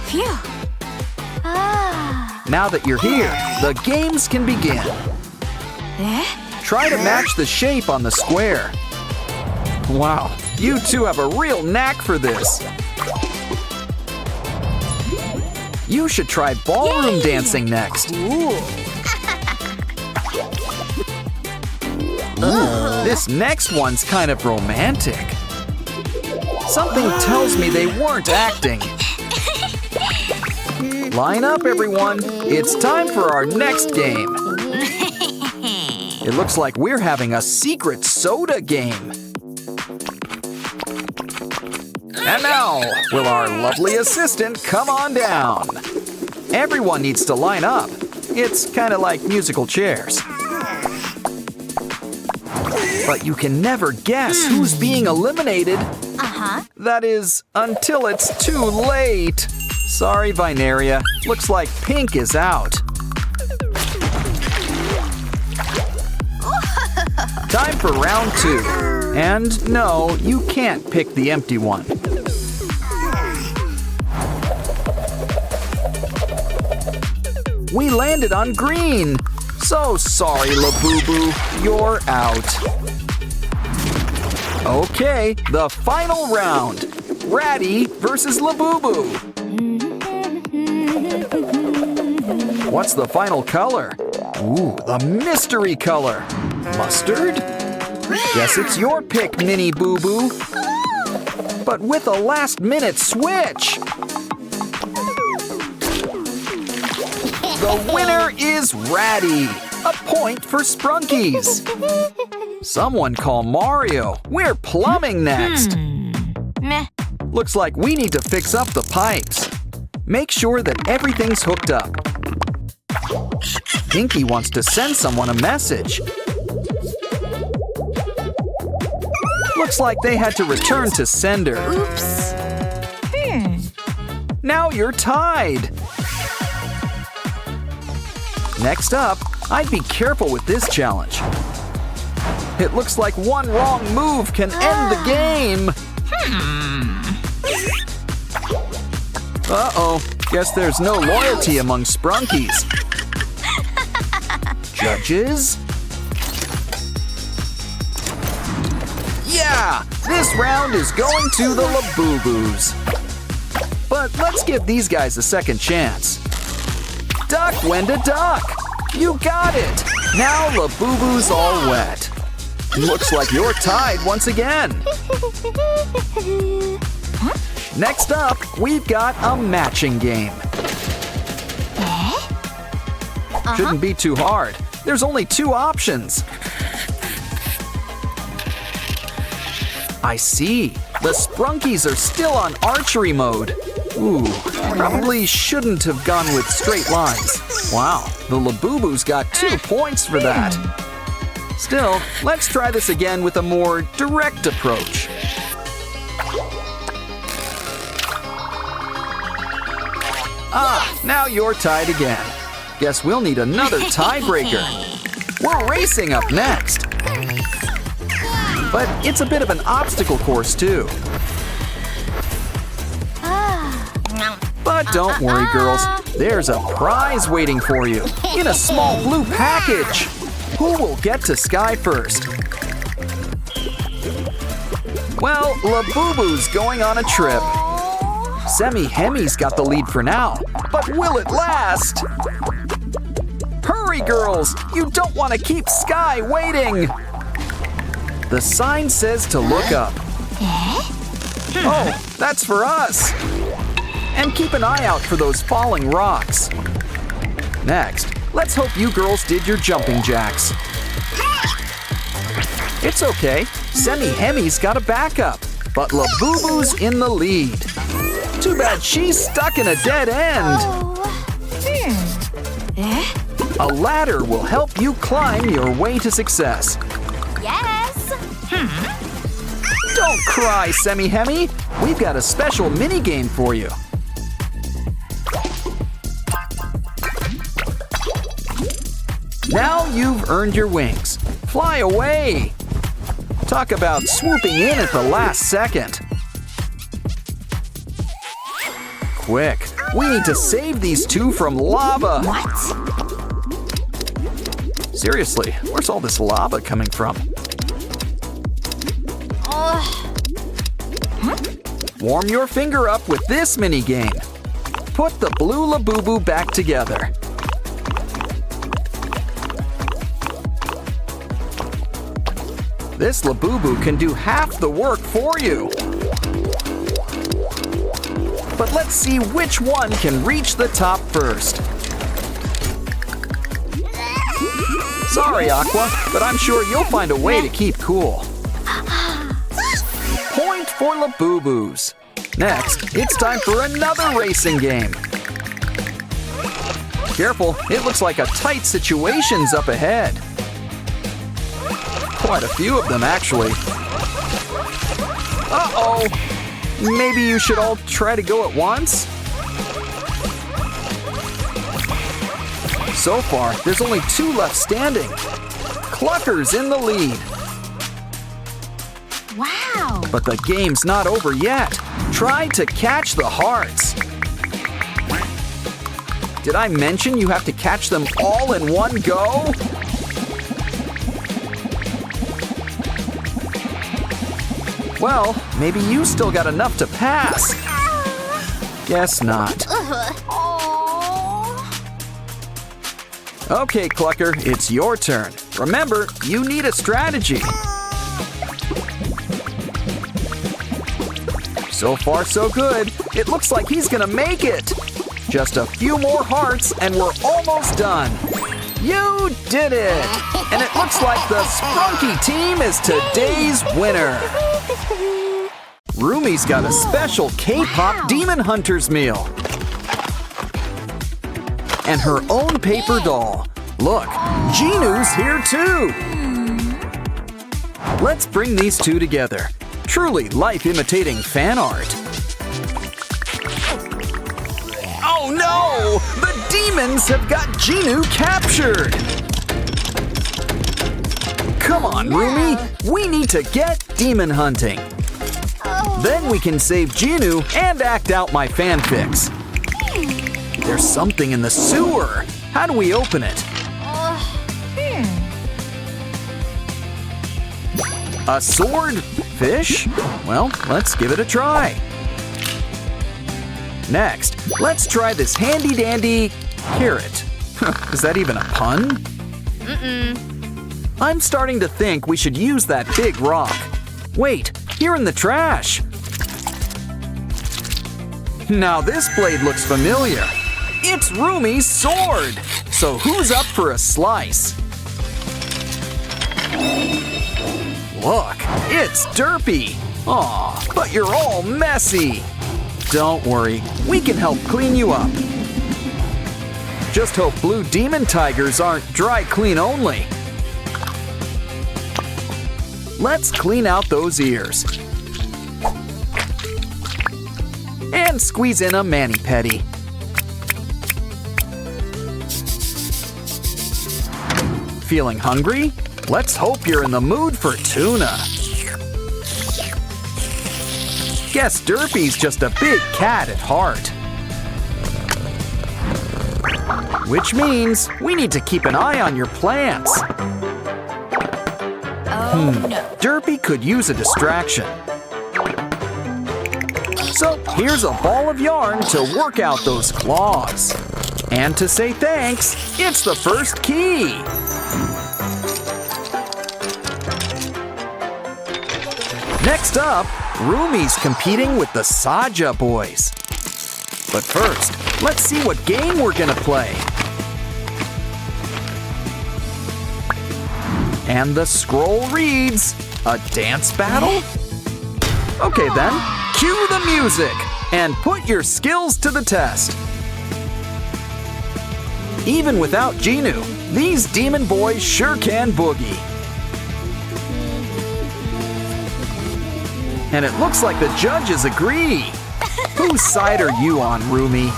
Phew. Now that you're here, the games can begin. Try to match the shape on the square. Wow, you two have a real knack for this. You should try ballroom dancing next. This next one's kind of romantic. Something tells me they weren't acting. Line up, everyone. It's time for our next game. It looks like we're having a secret soda game. And now, will our lovely assistant come on down? Everyone needs to line up. It's kind of like musical chairs. But you can never guess who's being eliminated. That is, until it's too late. Sorry, Vinaria. Looks like Pink is out. Time for round 2. And no, you can't pick the empty one. We landed on green. So sorry, Labubu, you're out. Okay, the final round. Ratty versus Labubu. What's the final color? Ooh, the mystery color. Mustard? Guess it's your pick, Mini Boo Boo. But with a last-minute switch. The winner is Ratty. A point for Sprunkies. Someone call Mario. We're plumbing next. Meh. Looks like we need to fix up the pipes. Make sure that everything's hooked up. Pinky wants to send someone a message. Looks like they had to return to sender. Oops. Now you're tied. Next up, I'd be careful with this challenge. It looks like one wrong move can end the game. Uh-oh, guess there's no loyalty among Sprunkies. Judges? Yeah, this round is going to the Labubu's. But let's give these guys a second chance. Duck, Wenda, duck! You got it! Now Labubu's all wet. Looks like you're tied once again. Next up, we've got a matching game. Shouldn't be too hard. There's only 2 options. I see. The Sprunkies are still on archery mode. Ooh, probably shouldn't have gone with straight lines. Wow, the Labubu's got 2 points for that. Still, let's try this again with a more direct approach. Ah, now you're tied again. Guess we'll need another tiebreaker. We're racing up next. But it's a bit of an obstacle course too. But don't worry, girls. There's a prize waiting for you in a small blue package. Who will get to Sky first? Well, Labubu's going on a trip. Semi-Hemi's got the lead for now, but will it last? Hurry, girls! You don't want to keep Sky waiting! The sign says to look up. Oh, that's for us! And keep an eye out for those falling rocks. Next, let's hope you girls did your jumping jacks. It's okay, Semi-Hemi's got a backup, but Labubu's in the lead. Too bad she's stuck in a dead end. A ladder will help you climb your way to success. Yes. Don't cry, Semi-Hemi. We've got a special mini-game for you. Now you've earned your wings. Fly away. Talk about swooping in at the last second. Quick, we need to save these 2 from lava. What? Seriously, where's all this lava coming from? Warm your finger up with this mini game. Put the blue Labubu back together. This Labubu can do half the work for you. But let's see which one can reach the top first. Sorry, Aqua, but I'm sure you'll find a way to keep cool. Point for Labubu's. Next, it's time for another racing game. Careful, it looks like a tight situation's up ahead. Quite a few of them, actually. Uh-oh! Maybe you should all try to go at once? So far, there's only 2 left standing. Clucker's in the lead. Wow. But the game's not over yet. Try to catch the hearts. Did I mention you have to catch them all in one go? Well, maybe you still got enough to pass. Guess not. Okay, Clucker, it's your turn. Remember, you need a strategy. So far, so good. It looks like he's gonna make it. Just a few more hearts and we're almost done. You did it! And it looks like the Sprunki team is today's winner. Rumi's got a special K-pop Demon Hunters meal. And her own paper doll. Look, Jinu's here too. Let's bring these two together. Truly life-imitating fan art. Oh no! The demons have got Jinu captured! Come on, Rumi! We need to get demon hunting. Then we can save Jinu and act out my fanfics. There's something in the sewer. How do we open it? A sword? Fish? Well, let's give it a try. Next, let's try this handy-dandy carrot. Is that even a pun? I'm starting to think we should use that big rock. Wait, here in the trash. Now this blade looks familiar. It's Rumi's sword! So who's up for a slice? Look, it's Derpy! Aw, but you're all messy! Don't worry, we can help clean you up. Just hope blue demon tigers aren't dry clean only. Let's clean out those ears. And squeeze in a mani-pedi. Feeling hungry? Let's hope you're in the mood for tuna. Guess Derpy's just a big cat at heart. Which means we need to keep an eye on your plants. Derpy could use a distraction. So here's a ball of yarn to work out those claws. And to say thanks, it's the first key. Next up, Rumi's competing with the Saja boys. But first, let's see what game we're gonna play. And the scroll reads, a dance battle? Okay then, cue the music and put your skills to the test. Even without Jinu, these demon boys sure can boogie. And it looks like the judges agree. Whose side are you on, Rumi?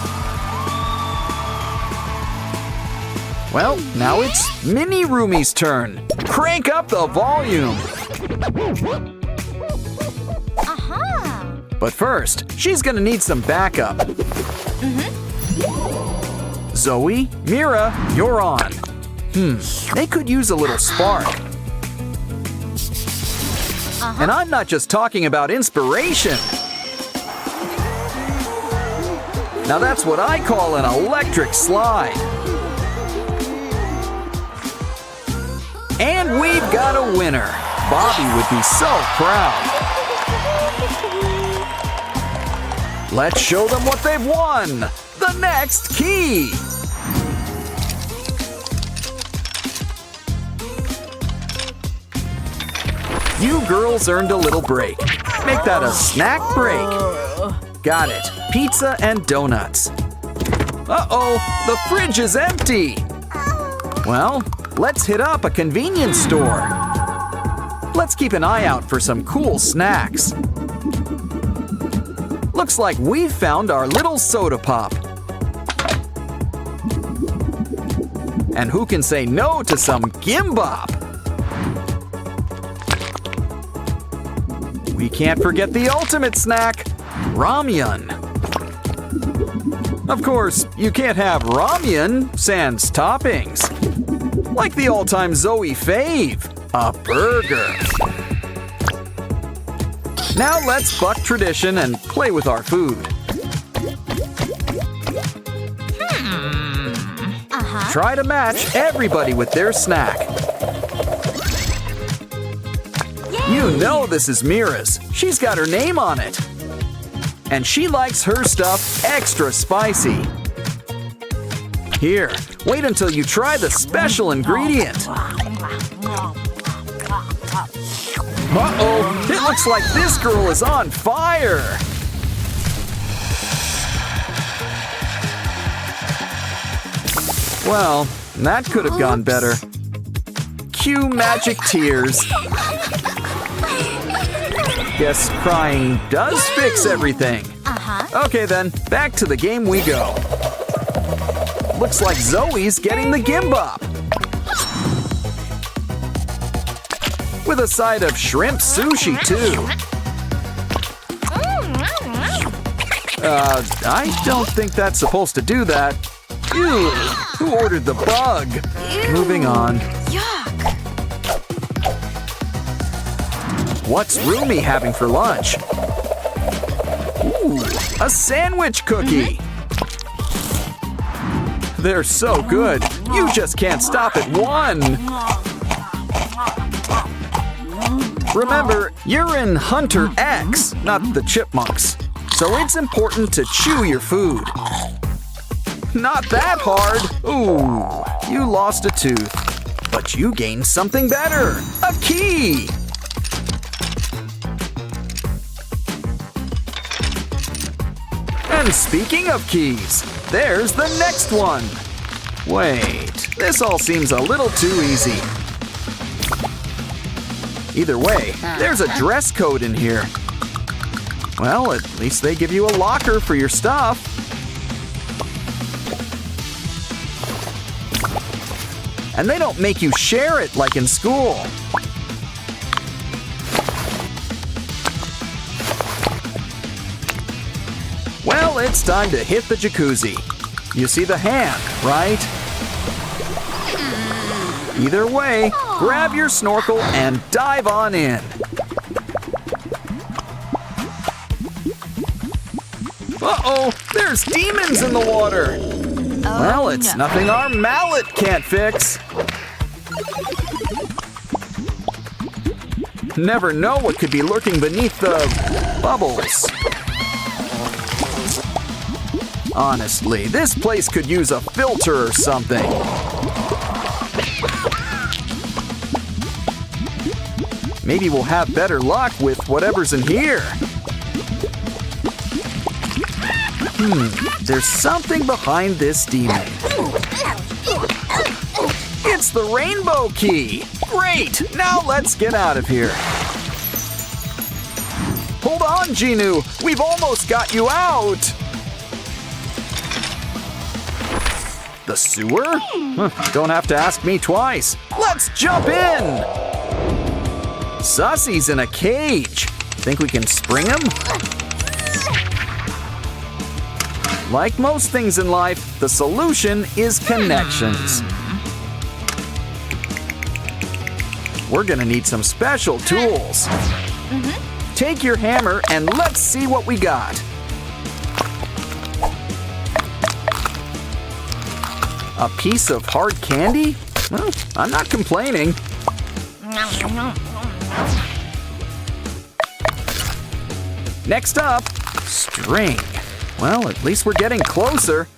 Well, now it's Mini Rumi's turn. Crank up the volume. But first, she's gonna need some backup. Zoe, Mira, you're on. They could use a little spark. And I'm not just talking about inspiration. Now that's what I call an electric slide. And we've got a winner. Bobby would be so proud. Let's show them what they've won. The next key. You girls earned a little break. Make that a snack break. Got it. Pizza and donuts. Uh-oh, the fridge is empty. Well, let's hit up a convenience store. Let's keep an eye out for some cool snacks. Looks like we've found our little soda pop. And who can say no to some gimbap? We can't forget the ultimate snack, ramyun. Of course, you can't have ramyun sans toppings. Like the all-time Zoe fave, a burger. Now let's buck tradition and play with our food. try to match everybody with their snack. You know this is Mira's. She's got her name on it. And she likes her stuff extra spicy. Here, wait until you try the special ingredient. Uh-oh, it looks like this girl is on fire. Well, that could have gone better. Cue magic tears. Guess crying does fix everything. Okay then, back to the game we go. Looks like Zoe's getting the gimbap. With a side of shrimp sushi too. I don't think that's supposed to do that. Ew, who ordered the bug? Moving on. What's Rumi having for lunch? Ooh, a sandwich cookie. They're so good, you just can't stop at one. Remember, you're in Hunter X, not the chipmunks. So it's important to chew your food. Not that hard. Ooh, you lost a tooth. But you gained something better, a key. And speaking of keys, there's the next one. Wait, this all seems a little too easy. Either way, there's a dress code in here. Well, at least they give you a locker for your stuff. And they don't make you share it like in school. Well, it's time to hit the jacuzzi. You see the hand, right? Either way, grab your snorkel and dive on in. Uh-oh, there's demons in the water. Well, it's nothing our mallet can't fix. Never know what could be lurking beneath the bubbles. Honestly, this place could use a filter or something. Maybe we'll have better luck with whatever's in here. There's something behind this demon. It's the rainbow key. Great, now let's get out of here. Hold on, Genu, we've almost got you out. The sewer? Don't have to ask me twice. Let's jump in. Sussy's in a cage. Think we can spring him? Like most things in life, the solution is connections. We're gonna need some special tools. Take your hammer and let's see what we got. A piece of hard candy? Well, I'm not complaining. Next up, string. Well, at least we're getting closer.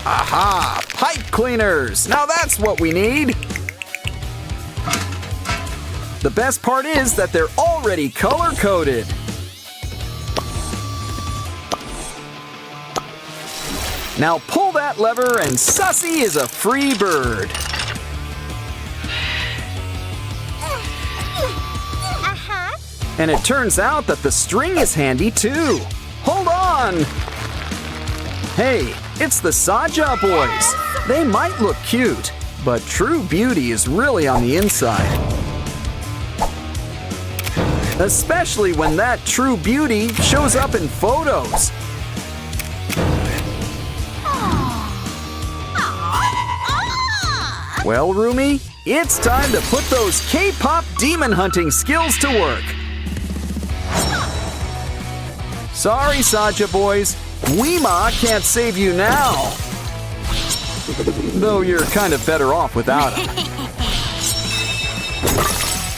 Aha! Pipe cleaners! Now that's what we need! The best part is that they're already color-coded. Now pull that lever and Sussy is a free bird. And it turns out that the string is handy too. Hold on! Hey, it's the Saja boys. They might look cute, but true beauty is really on the inside. Especially when that true beauty shows up in photos. Well, Rumi, it's time to put those K-pop demon hunting skills to work. Sorry, Saja boys. Weema can't save you now. Though you're kind of better off without him.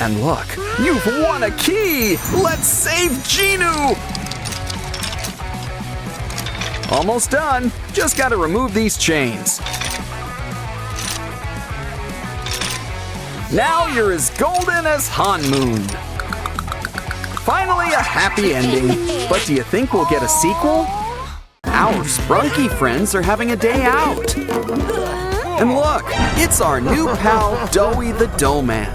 And look, you've won a key! Let's save Genu! Almost done. Just gotta remove these chains. Now you're as golden as Han Moon. Finally a happy ending. But do you think we'll get a sequel? Our Sprunki friends are having a day out. And look, it's our new pal, Doughy the Doughman.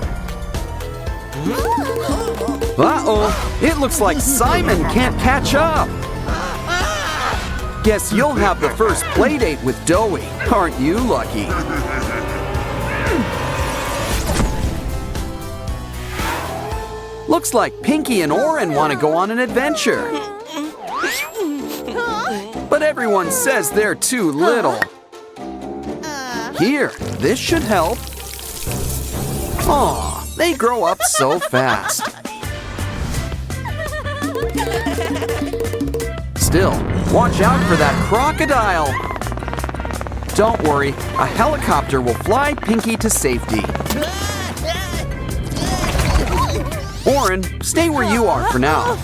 Uh-oh, it looks like Simon can't catch up. Guess you'll have the first playdate with Doughy. Aren't you lucky? Looks like Pinky and Oren want to go on an adventure. But everyone says they're too little. Here, this should help. Aw, they grow up so fast. Still, watch out for that crocodile. Don't worry, a helicopter will fly Pinky to safety. Oren, stay where you are for now.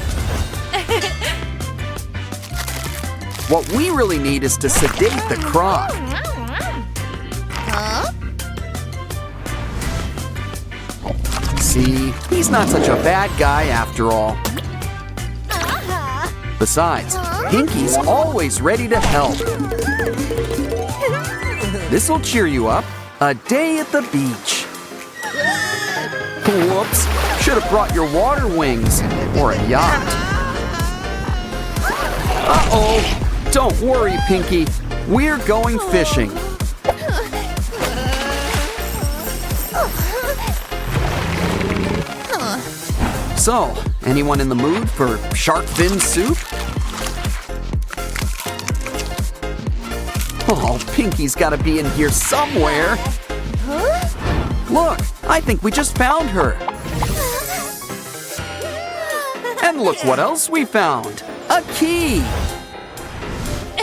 What we really need is to sedate the croc. See, he's not such a bad guy after all. Besides, Pinky's always ready to help. This'll cheer you up. A day at the beach. Whoops, should have brought your water wings or a yacht. Uh-oh, don't worry, Pinky. We're going fishing. So, anyone in the mood for shark fin soup? Oh, Pinky's gotta be in here somewhere. Look, I think we just found her. And look what else we found. A key.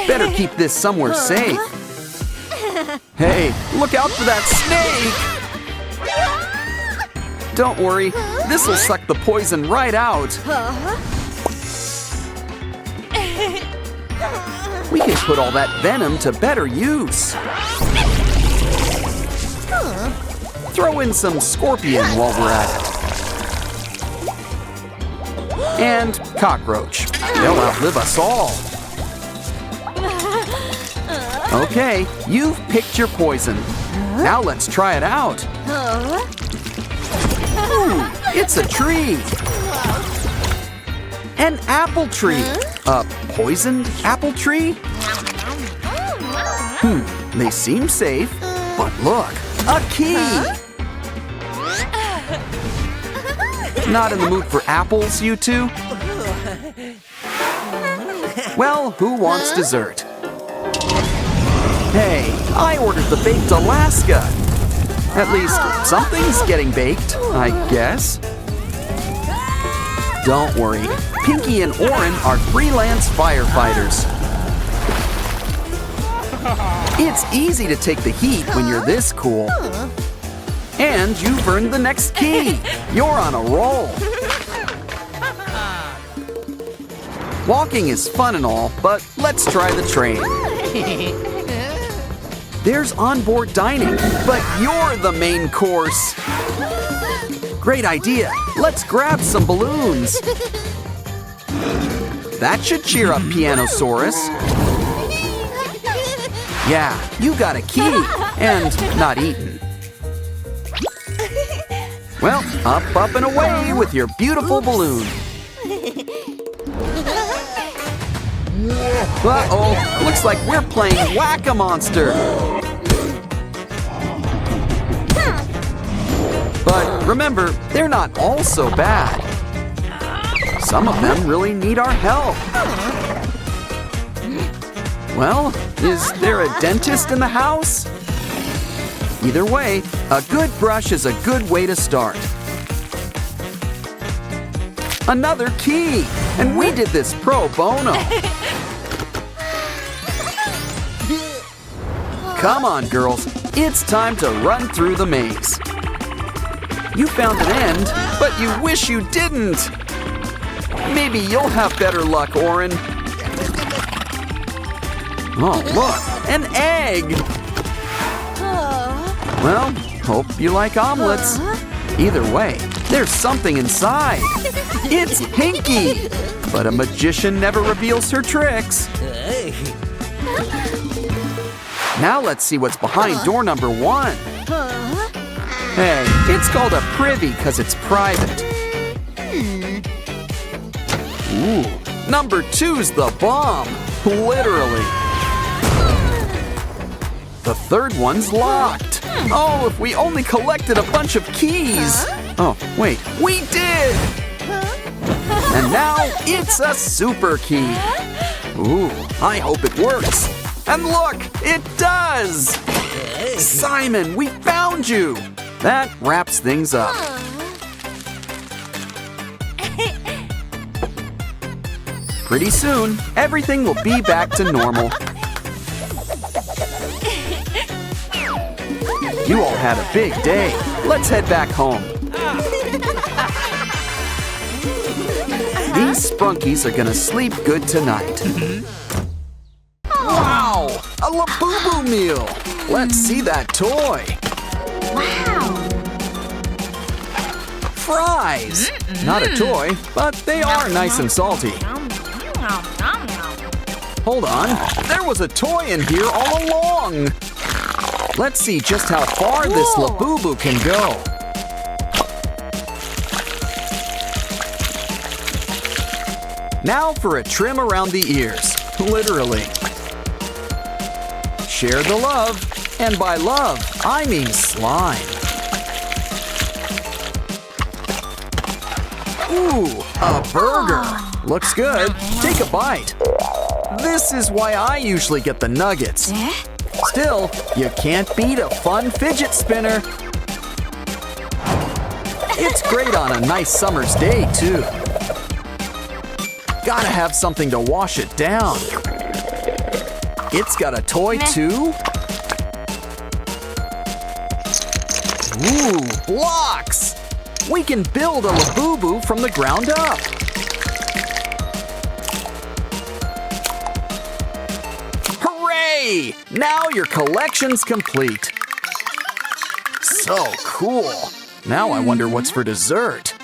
Better keep this somewhere safe. Hey, look out for that snake. Don't worry, this'll suck the poison right out. We can put all that venom to better use. Throw in some scorpion while we're at it. And cockroach. They'll outlive us all. Okay, you've picked your poison. Now let's try it out. Ooh, it's a tree. An apple tree. A poisoned apple tree? They seem safe, but look, a key. Not in the mood for apples, you two? Well, who wants dessert? Hey, I ordered the baked Alaska. At least something's getting baked, I guess. Don't worry, Pinky and Oren are freelance firefighters. It's easy to take the heat when you're this cool. And you've earned the next key. You're on a roll. Walking is fun and all, but let's try the train. There's onboard dining, but you're the main course. Great idea. Let's grab some balloons. That should cheer up Pianosaurus. Yeah, you got a key, and not eaten. Well, up and away with your beautiful balloon. Uh-oh, looks like we're playing Whack-A-Monster. But remember, they're not all so bad. Some of them really need our help. Well, is there a dentist in the house? Either way, a good brush is a good way to start. Another key, and we did this pro bono. Come on, girls. It's time to run through the maze. You found an end, but you wish you didn't. Maybe you'll have better luck, Oren. Oh, look, an egg. Well, hope you like omelets. Either way, there's something inside. It's Pinky. But a magician never reveals her tricks. Now let's see what's behind door number 1. Hey, it's called a privy because it's private. Ooh, number 2's the bomb. Literally. The third one's locked. Oh, if we only collected a bunch of keys. Oh, wait, we did! And now it's a super key. Ooh, I hope it works. And look, it does! Simon, we found you! That wraps things up. Pretty soon, everything will be back to normal. You all had a big day. Let's head back home. These Sprunkies are gonna sleep good tonight. Wow! A Labubu meal! Let's see that toy. Wow. Fries! Not a toy, but they are nice and salty. Hold on, there was a toy in here all along. Let's see just how far this Labubu can go. Now for a trim around the ears, literally. Share the love, and by love, I mean slime. Ooh, a burger. Looks good. Take a bite. This is why I usually get the nuggets. Still, you can't beat a fun fidget spinner. It's great on a nice summer's day, too. Gotta have something to wash it down. It's got a toy, too. Ooh, blocks! We can build a Labubu from the ground up. Hooray! Now your collection's complete. So cool. Now I wonder what's for dessert.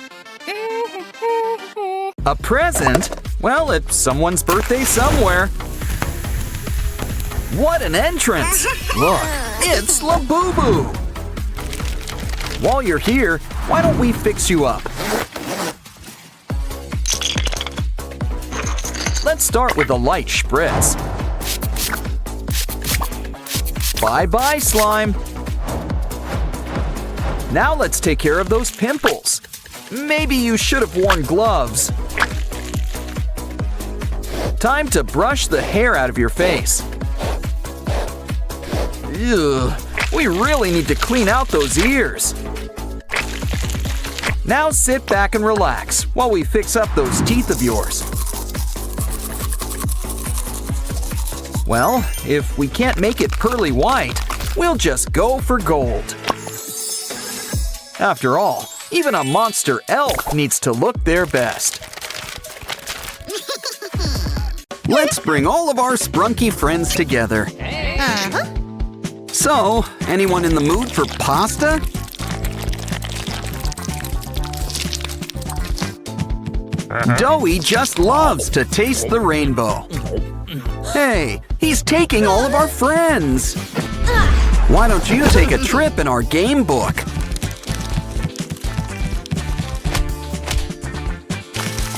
A present? Well, it's someone's birthday somewhere. What an entrance! Look, it's Labubu! While you're here, why don't we fix you up? Let's start with a light spritz. Bye-bye, slime. Now let's take care of those pimples. Maybe you should have worn gloves. Time to brush the hair out of your face. Ugh, we really need to clean out those ears. Now sit back and relax while we fix up those teeth of yours. Well, if we can't make it pearly white, we'll just go for gold. After all, even a monster elf needs to look their best. Let's bring all of our Sprunky friends together. So, anyone in the mood for pasta? Doughy just loves to taste the rainbow. Hey, he's taking all of our friends. Why don't you take a trip in our game book?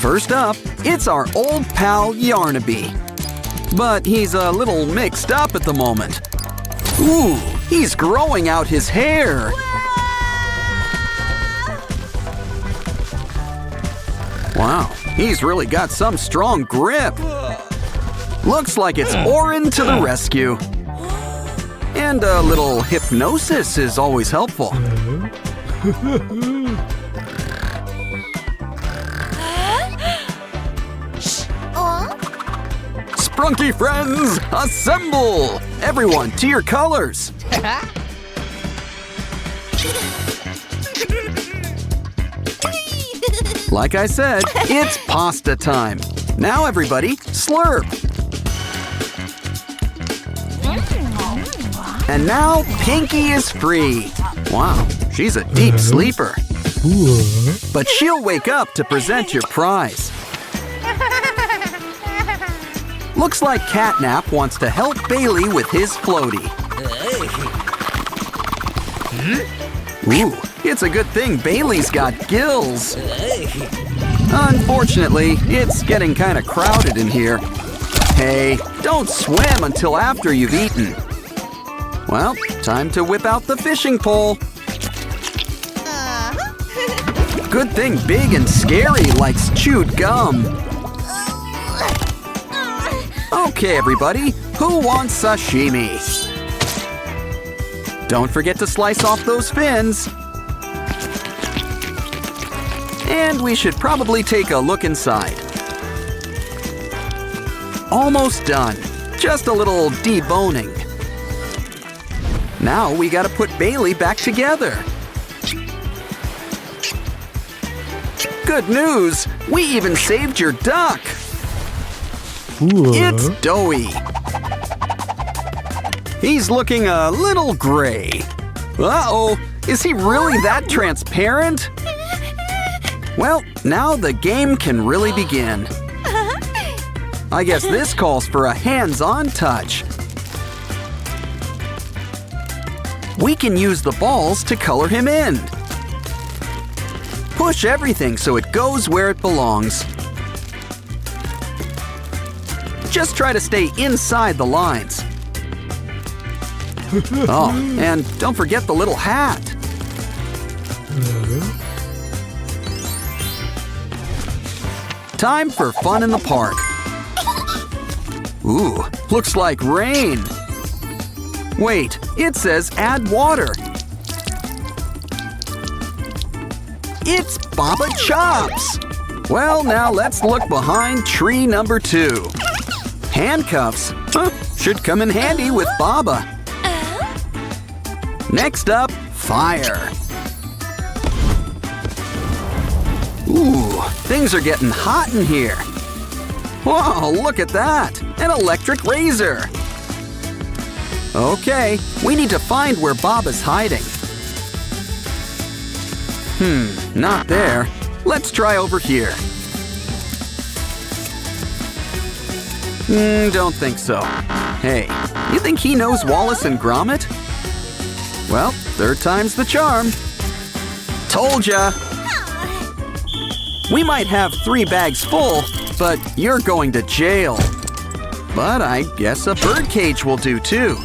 First up, it's our old pal Yarnaby. But he's a little mixed up at the moment. Ooh, he's growing out his hair. Wow, he's really got some strong grip. Looks like it's Oren to the rescue. And a little hypnosis is always helpful. Sprunky friends, assemble! Everyone, to your colors! Like I said, it's pasta time. Now everybody, slurp! And now Pinky is free. Wow, she's a deep sleeper. But she'll wake up to present your prize. Looks like Catnap wants to help Bailey with his floaty. Ooh, it's a good thing Bailey's got gills. Unfortunately, it's getting kind of crowded in here. Hey, don't swim until after you've eaten. Well, time to whip out the fishing pole. Good thing Big and Scary likes chewed gum. Okay, everybody, who wants sashimi? Don't forget to slice off those fins. And we should probably take a look inside. Almost done. Just a little deboning. Now we gotta put Bailey back together. Good news! We even saved your duck! It's doughy. He's looking a little gray. Uh-oh, is he really that transparent? Well, now the game can really begin. I guess this calls for a hands-on touch. We can use the balls to color him in. Push everything so it goes where it belongs. Just try to stay inside the lines. Oh, and don't forget the little hat. Time for fun in the park. Ooh, looks like rain. Wait, it says add water. It's Baba Chops! Well, now let's look behind tree number 2. Handcuffs? Huh, should come in handy with Baba. Next up, fire. Ooh, things are getting hot in here. Whoa, look at that! An electric razor! Okay, we need to find where Baba's hiding. Not there. Let's try over here. Don't think so. Hey, you think he knows Wallace and Gromit? Well, third time's the charm. Told ya! We might have 3 bags full, but you're going to jail. But I guess a birdcage will do too.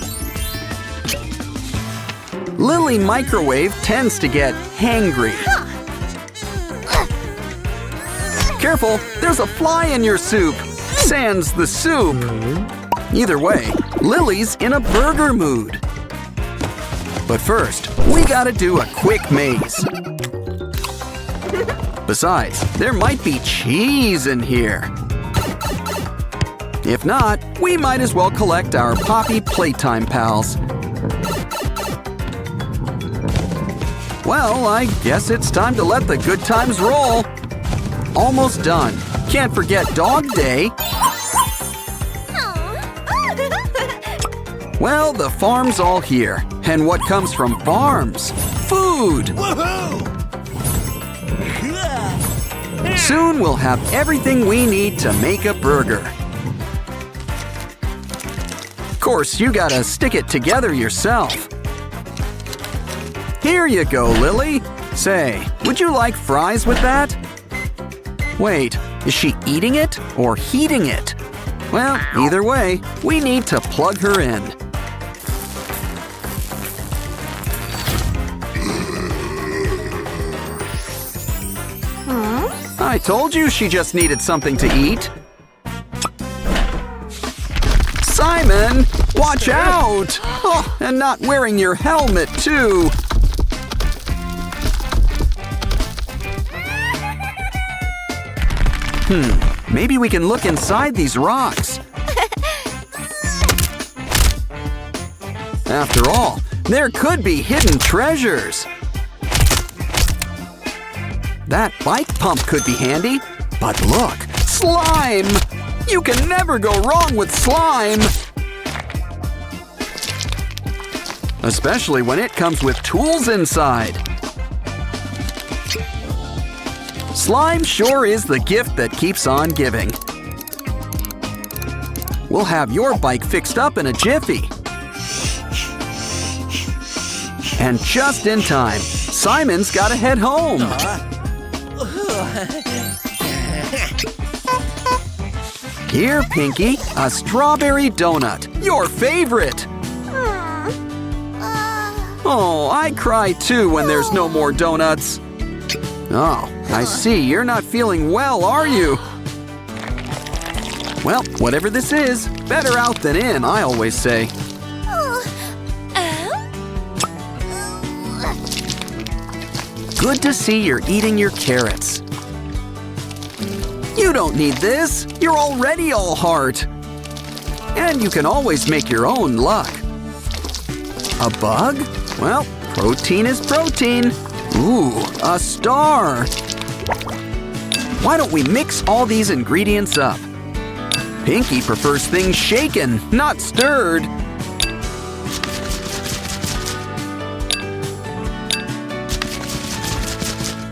Lily Microwave tends to get hangry. Careful, there's a fly in your soup. Sans the soup. Either way, Lily's in a burger mood. But first, we gotta do a quick maze. Besides, there might be cheese in here. If not, we might as well collect our Poppy Playtime pals. Well, I guess it's time to let the good times roll. Almost done. Can't forget Dog Day. Well, the farm's all here. And what comes from farms? Food! Soon we'll have everything we need to make a burger. Of course, you gotta stick it together yourself. Here you go, Lily. Say, would you like fries with that? Wait, is she eating it or heating it? Well, either way, we need to plug her in. I told you she just needed something to eat. Simon, watch out! Oh, and not wearing your helmet, too. Maybe we can look inside these rocks. After all, there could be hidden treasures. That bike pump could be handy. But look, slime! You can never go wrong with slime! Especially when it comes with tools inside. Slime sure is the gift that keeps on giving. We'll have your bike fixed up in a jiffy. And just in time, Simon's gotta head home. Here, Pinky, a strawberry donut, your favorite. Oh, I cry too when there's no more donuts. Oh, I see, you're not feeling well, are you? Well, whatever this is, better out than in, I always say. Good to see you're eating your carrots. You don't need this. You're already all heart. And you can always make your own luck. A bug? Well, protein is protein. Ooh, a star. Why don't we mix all these ingredients up? Pinky prefers things shaken, not stirred.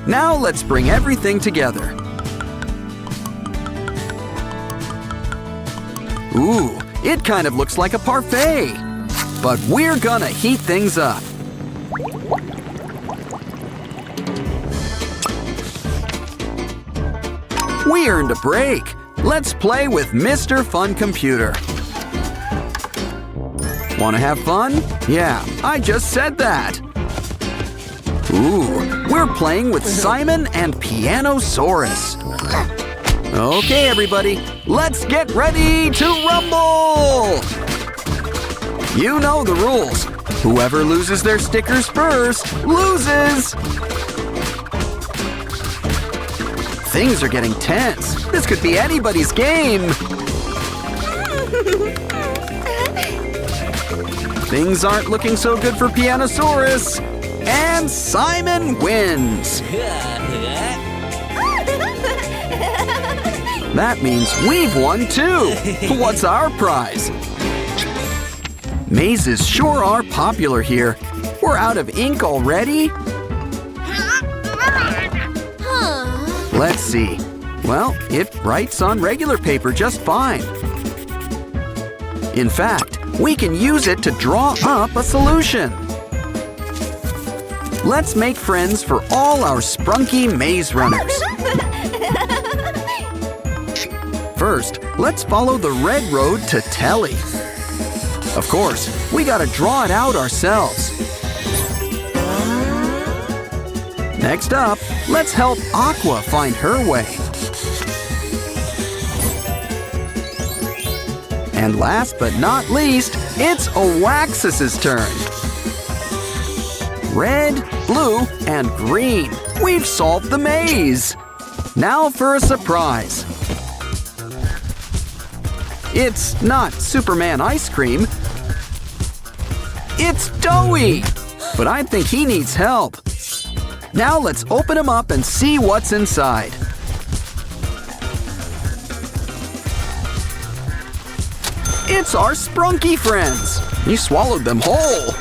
Now let's bring everything together. Ooh, it kind of looks like a parfait. But we're gonna heat things up. We earned a break. Let's play with Mr. Fun Computer. Wanna have fun? Yeah, I just said that. Ooh, we're playing with Simon and Pianosaurus. Okay, everybody, let's get ready to rumble! You know the rules. Whoever loses their stickers first loses! Things are getting tense. This could be anybody's game. Things aren't looking so good for Pianosaurus. And Simon wins. That means we've won too. What's our prize? Mazes sure are popular here. We're out of ink already? Let's see. Well, it writes on regular paper just fine. In fact, we can use it to draw up a solution. Let's make friends for all our Sprunki maze runners. First, let's follow the red road to Telly. Of course, we gotta draw it out ourselves. Next up, let's help Aqua find her way. And last but not least, it's Oaxis's turn. Red, blue, and green. We've solved the maze. Now for a surprise. It's not Superman ice cream. It's Doughy. But I think he needs help. Now let's open him up and see what's inside. It's our Sprunki friends. You swallowed them whole.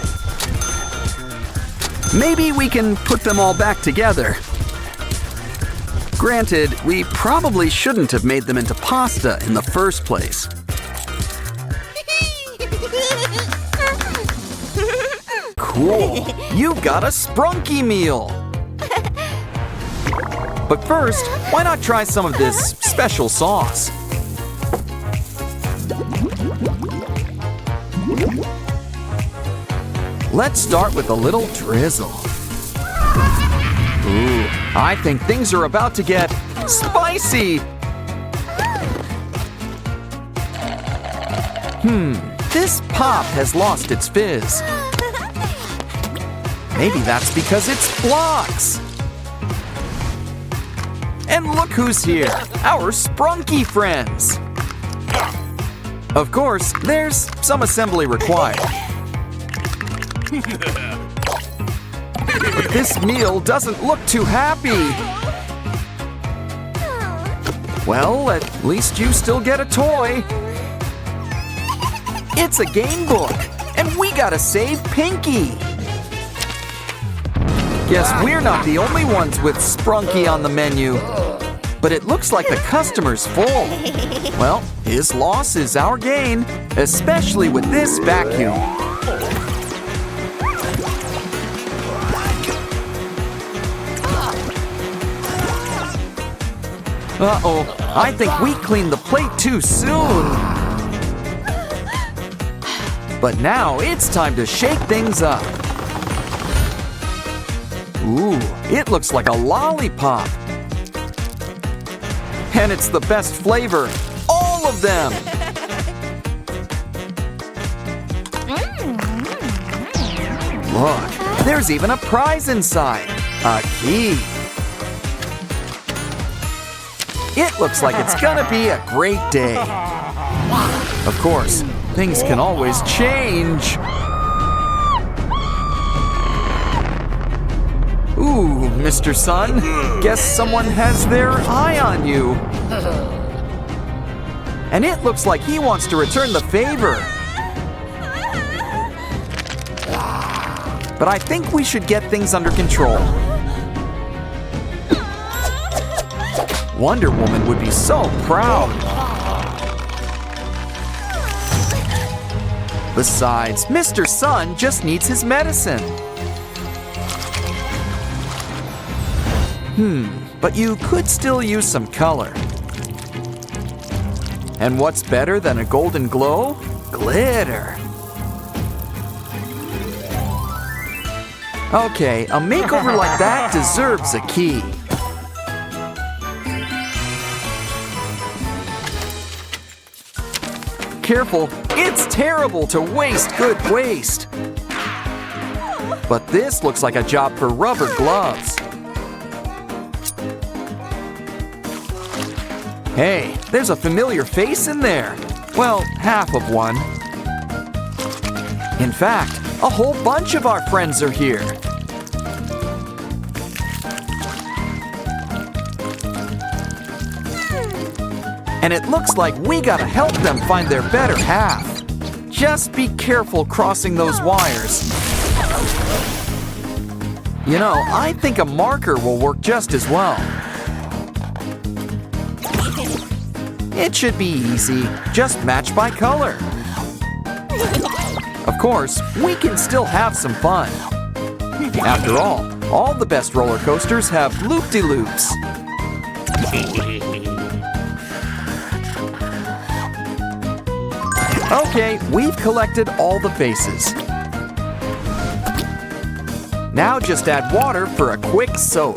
Maybe we can put them all back together. Granted, we probably shouldn't have made them into pasta in the first place. Cool, you've got a Sprunki meal. But first, why not try some of this special sauce? Let's start with a little drizzle. Ooh, I think things are about to get spicy. This pop has lost its fizz. Maybe that's because it's blocks. And look who's here, our Sprunki friends. Of course, there's some assembly required. But this meal doesn't look too happy. Well, at least you still get a toy. It's a game book, and we gotta save Pinky. Guess we're not the only ones with Sprunki on the menu. But it looks like the customer's full. Well, his loss is our gain, especially with this vacuum. Uh-oh, I think we cleaned the plate too soon. But now it's time to shake things up. Ooh, it looks like a lollipop. And it's the best flavor, all of them. Look, there's even a prize inside, a key. It looks like it's gonna be a great day. Of course, things can always change. Ooh, Mr. Sun, guess someone has their eye on you. And it looks like he wants to return the favor. But I think we should get things under control. Wonder Woman would be so proud. Besides, Mr. Sun just needs his medicine. But you could still use some color. And what's better than a golden glow? Glitter. Okay, a makeover like that deserves a key. Careful, it's terrible to waste good waste. But this looks like a job for rubber gloves. Hey, there's a familiar face in there. Well, half of one. In fact, a whole bunch of our friends are here. And it looks like we gotta help them find their better half. Just be careful crossing those wires. You know, I think a marker will work just as well. It should be easy, just match by color. Of course, we can still have some fun. After all the best roller coasters have loop-de-loops. Okay, we've collected all the faces. Now just add water for a quick soak.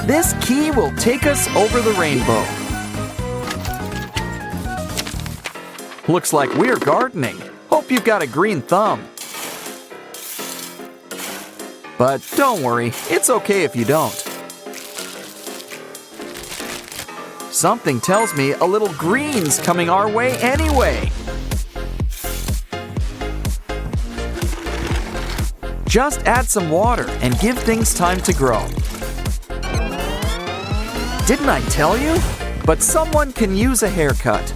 This key will take us over the rainbow. Looks like we're gardening. Hope you've got a green thumb. But don't worry, it's okay if you don't. Something tells me a little green's coming our way anyway. Just add some water and give things time to grow. Didn't I tell you? But someone can use a haircut.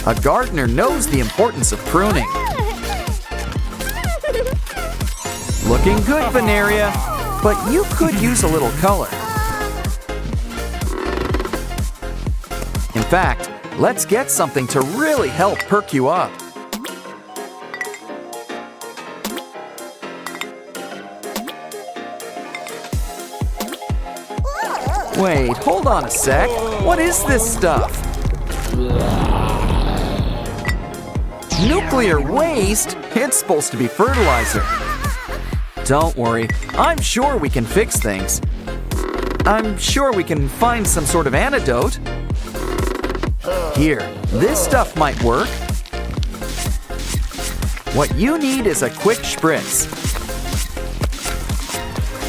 A gardener knows the importance of pruning. Looking good, Veneria, but you could use a little color. In fact, let's get something to really help perk you up. Wait, hold on a sec. What is this stuff? Nuclear waste? It's supposed to be fertilizer. Don't worry, I'm sure we can fix things. I'm sure we can find some sort of antidote. Here, this stuff might work. What you need is a quick spritz.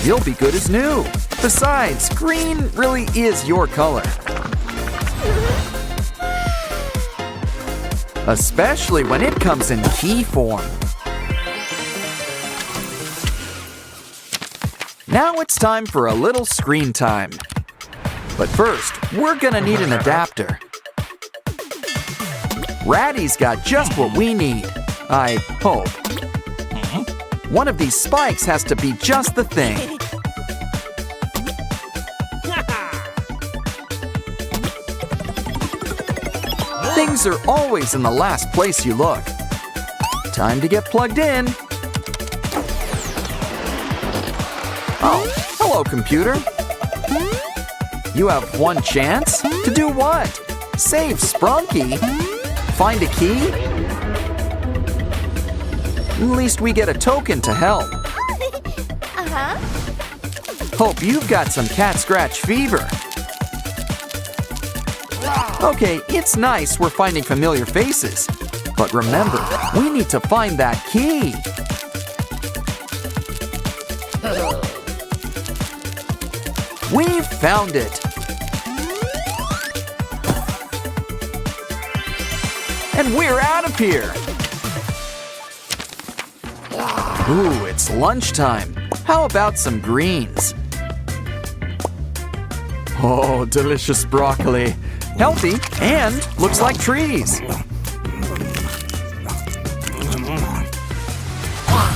You'll be good as new. Besides, green really is your color. especially when it comes in key form. Now it's time for a little screen time. But first, we're gonna need an adapter. Ratty's got just what we need, I hope. One of these spikes has to be just the thing. Things are always in the last place you look. Time to get plugged in. Oh, hello, computer. You have one chance? To do what? Save Sprunki? Find a key? At least we get a token to help. Hope you've got some cat scratch fever. Okay, it's nice we're finding familiar faces. But remember, we need to find that key. We've found it. And we're out of here. Ooh, it's lunchtime. How about some greens? Oh, delicious broccoli. Healthy and looks like trees.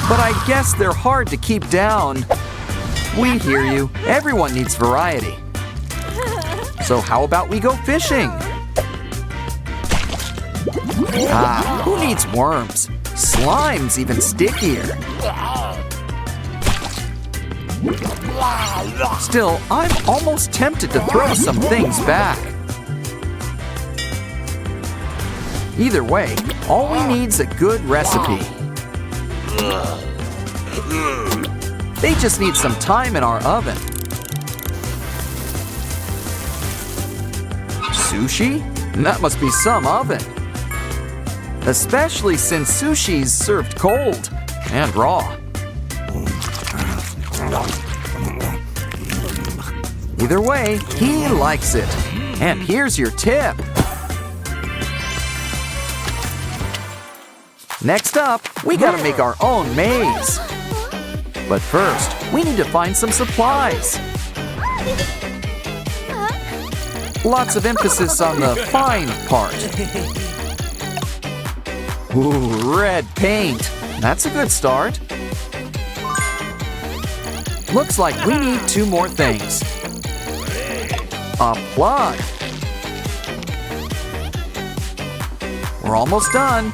But I guess they're hard to keep down. We hear you. Everyone needs variety. So how about we go fishing? Ah, who needs worms? Slime's even stickier. Still, I'm almost tempted to throw some things back. Either way, all we need's a good recipe. They just need some time in our oven. Sushi? That must be some oven. Especially since sushi's served cold and raw. Either way, he likes it. And here's your tip. Next up, we gotta make our own maze. But first, we need to find some supplies. Lots of emphasis on the fine part. Ooh, red paint. That's a good start. Looks like we need 2 more things. A plug. We're almost done.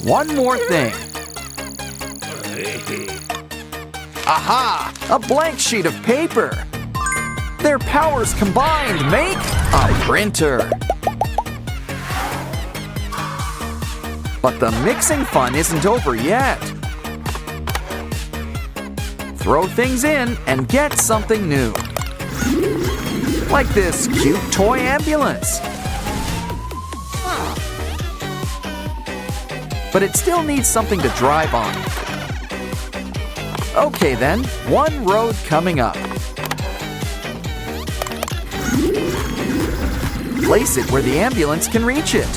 One more thing. Aha! A blank sheet of paper. Their powers combined make a printer. But the mixing fun isn't over yet. Throw things in and get something new. Like this cute toy ambulance. But it still needs something to drive on. Okay then, one road coming up. Place it where the ambulance can reach it.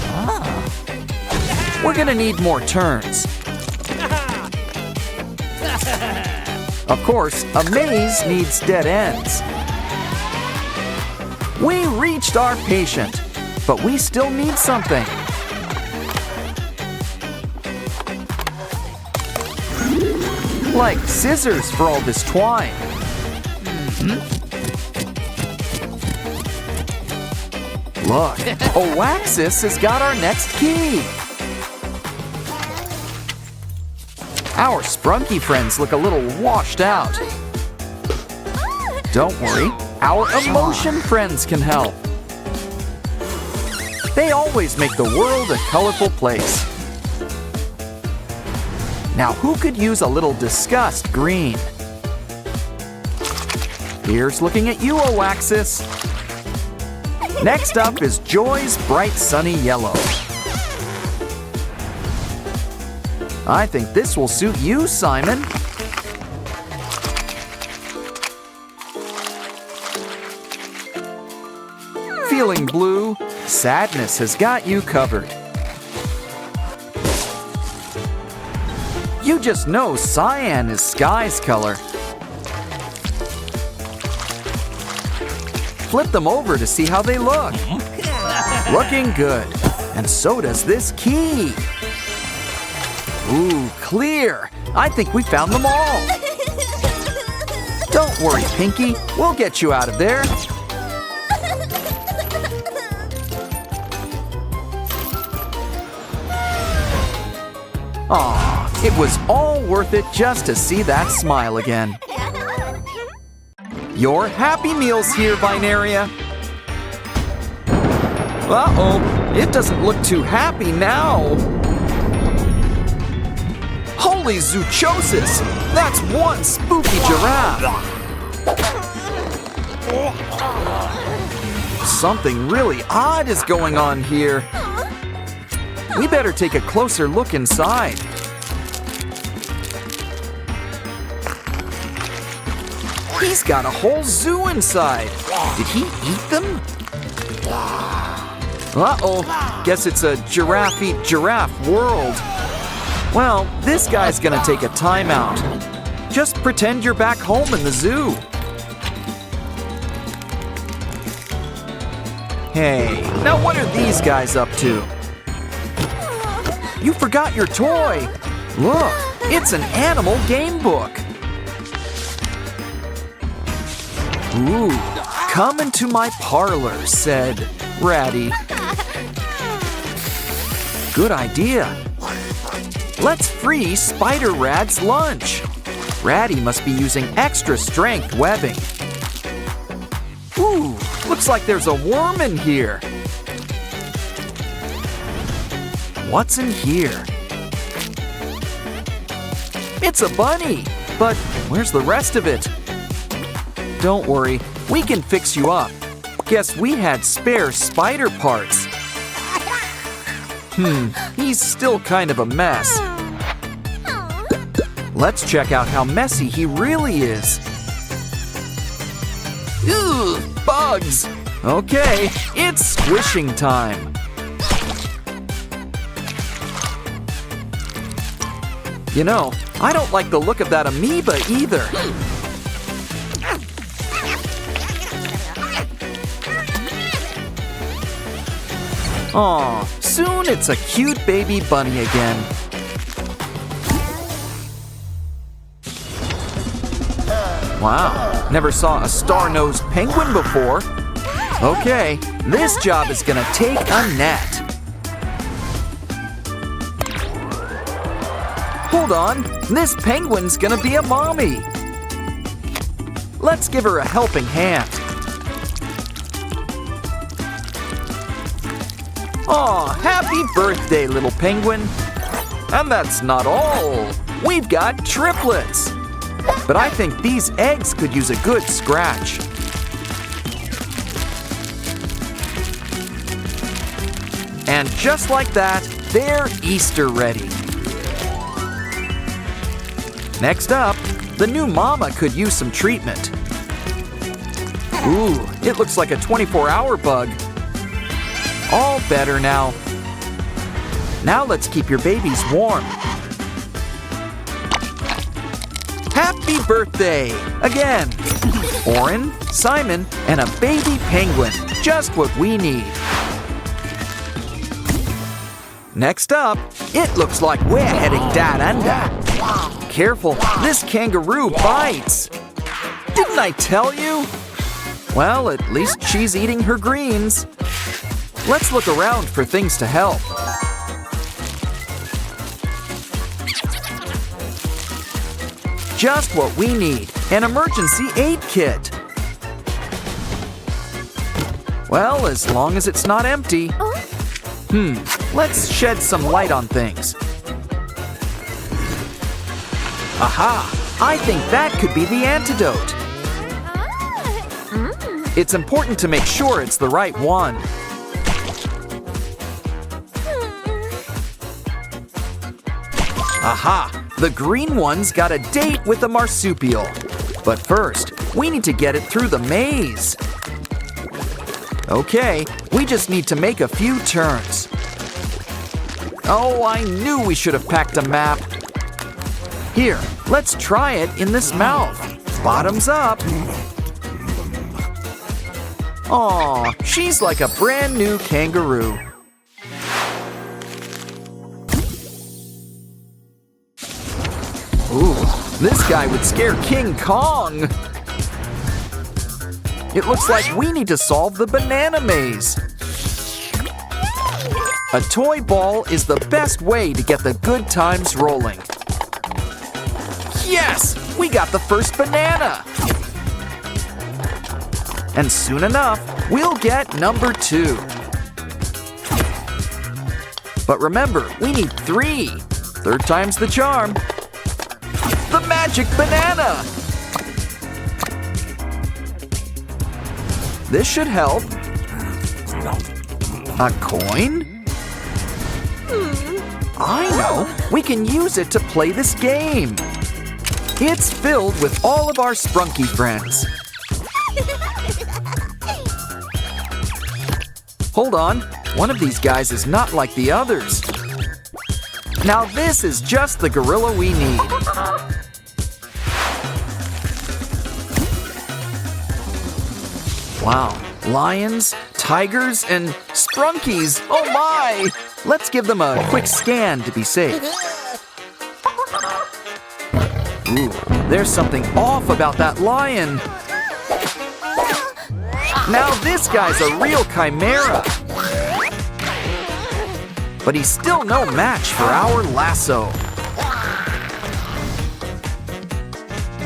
We're gonna need more turns. Of course, a maze needs dead ends. We reached our patient, but we still need something. Like scissors for all this twine. Look, Oaxis has got our next key. Our Sprunki friends look a little washed out. Don't worry, our emotion friends can help. They always make the world a colorful place. Now who could use a little disgust green? Here's looking at you, Oaxis. Next up is Joy's bright sunny yellow. I think this will suit you, Simon. Feeling blue? Sadness has got you covered. just know cyan is sky's color. Flip them over to see how they look. Looking good. And so does this key. Ooh, clear. I think we found them all. Don't worry, Pinky. We'll get you out of there. Aw, it was all worth it just to see that smile again. Your Happy Meal's here, Binaria. Uh-oh, it doesn't look too happy now. Holy zoochosis! That's one spooky giraffe! Something really odd is going on here. We better take a closer look inside. He's got a whole zoo inside. Did he eat them? Uh-oh, guess it's a giraffe eat giraffe world. Well, this guy's gonna take a timeout. Just pretend you're back home in the zoo. Hey, now what are these guys up to? You forgot your toy. Look, it's an animal game book. Ooh, come into my parlor, said Ratty. Good idea. Let's free Spider Rad's lunch. Ratty must be using extra strength webbing. Ooh, looks like there's a worm in here. What's in here? It's a bunny, but where's the rest of it? Don't worry, we can fix you up. Guess we had spare spider parts. He's still kind of a mess. Let's check out how messy he really is. Ooh, bugs! Okay, it's squishing time. You know, I don't like the look of that amoeba either. Aw, soon it's a cute baby bunny again. Wow, never saw a star-nosed penguin before. Okay, this job is gonna take a net. Hold on, this penguin's gonna be a mommy. Let's give her a helping hand. Aw, happy birthday, little penguin. And that's not all. We've got triplets. But I think these eggs could use a good scratch. And just like that, they're Easter ready. Next up, the new mama could use some treatment. Ooh, it looks like a 24-hour bug. All better now. Now let's keep your babies warm. Happy birthday! Again! Orin, Simon, and a baby penguin. Just what we need. Next up, it looks like we're heading down under. Careful, this kangaroo bites. Didn't I tell you? Well, at least she's eating her greens. Let's look around for things to help. Just what we need, an emergency aid kit. Well, as long as it's not empty. Let's shed some light on things. Aha! I think that could be the antidote. It's important to make sure it's the right one. Aha! The green one's got a date with the marsupial. But first, we need to get it through the maze. Okay, we just need to make a few turns. Oh, I knew we should have packed a map. Here, let's try it in this mouth. Bottoms up. Aw, she's like a brand new kangaroo. Ooh, this guy would scare King Kong. It looks like we need to solve the banana maze. A toy ball is the best way to get the good times rolling. Yes, we got the first banana. And soon enough, we'll get number 2. But remember, we need 3. 3rd time's the charm. The magic banana! This should help. A coin? I know! We can use it to play this game. It's filled with all of our Sprunki friends. Hold on, one of these guys is not like the others. Now this is just the gorilla we need. Wow, lions, tigers, and Sprunkies, oh my! Let's give them a quick scan to be safe. Ooh, there's something off about that lion. Now this guy's a real chimera. But he's still no match for our lasso.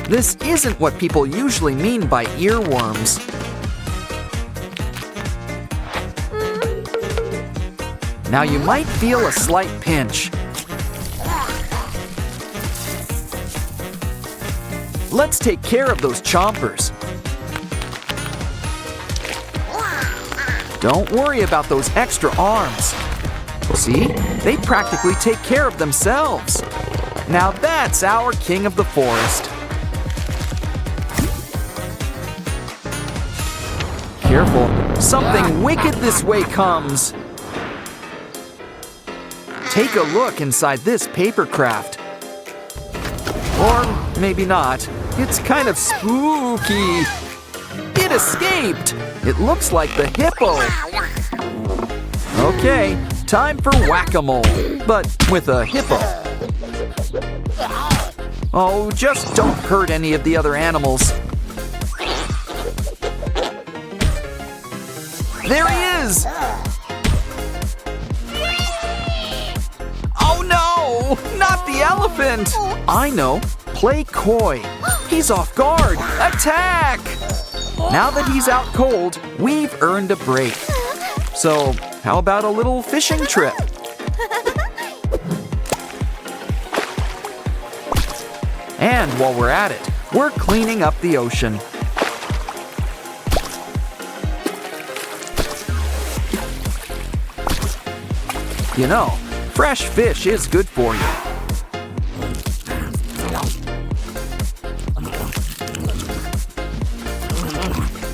This isn't what people usually mean by earworms. Now you might feel a slight pinch. Let's take care of those chompers. Don't worry about those extra arms. See? They practically take care of themselves. Now that's our king of the forest. Careful, something wicked this way comes. Take a look inside this paper craft. Or maybe not. It's kind of spooky. It escaped. It looks like the hippo. Okay, time for whack-a-mole, but with a hippo. Oh, just don't hurt any of the other animals. There he is! Oh no! Not the elephant! I know. Play coy. He's off guard. Attack! Now that he's out cold, we've earned a break. So, how about a little fishing trip? And while we're at it, we're cleaning up the ocean. You know, fresh fish is good for you.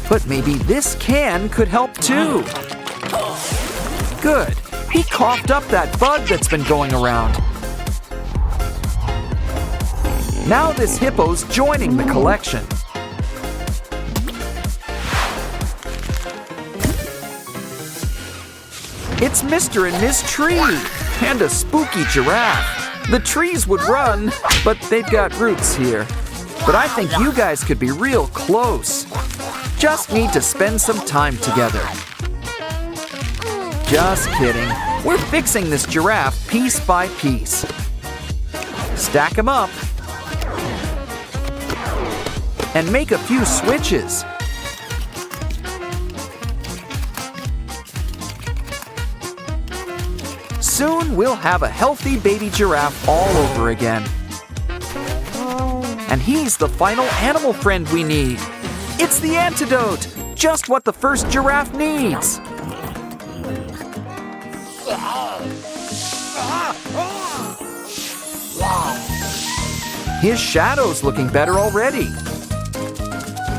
But maybe this can could help too. Good. He coughed up that bug that's been going around. Now this hippo's joining the collection. It's Mr. and Miss Tree and a spooky giraffe. The trees would run, but they've got roots here. But I think you guys could be real close. Just need to spend some time together. Just kidding. We're fixing this giraffe piece by piece. Stack them up. And make a few switches. Soon we'll have a healthy baby giraffe all over again. And he's the final animal friend we need. It's the antidote, just what the first giraffe needs. His shadow's looking better already.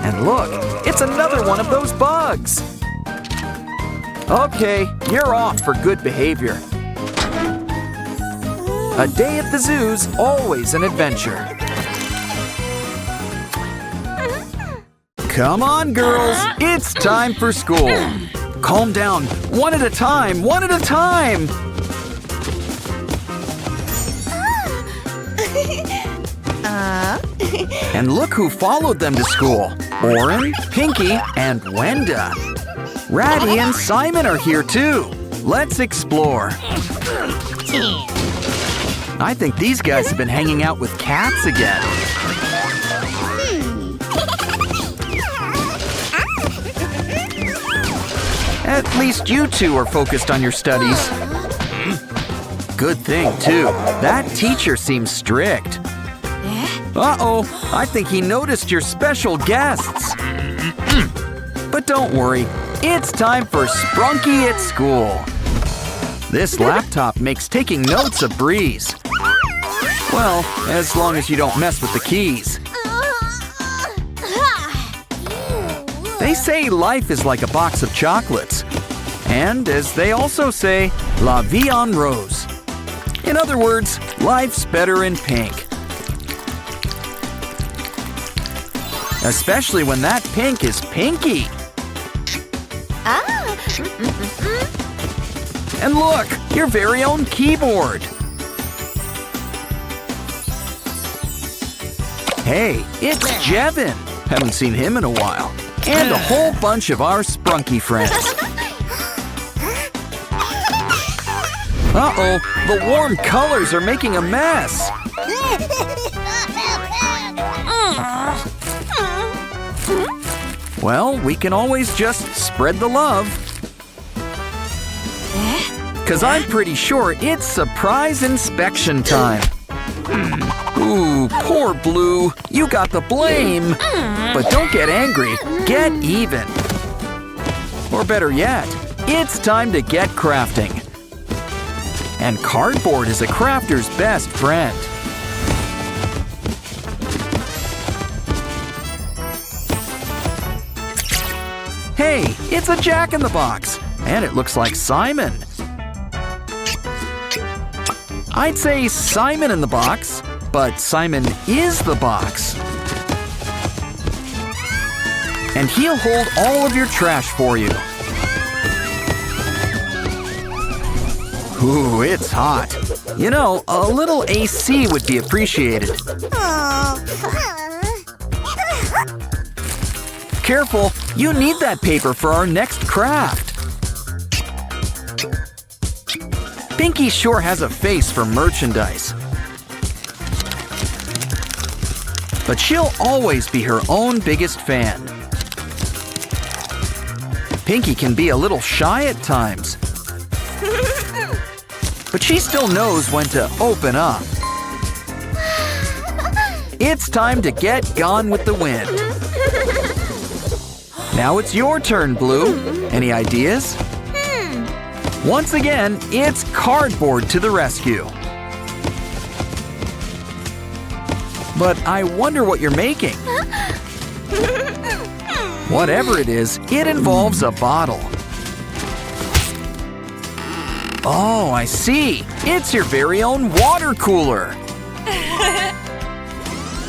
And look, it's another one of those bugs. Okay, you're off for good behavior. A day at the zoo's always an adventure. Come on, girls. It's time for school. Calm down. One at a time. One at a time. And look who followed them to school. Oren, Pinky, and Wenda. Ratty and Simon are here too. Let's explore. I think these guys have been hanging out with cats again. At least you two are focused on your studies. Good thing, too. That teacher seems strict. Uh-oh, I think he noticed your special guests. But don't worry, it's time for Sprunki at school. This laptop makes taking notes a breeze. Well, as long as you don't mess with the keys. They say life is like a box of chocolates. And as they also say, la vie en rose. In other words, life's better in pink. Especially when that pink is pinky. And look, your very own keyboard. Hey, it's Jevin. Haven't seen him in a while. And a whole bunch of our Sprunki friends. Uh-oh, the warm colors are making a mess. Well, we can always just spread the love. 'Cause I'm pretty sure it's surprise inspection time. Ooh, poor Blue. You got the blame. But don't get angry. Get even. Or better yet, it's time to get crafting. And cardboard is a crafter's best friend. Hey, it's a Jack-in-the-Box. And it looks like Simon. I'd say Simon in the box, but Simon is the box. And he'll hold all of your trash for you. Ooh, it's hot. You know, a little AC would be appreciated. Careful, you need that paper for our next craft. Pinky sure has a face for merchandise. But she'll always be her own biggest fan. Pinky can be a little shy at times. But she still knows when to open up. It's time to get gone with the wind. Now it's your turn, Blue. Any ideas? Once again, it's cardboard to the rescue. But I wonder what you're making. Whatever it is, it involves a bottle. Oh, I see. It's your very own water cooler.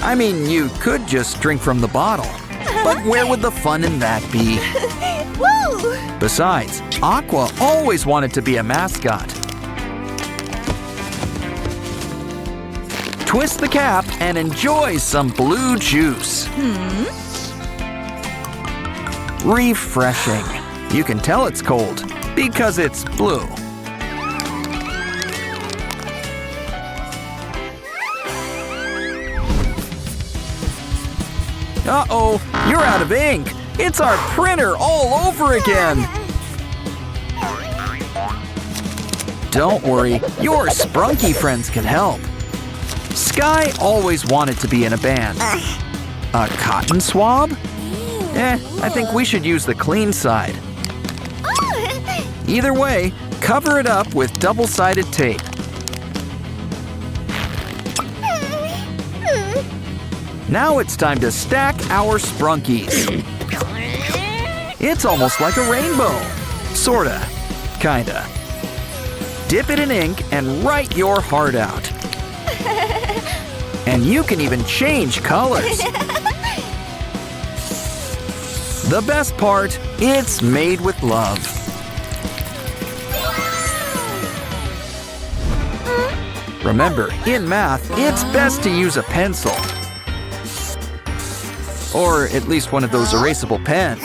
I mean, you could just drink from the bottle. But where would the fun in that be? Besides, Aqua always wanted to be a mascot. Twist the cap and enjoy some blue juice. Refreshing. You can tell it's cold because it's blue. Uh-oh, you're out of ink. It's our printer all over again. Don't worry, your Sprunki friends can help. Sky always wanted to be in a band. A cotton swab? I think we should use the clean side. Either way, cover it up with double-sided tape. Now it's time to stack our Sprunkis. It's almost like a rainbow. Sorta. Kinda. Dip it in ink and write your heart out. And you can even change colors. The best part, it's made with love. Remember, in math, it's best to use a pencil. Or at least one of those erasable pens.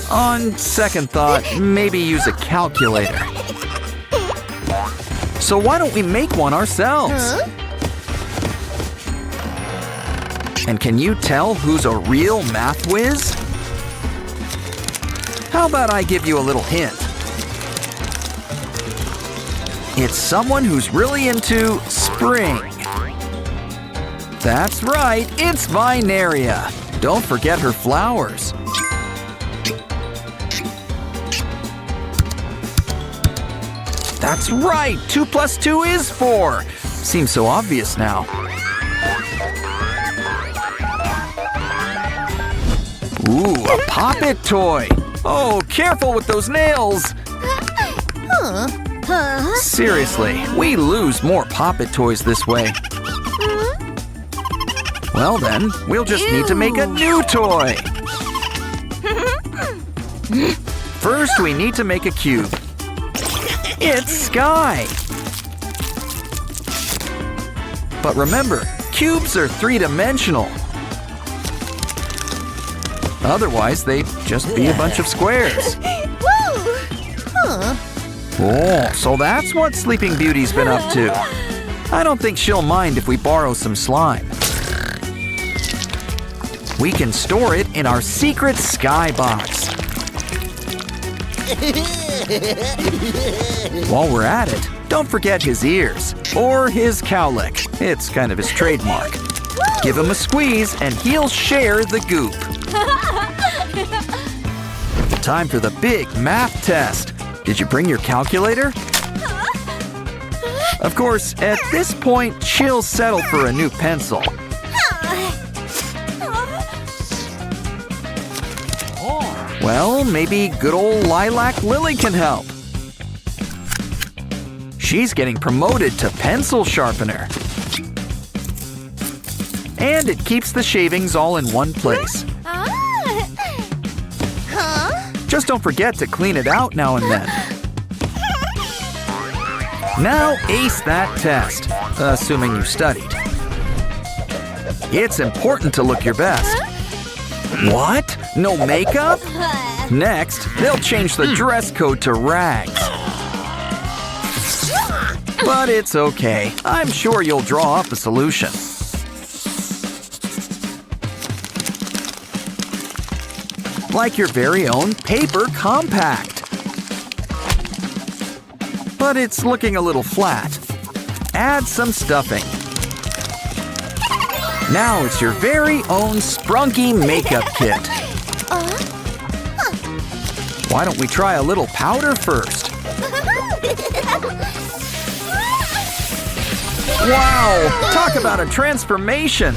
On second thought, maybe use a calculator. So why don't we make one ourselves? And can you tell who's a real math whiz? How about I give you a little hint? It's someone who's really into spring. That's right, it's Vinaria. Don't forget her flowers. That's right, 2 plus 2 is 4. Seems so obvious now. Ooh, a Pop-It toy. Oh, careful with those nails. Seriously, we lose more Pop-It toys this way. Well then, we'll just need to make a new toy. First, we need to make a cube. It's Sky. But remember, cubes are three-dimensional. Otherwise, they'd just be a bunch of squares. Oh, so that's what Sleeping Beauty's been up to. I don't think she'll mind if we borrow some slime. We can store it in our secret Sky box. While we're at it, don't forget his ears, or his cowlick. It's kind of his trademark. Give him a squeeze and he'll share the goop. Time for the big math test. Did you bring your calculator? Of course, at this point, she'll settle for a new pencil. Well, maybe good old Lilac Lily can help. She's getting promoted to pencil sharpener. And it keeps the shavings all in one place. Just don't forget to clean it out now and then. Now ace that test, assuming you studied. It's important to look your best. What? No makeup? Next, they'll change the dress code to rags. But it's okay. I'm sure you'll draw up a solution. Like your very own paper compact. But it's looking a little flat. Add some stuffing. Now it's your very own Sprunki makeup kit. Why don't we try a little powder first? Wow! Talk about a transformation!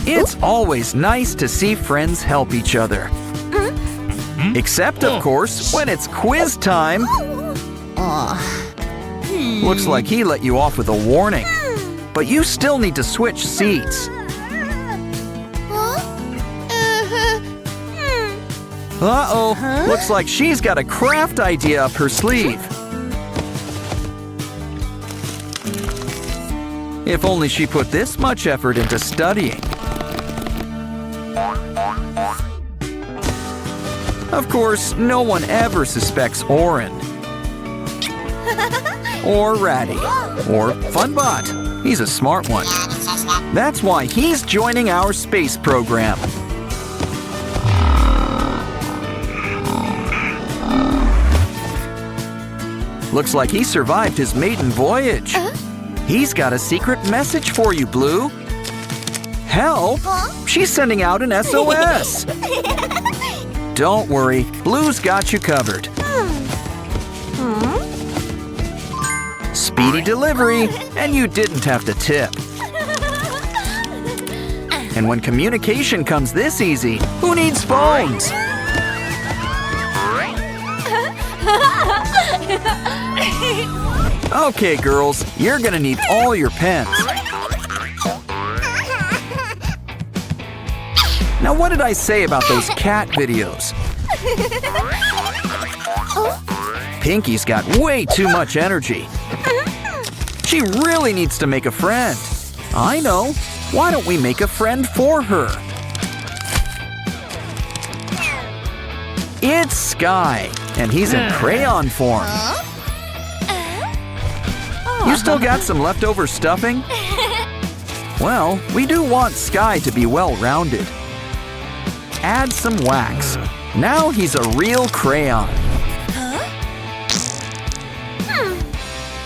It's always nice to see friends help each other. Except, of course, when it's quiz time. Looks like he let you off with a warning. But you still need to switch seats. Uh-oh, looks like she's got a craft idea up her sleeve. If only she put this much effort into studying. Of course, no one ever suspects Oren. Or Ratty. Or Funbot. He's a smart one. That's why he's joining our space program. Looks like he survived his maiden voyage. He's got a secret message for you, Blue. Help! She's sending out an SOS. Don't worry, Blue's got you covered. Speedy delivery, and you didn't have to tip. And when communication comes this easy, who needs phones? Okay, girls, you're gonna need all your pens. Now, what did I say about those cat videos? Pinky's got way too much energy. She really needs to make a friend. I know. Why don't we make a friend for her? It's Sky, and he's in crayon form. You still got some leftover stuffing? Well, we do want Sky to be well-rounded. Add some wax. Now he's a real crayon.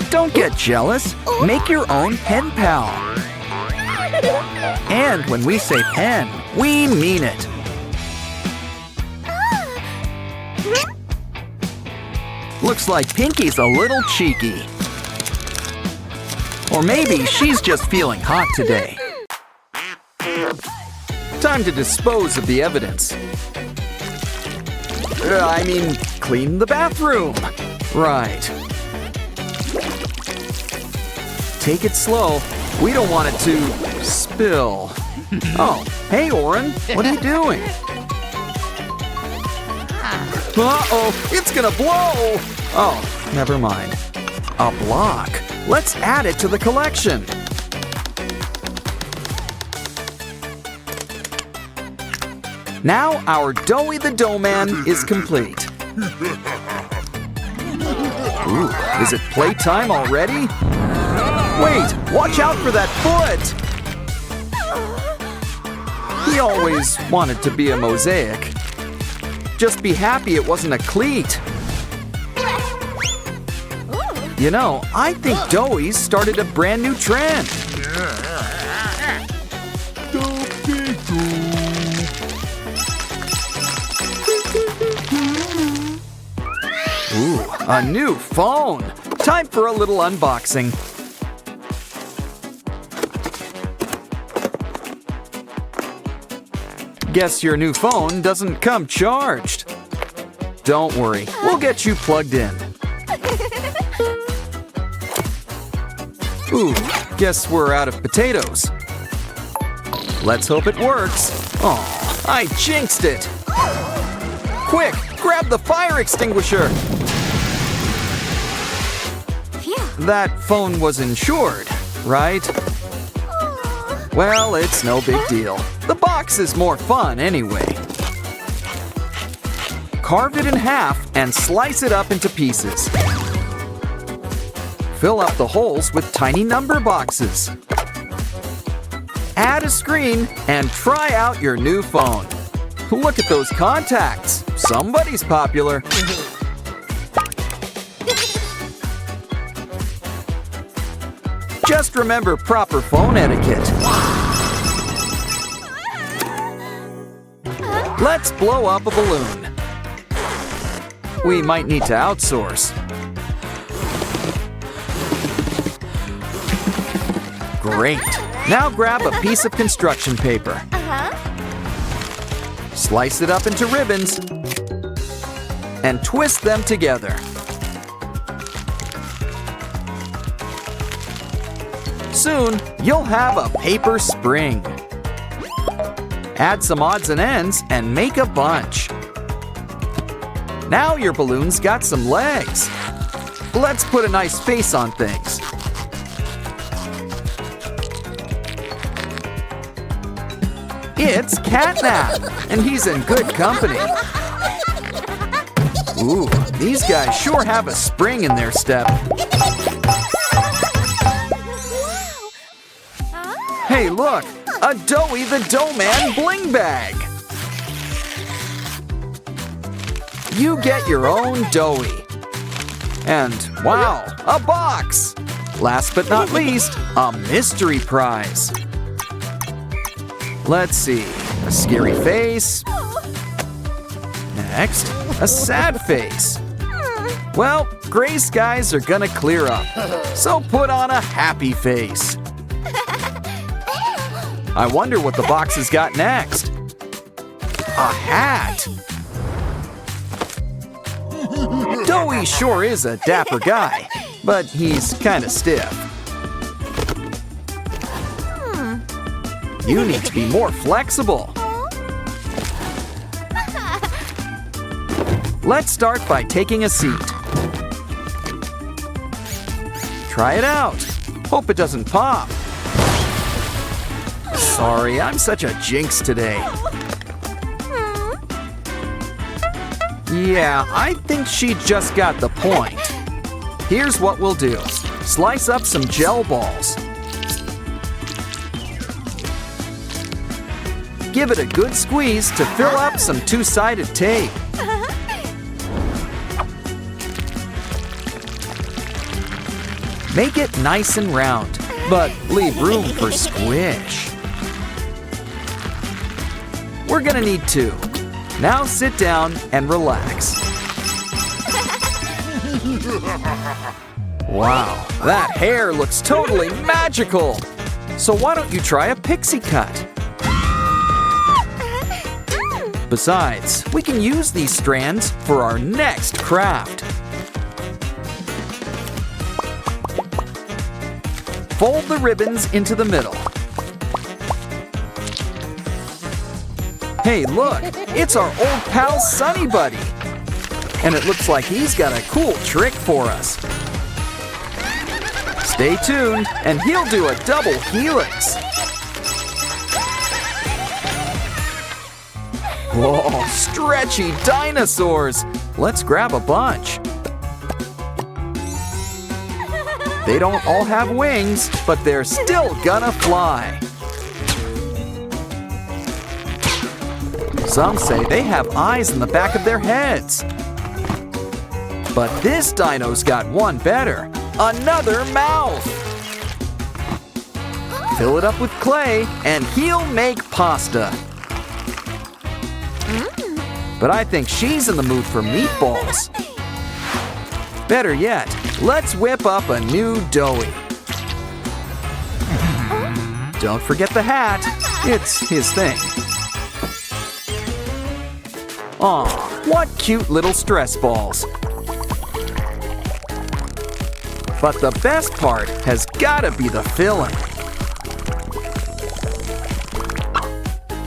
Don't get jealous. Make your own pen pal. And when we say pen, we mean it. Looks like Pinky's a little cheeky. Or maybe she's just feeling hot today. Time to dispose of the evidence. Clean the bathroom. Right. Take it slow. We don't want it to spill. Oh, hey, Oren. What are you doing? Uh-oh, it's gonna blow! Oh, never mind. A block. Let's add it to the collection. Now our Doughy the Dough Man is complete. Ooh, is it playtime already? Wait, watch out for that foot! He always wanted to be a mosaic. Just be happy it wasn't a cleat. You know, I think Doughy's started a brand new trend. Ooh, a new phone. Time for a little unboxing. Guess your new phone doesn't come charged. Don't worry, we'll get you plugged in. Ooh, guess we're out of potatoes. Let's hope it works. Oh, I jinxed it. Quick, grab the fire extinguisher. That phone was insured, right? Well, it's no big deal. The box is more fun anyway. Carve it in half and slice it up into pieces. Fill up the holes with tiny number boxes. Add a screen and try out your new phone. Look at those contacts. Somebody's popular. Just remember proper phone etiquette. Let's blow up a balloon. We might need to outsource. Great. Now grab a piece of construction paper. Slice it up into ribbons and twist them together. Soon, you'll have a paper spring. Add some odds and ends and make a bunch. Now your balloon's got some legs. Let's put a nice face on things. It's Catnap, and he's in good company. Ooh, these guys sure have a spring in their step. Hey, look, a Doughy the Dough Man bling bag. You get your own Doughy. And wow, a box. Last but not least, a mystery prize. Let's see, a scary face. Next, a sad face. Well, gray skies are gonna clear up, so put on a happy face. I wonder what the box has got next. A hat. Doughy sure is a dapper guy, but he's kind of stiff. You need to be more flexible. Let's start by taking a seat. Try it out. Hope it doesn't pop. Sorry, I'm such a jinx today. Yeah, I think she just got the point. Here's what we'll do. Slice up some gel balls. Give it a good squeeze to fill up some two-sided tape. Make it nice and round, but leave room for squish. We're gonna need two. Now sit down and relax. Wow, that hair looks totally magical. So why don't you try a pixie cut? Besides, we can use these strands for our next craft. Fold the ribbons into the middle. Hey, look, it's our old pal Sunny Buddy. And it looks like he's got a cool trick for us. Stay tuned, and he'll do a double helix. Whoa, stretchy dinosaurs. Let's grab a bunch. They don't all have wings, but they're still gonna fly. Some say they have eyes in the back of their heads. But this dino's got one better, another mouth. Fill it up with clay and he'll make pasta. But I think she's in the mood for meatballs. Better yet, let's whip up a new doughy. Don't forget the hat, it's his thing. Aw, what cute little stress balls. But the best part has gotta be the filling.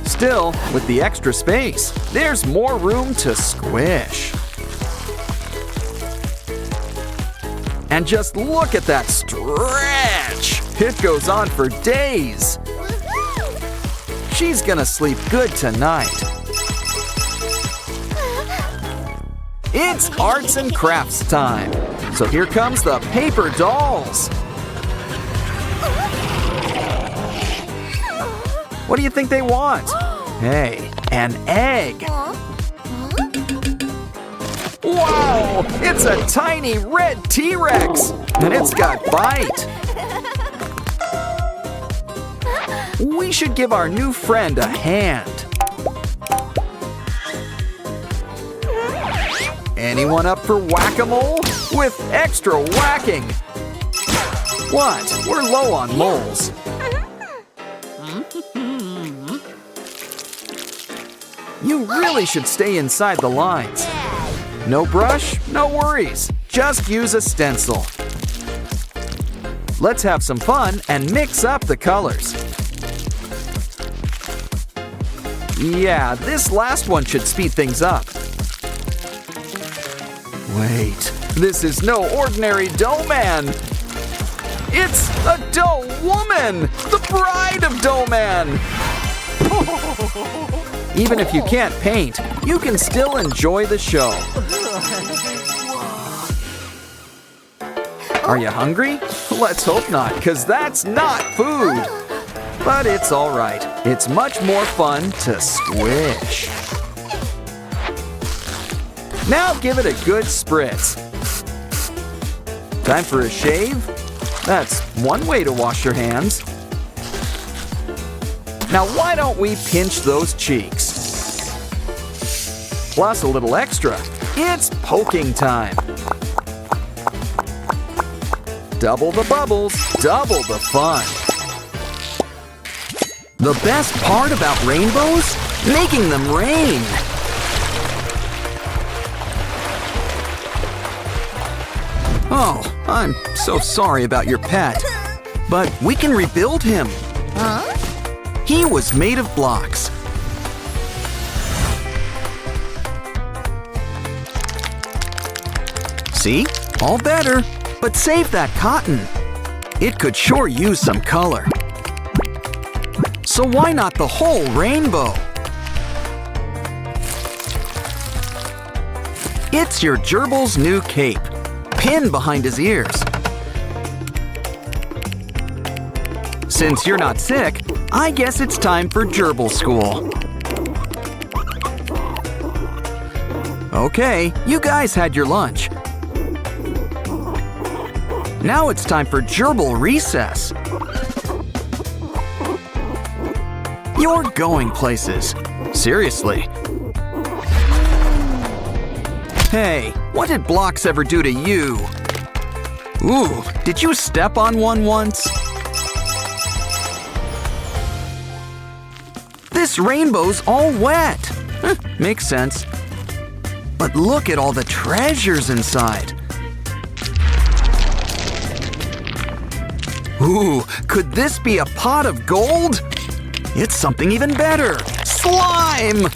Still, with the extra space, there's more room to squish. And just look at that stretch! It goes on for days. She's gonna sleep good tonight. It's arts and crafts time. So here comes the paper dolls. What do you think they want? Hey, an egg. Wow, it's a tiny red T-Rex, and it's got bite. We should give our new friend a hand. Anyone up for whack-a-mole? With extra whacking. What? We're low on moles. You really should stay inside the lines. No brush, no worries. Just use a stencil. Let's have some fun and mix up the colors. Yeah, this last one should speed things up. Wait, this is no ordinary dough man. It's a dough woman, the bride of Dough Man. Even if you can't paint, you can still enjoy the show. Are you hungry? Let's hope not, because that's not food. But it's all right. It's much more fun to squish. Now give it a good spritz. Time for a shave? That's one way to wash your hands. Now why don't we pinch those cheeks? Plus a little extra. It's poking time. Double the bubbles, double the fun. The best part about rainbows? Making them rain. Oh, I'm so sorry about your pet, but we can rebuild him. Huh? He was made of blocks. See? All better, but save that cotton. It could sure use some color. So why not the whole rainbow? It's your gerbil's new cape, pinned behind his ears. Since you're not sick, I guess it's time for gerbil school. Okay, you guys had your lunch. Now it's time for gerbil recess. You're going places. Seriously. Hey, what did blocks ever do to you? Ooh, did you step on one once? This rainbow's all wet. Makes sense. But look at all the treasures inside. Ooh, could this be a pot of gold? It's something even better. Slime!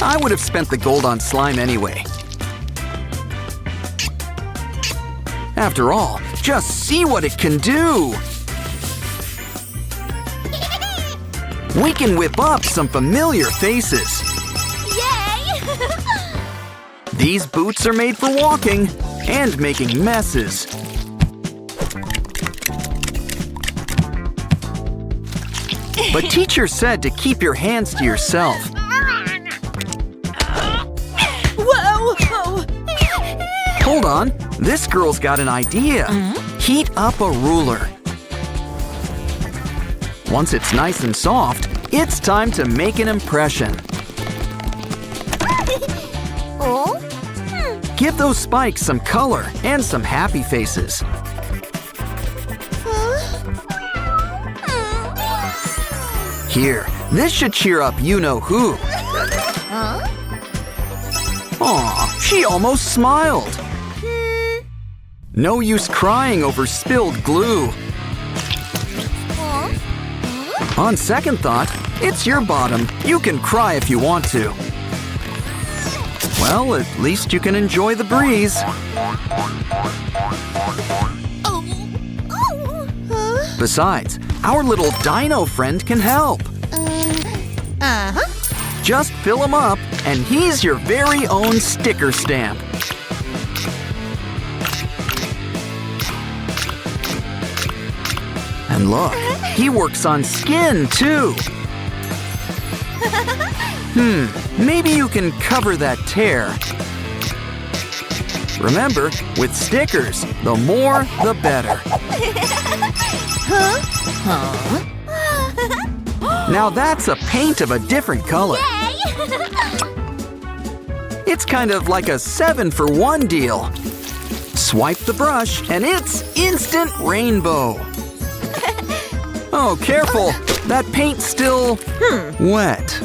I would have spent the gold on slime anyway. After all, just see what it can do. We can whip up some familiar faces. Yay! These boots are made for walking and making messes. But teacher said to keep your hands to yourself. Whoa! Whoa. Hold on, this girl's got an idea. Heat up a ruler. Once it's nice and soft, it's time to make an impression. Oh? Give those spikes some color and some happy faces. Here, this should cheer up you-know-who. Huh? Aw, she almost smiled. No use crying over spilled glue. Huh? On second thought, it's your bottom. You can cry if you want to. Well, at least you can enjoy the breeze. Oh. Oh. Huh? Besides, our little dino friend can help. Uh-huh. Just fill him up, and he's your very own sticker stamp. And look, he works on skin, too. Maybe you can cover that tear. Remember, with stickers, the more, the better. Huh? Now that's a paint of a different color. Yay! It's kind of like a 7-for-1 deal. Swipe the brush, and it's instant rainbow. Oh, careful! That paint's still wet.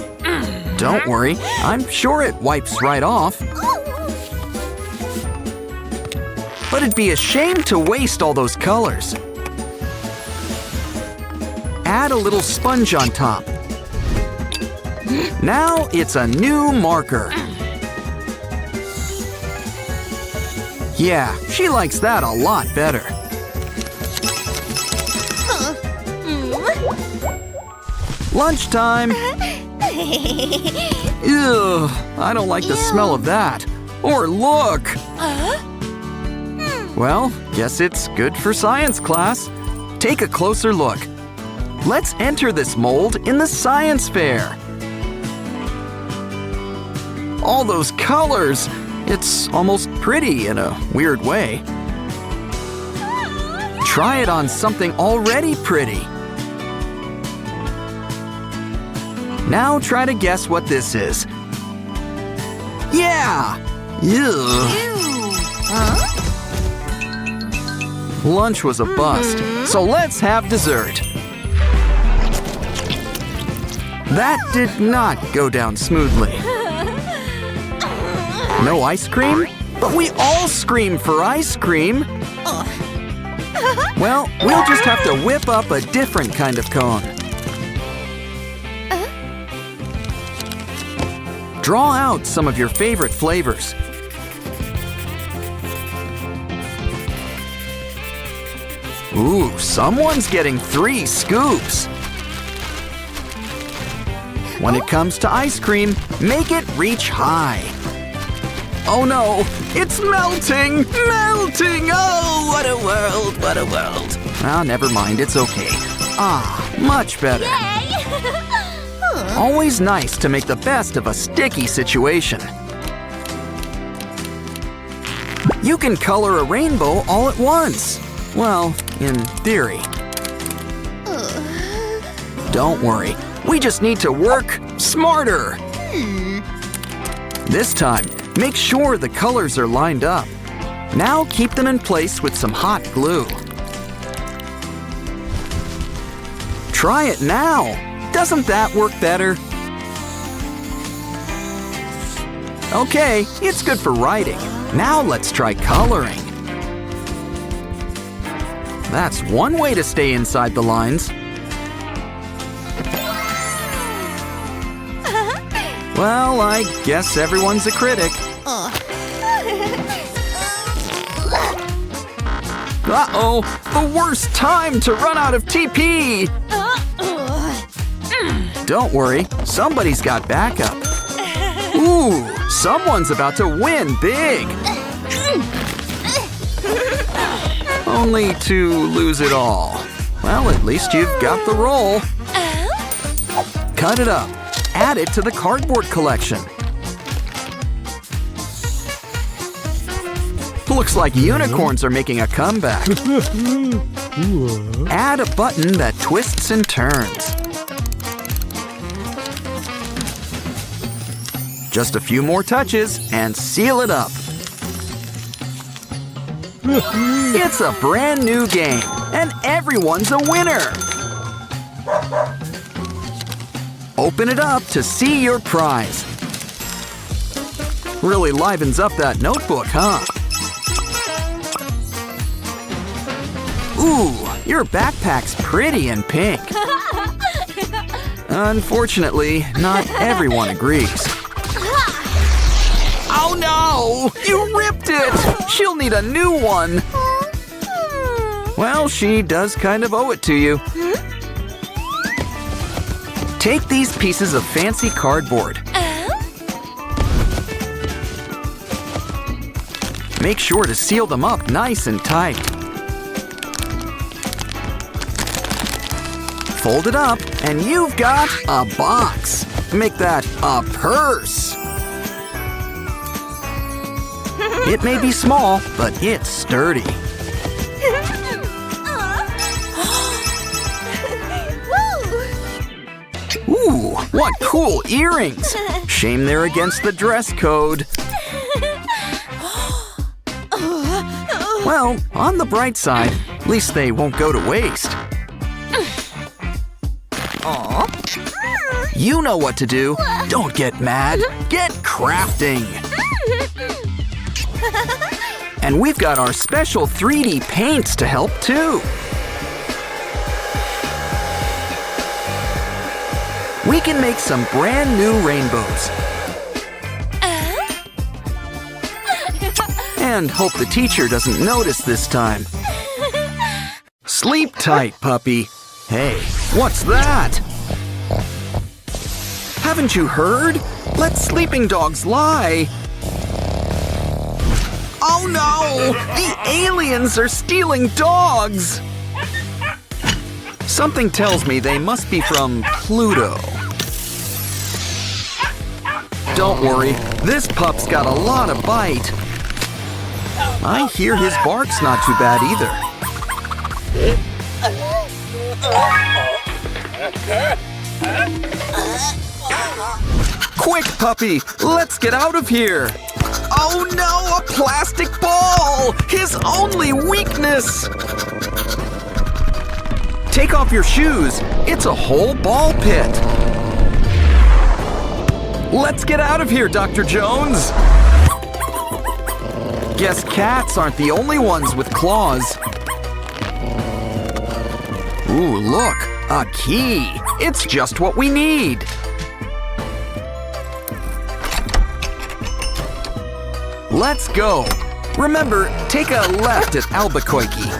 Don't worry, I'm sure it wipes right off. But it'd be a shame to waste all those colors. Add a little sponge on top. Now it's a new marker. Yeah, she likes that a lot better. Lunchtime! Ew, I don't like the smell of that. Or look! Well, guess it's good for science class. Take a closer look. Let's enter this mold in the science fair. All those colors! It's almost pretty in a weird way. Try it on something already pretty. Now try to guess what this is. Yeah! Ew. Huh? Lunch was a bust, so let's have dessert. That did not go down smoothly. No ice cream? But we all scream for ice cream. Well, we'll just have to whip up a different kind of cone. Draw out some of your favorite flavors. Ooh, someone's getting 3 scoops. When it comes to ice cream, make it reach high. Oh no, it's melting! Melting! Oh, what a world, what a world. Ah, never mind, it's okay. Ah, much better. Always nice to make the best of a sticky situation. You can color a rainbow all at once. Well, in theory. Don't worry, we just need to work smarter. This time, make sure the colors are lined up. Now keep them in place with some hot glue. Try it now. Doesn't that work better? Okay, it's good for writing. Now let's try coloring. That's one way to stay inside the lines. Well, I guess everyone's a critic. Uh-oh, the worst time to run out of TP! Don't worry, somebody's got backup. Ooh, someone's about to win big! Only to lose it all. Well, at least you've got the roll. Cut it up. Add it to the cardboard collection. Looks like unicorns are making a comeback. Add a button that twists and turns. Just a few more touches and seal it up. It's a brand new game, and everyone's a winner. Open it up to see your prize. Really livens up that notebook, huh? Ooh, your backpack's pretty and pink. Unfortunately, not everyone agrees. Oh no! You ripped it! She'll need a new one. Well, she does kind of owe it to you. Take these pieces of fancy cardboard. Make sure to seal them up nice and tight. Fold it up, and you've got a box. Make that a purse. It may be small, but it's sturdy. Ooh, what cool earrings! Shame they're against the dress code. Well, on the bright side, at least they won't go to waste. You know what to do. Don't get mad. Get crafting. And we've got our special 3D paints to help too. We can make some brand new rainbows. And hope the teacher doesn't notice this time. Sleep tight, puppy. Hey, what's that? Haven't you heard? Let sleeping dogs lie. Oh no! The aliens are stealing dogs! Something tells me they must be from Pluto. Don't worry, this pup's got a lot of bite. I hear his bark's not too bad either. Quick, puppy! Let's get out of here! Oh no, a plastic ball! His only weakness! Take off your shoes. It's a whole ball pit. Let's get out of here, Dr. Jones! Guess cats aren't the only ones with claws. Ooh, look, a key. It's just what we need. Let's go. Remember, take a left at Albuquerque.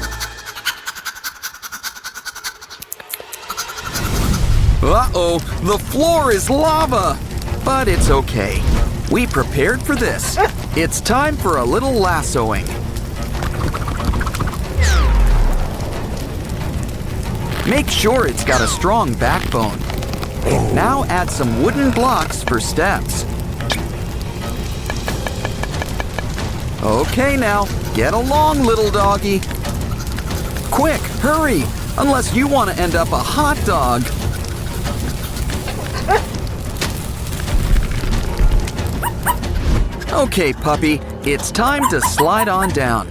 Uh-oh, the floor is lava. But it's okay. We prepared for this. It's time for a little lassoing. Make sure it's got a strong backbone. Now add some wooden blocks for steps. Okay now, get along, little doggy. Quick, hurry, unless you want to end up a hot dog. Okay, puppy, it's time to slide on down.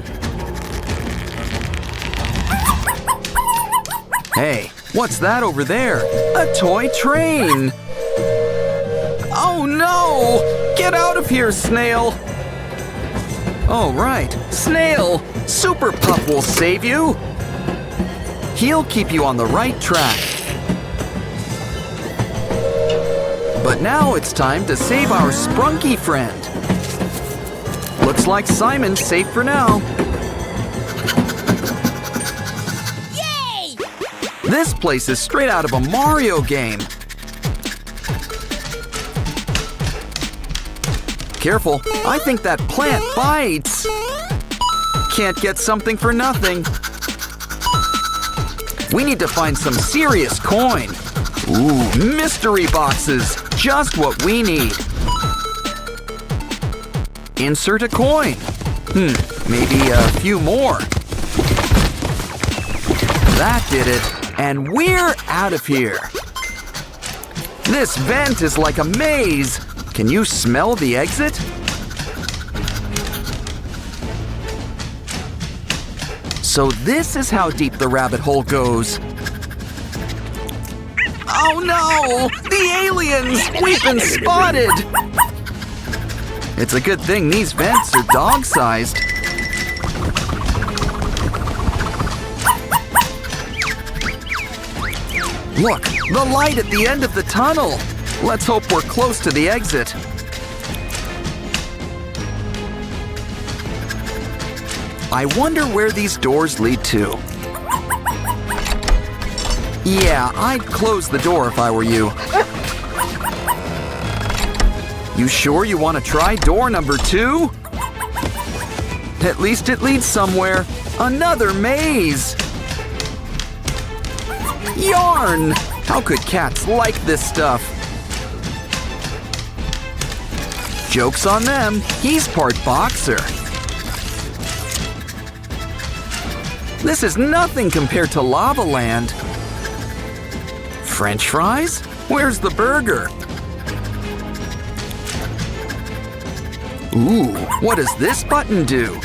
Hey, what's that over there? A toy train! Oh no! Get out of here, Snail! Oh right, Snail! Super Pup will save you! He'll keep you on the right track. But now it's time to save our Sprunki friend. Looks like Simon's safe for now. Yay! This place is straight out of a Mario game. Careful, I think that plant bites. Can't get something for nothing. We need to find some serious coin. Ooh, mystery boxes, just what we need. Insert a coin. Maybe a few more. That did it, and we're out of here. This vent is like a maze. Can you smell the exit? So this is how deep the rabbit hole goes. Oh no! The aliens! We've been spotted! It's a good thing these vents are dog-sized. Look, the light at the end of the tunnel. Let's hope we're close to the exit. I wonder where these doors lead to. Yeah, I'd close the door if I were you. You sure you want to try door number 2? At least it leads somewhere. Another maze! Yarn! How could cats like this stuff? Joke's on them, he's part boxer. This is nothing compared to Lava Land. French fries? Where's the burger? Ooh, what does this button do?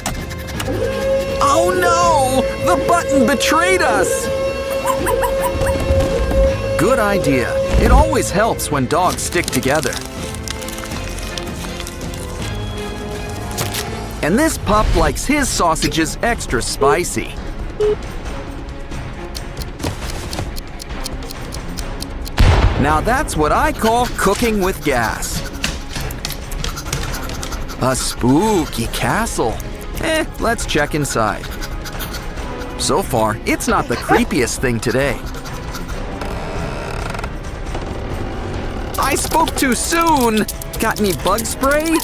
Oh no! The button betrayed us! Good idea. It always helps when dogs stick together. And this pup likes his sausages extra spicy. Now that's what I call cooking with gas. A spooky castle. Let's check inside. So far, it's not the creepiest thing today. I spoke too soon! Got any bug spray?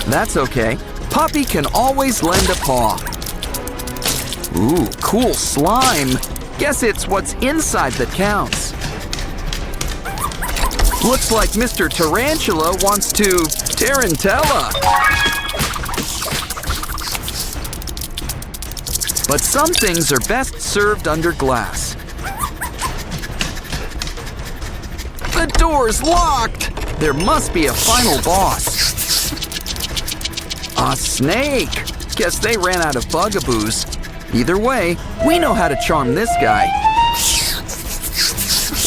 That's okay. Puppy can always lend a paw. Ooh, cool slime. Guess it's what's inside that counts. Looks like Mr. Tarantula wants to tarantella. But some things are best served under glass. The door's locked! There must be a final boss. A snake! Guess they ran out of bugaboos. Either way, we know how to charm this guy.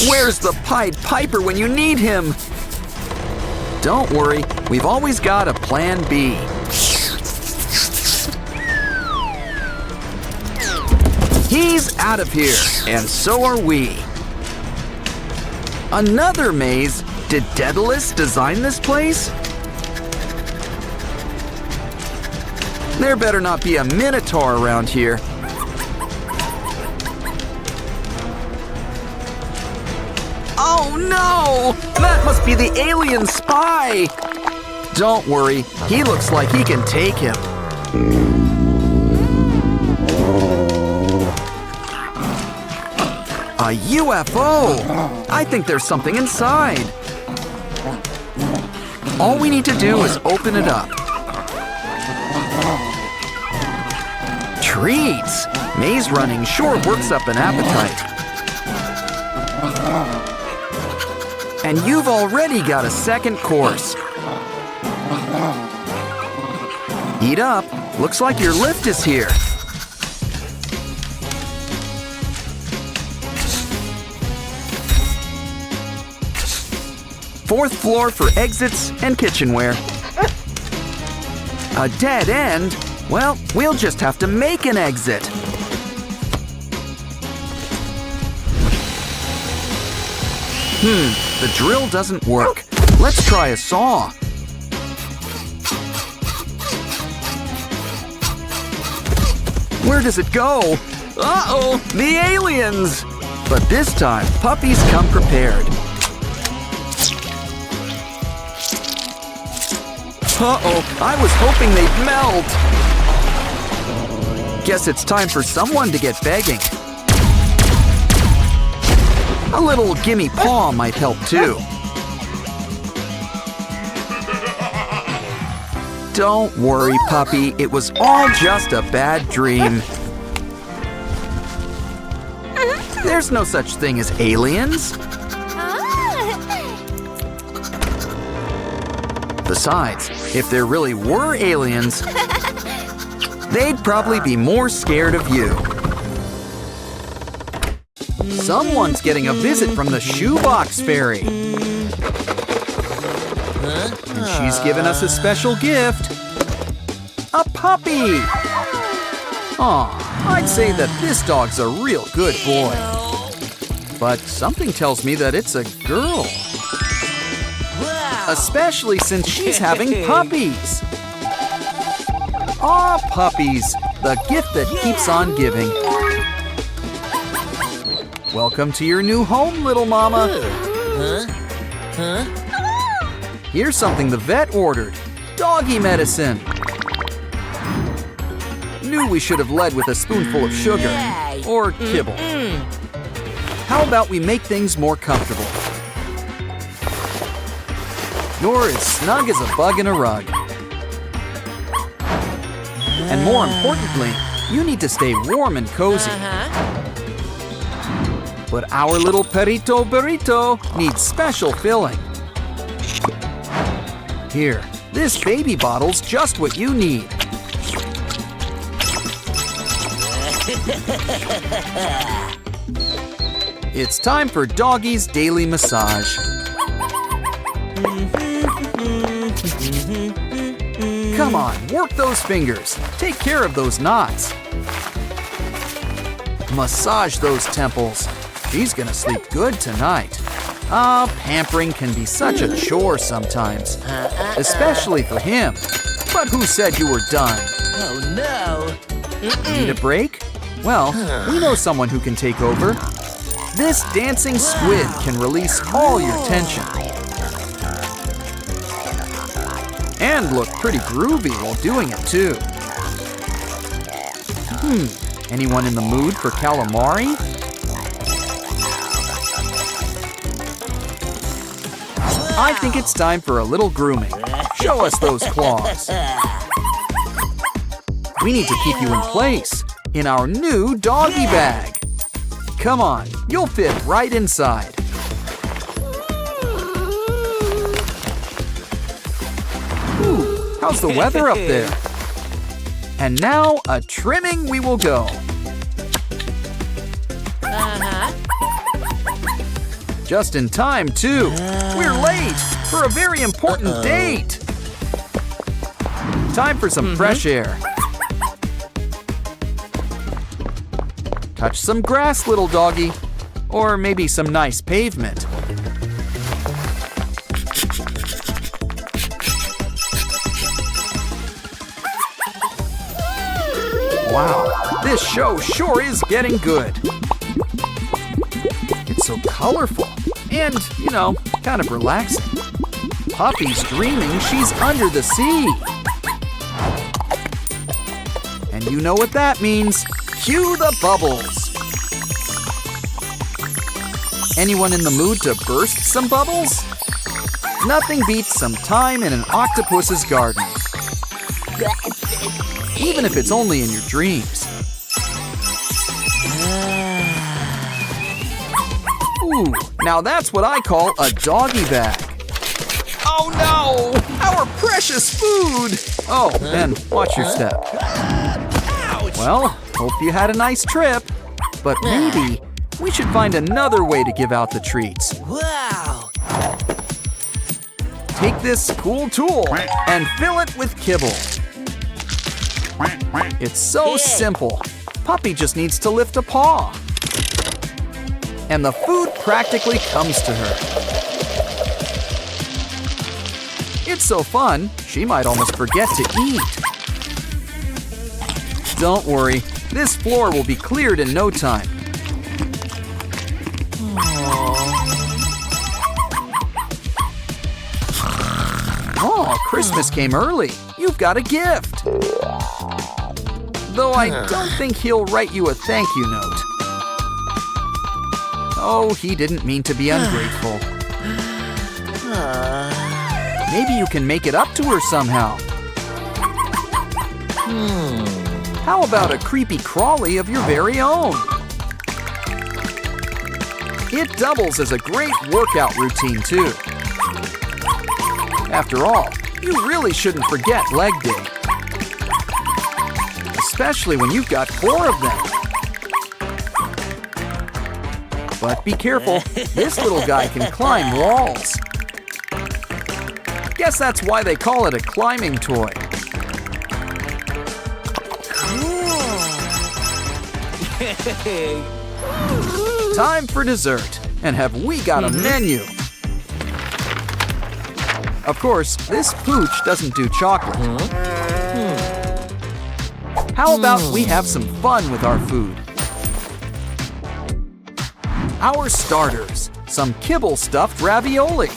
Where's the Pied Piper when you need him? Don't worry, we've always got a plan B. He's out of here, and so are we. Another maze? Did Daedalus design this place? There better not be a minotaur around here. Oh no! That must be the alien spy! Don't worry, he looks like he can take him. A UFO! I think there's something inside. All we need to do is open it up. Treats! Maze running sure works up an appetite. And you've already got a second course. Eat up. Looks like your lift is here. Fourth floor for exits and kitchenware. A dead end? Well, we'll just have to make an exit. The drill doesn't work. Let's try a saw. Where does it go? Uh-oh, the aliens! But this time, puppies come prepared. Uh-oh, I was hoping they'd melt. Guess it's time for someone to get begging. A little gimme paw might help too. Don't worry, puppy. It was all just a bad dream. There's no such thing as aliens. Besides, if there really were aliens, they'd probably be more scared of you. Someone's getting a visit from the shoebox fairy. And she's given us a special gift. A puppy! Aw, I'd say that this dog's a real good boy. But something tells me that it's a girl. Especially since she's having puppies. Aw, puppies, the gift that keeps on giving. Welcome to your new home, little mama. Here's something the vet ordered. Doggy medicine. Knew we should have led with a spoonful of sugar. Or kibble. How about we make things more comfortable? You're as snug as a bug in a rug. And more importantly, you need to stay warm and cozy. But our little perrito burrito needs special filling. Here, this baby bottle's just what you need. It's time for Doggy's daily massage. Come on, work those fingers. Take care of those knots. Massage those temples. She's gonna sleep good tonight. Pampering can be such a chore sometimes. Especially for him. But who said you were done? Oh no! Need a break? Well, we know someone who can take over. This dancing squid can release all your tension. And look pretty groovy while doing it too. Anyone in the mood for calamari? I think it's time for a little grooming. Show us those claws. We need to keep you in place in our new doggy bag. Come on, you'll fit right inside. Ooh, how's the weather up there? And now a trimming we will go. Just in time, too. We're late for a very important date. Time for some fresh air. Touch some grass, little doggy. Or maybe some nice pavement. Wow, this show sure is getting good. It's so colorful and, kind of relaxing. Puppy's dreaming she's under the sea. And you know what that means. Cue the bubbles. Anyone in the mood to burst some bubbles? Nothing beats some time in an octopus's garden. Even if it's only in your dreams. Ooh, now that's what I call a doggy bag. Oh no! Our precious food! Oh, and watch your step. Well, hope you had a nice trip. But maybe we should find another way to give out the treats. Wow! Take this cool tool and fill it with kibble. It's so simple. Puppy just needs to lift a paw. And the food practically comes to her. It's so fun, she might almost forget to eat. Don't worry, this floor will be cleared in no time. Oh, Christmas came early. You've got a gift. Though I don't think he'll write you a thank you note. Oh, he didn't mean to be ungrateful. Maybe you can make it up to her somehow. How about a creepy crawly of your very own? It doubles as a great workout routine, too. After all, you really shouldn't forget leg day. Especially when you've got 4 of them. But be careful, this little guy can climb walls. Guess that's why they call it a climbing toy. Time for dessert, and have we got a menu? Of course, this pooch doesn't do chocolate. How about we have some fun with our food? Our starters, some kibble stuffed ravioli.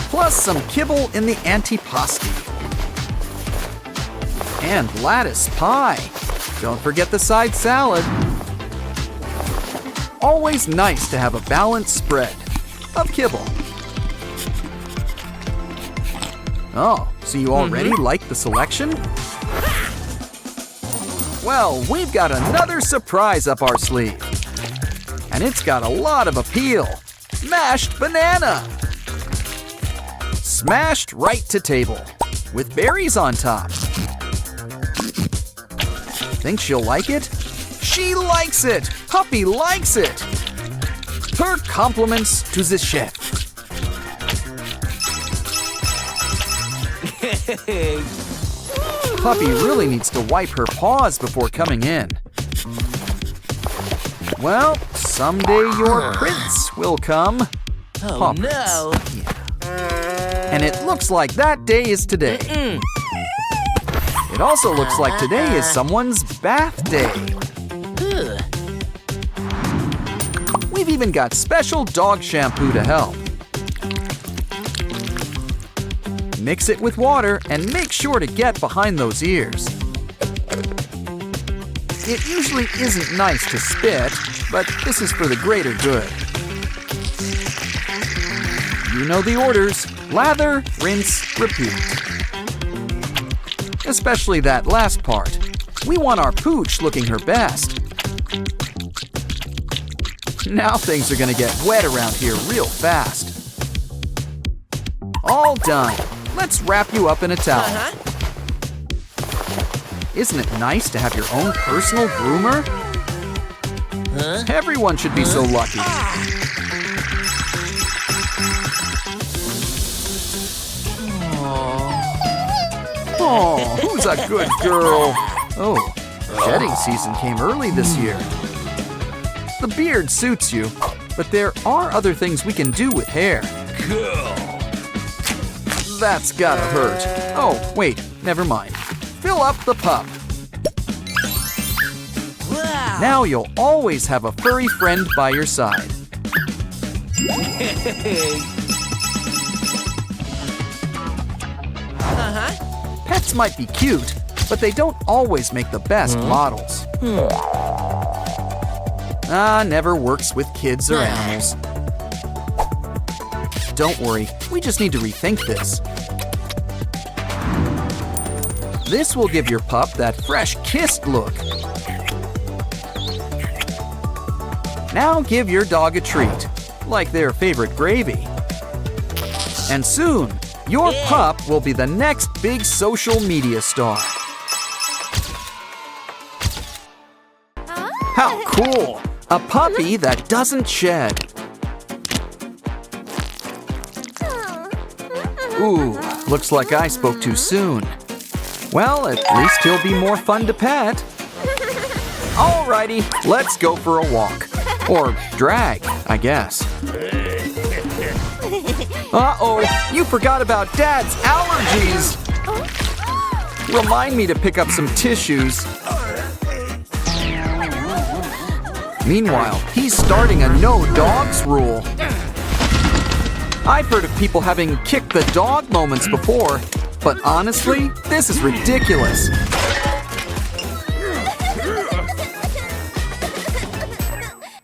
Plus some kibble in the antipasti. And lattice pie. Don't forget the side salad. Always nice to have a balanced spread of kibble. Oh, so you already like the selection? Well, we've got another surprise up our sleeve. And it's got a lot of appeal. Mashed banana. Smashed right to table, with berries on top. Think she'll like it? She likes it! Puppy likes it! Her compliments to the chef. Puppy really needs to wipe her paws before coming in. Well, someday your prince will come. Oh no! Yeah. And it looks like that day is today. It also looks like today is someone's bath day. We've even got special dog shampoo to help. Mix it with water and make sure to get behind those ears. It usually isn't nice to spit, but this is for the greater good. You know the orders. Lather, rinse, repeat. Especially that last part. We want our pooch looking her best. Now things are gonna get wet around here real fast. All done. Let's wrap you up in a towel. Isn't it nice to have your own personal groomer? Everyone should be so lucky. Oh, who's a good girl? Oh, Shedding season came early this year. The beard suits you, but there are other things we can do with hair. That's gotta hurt. Oh, wait, never mind. Fill up the pup. Wow. Now you'll always have a furry friend by your side. Pets might be cute, but they don't always make the best models. Never works with kids or animals. Don't worry, we just need to rethink this. This will give your pup that fresh kissed look. Now give your dog a treat, like their favorite gravy. And soon, your pup will be the next big social media star. How cool! A puppy that doesn't shed. Ooh, looks like I spoke too soon. Well, at least he'll be more fun to pet. Alrighty, let's go for a walk. Or drag, I guess. Uh-oh, you forgot about Dad's allergies. Remind me to pick up some tissues. Meanwhile, he's starting a no dogs rule. I've heard of people having kick the dog moments before, but honestly, this is ridiculous.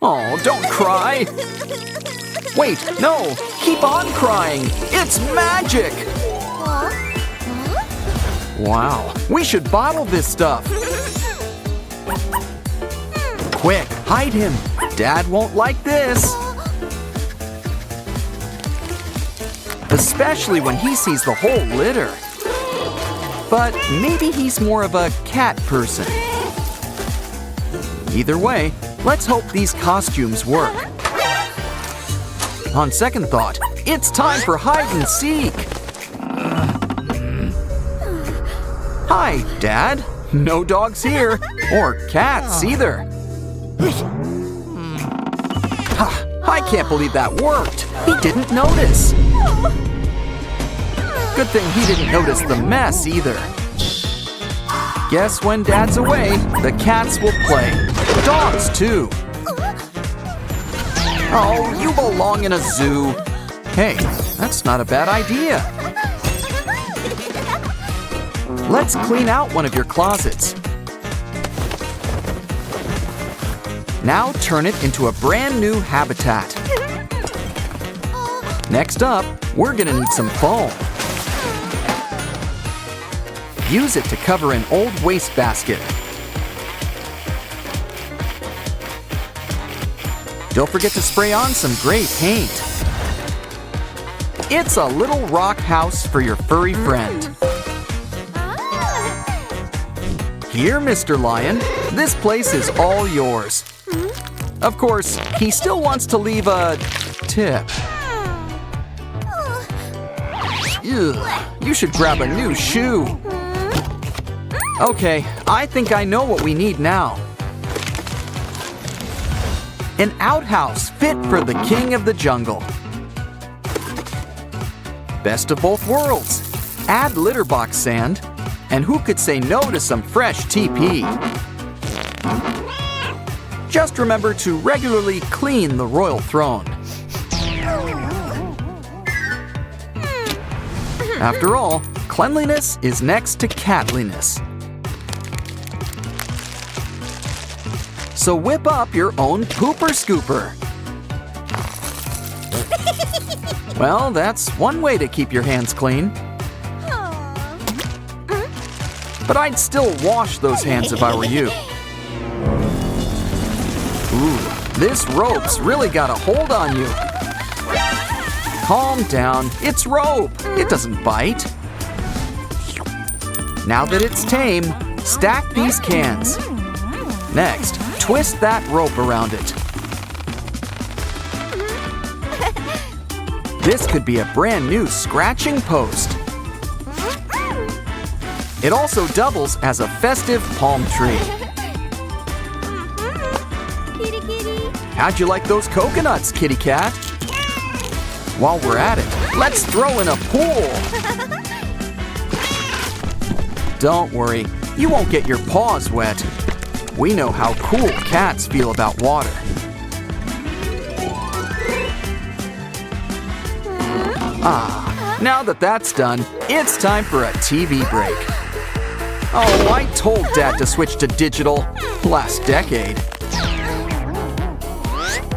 Oh, don't cry. Wait, no, keep on crying. It's magic. Wow, we should bottle this stuff. Quick, hide him. Dad won't like this. Especially when he sees the whole litter. But maybe he's more of a cat person. Either way, let's hope these costumes work. On second thought, it's time for hide and seek. Hi, Dad. No dogs here, or cats either. I can't believe that worked. He didn't notice. Good thing he didn't notice the mess either. Guess when Dad's away, the cats will play. Dogs too. Oh, you belong in a zoo. Hey, that's not a bad idea. Let's clean out one of your closets. Now turn it into a brand new habitat. Next up, we're gonna need some foam. Use it to cover an old wastebasket. Don't forget to spray on some gray paint. It's a little rock house for your furry friend. Here, Mr. Lion, this place is all yours. Of course, he still wants to leave a tip. Ugh, you should grab a new shoe. Okay, I think I know what we need now. An outhouse fit for the king of the jungle. Best of both worlds. Add litter box sand, and who could say no to some fresh TP? Just remember to regularly clean the royal throne. After all, cleanliness is next to catliness. So whip up your own pooper scooper. Well, that's one way to keep your hands clean. But I'd still wash those hands if I were you. Ooh, this rope's really got a hold on you. Calm down, it's rope. It doesn't bite. Now that it's tame, stack these cans. Next, twist that rope around it. This could be a brand new scratching post. It also doubles as a festive palm tree. How'd you like those coconuts, kitty cat? While we're at it, let's throw in a pool. Don't worry, you won't get your paws wet. We know how cool cats feel about water. Now that that's done, it's time for a TV break. Oh, I told Dad to switch to digital last decade.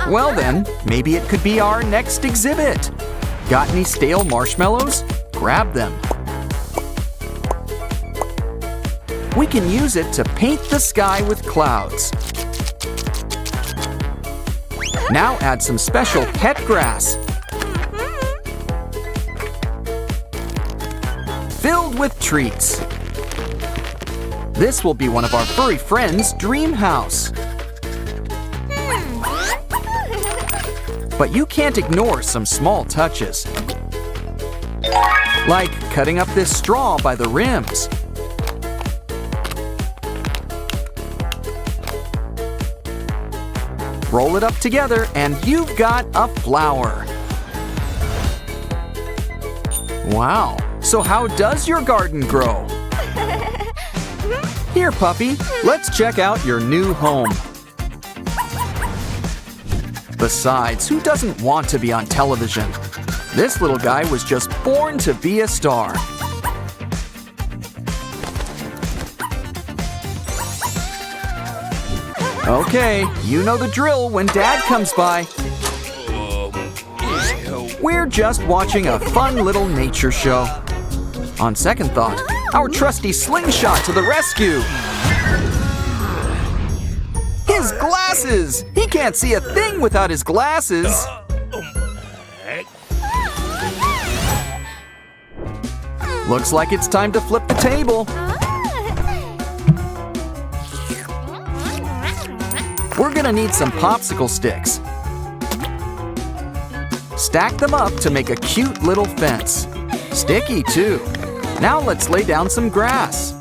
Well then, maybe it could be our next exhibit. Got any stale marshmallows? Grab them. We can use it to paint the sky with clouds. Now add some special pet grass. Filled with treats. This will be one of our furry friends' dream house. But you can't ignore some small touches. Like cutting up this straw by the rims. Roll it up together and you've got a flower. Wow, so how does your garden grow? Here, puppy, let's check out your new home. Besides, who doesn't want to be on television? This little guy was just born to be a star. Okay, you know the drill when Dad comes by. We're just watching a fun little nature show. On second thought, our trusty slingshot to the rescue. His glasses! He can't see a thing without his glasses. Looks like it's time to flip the table. We're gonna need some popsicle sticks. Stack them up to make a cute little fence. Sticky too. Now let's lay down some grass.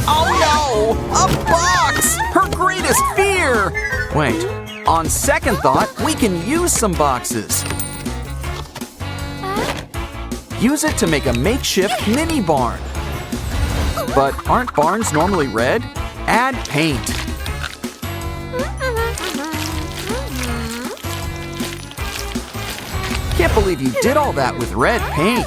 Oh no! A box! Her greatest fear! Wait, on second thought, we can use some boxes. Use it to make a makeshift mini barn. But aren't barns normally red? Add paint. Can't believe you did all that with red paint.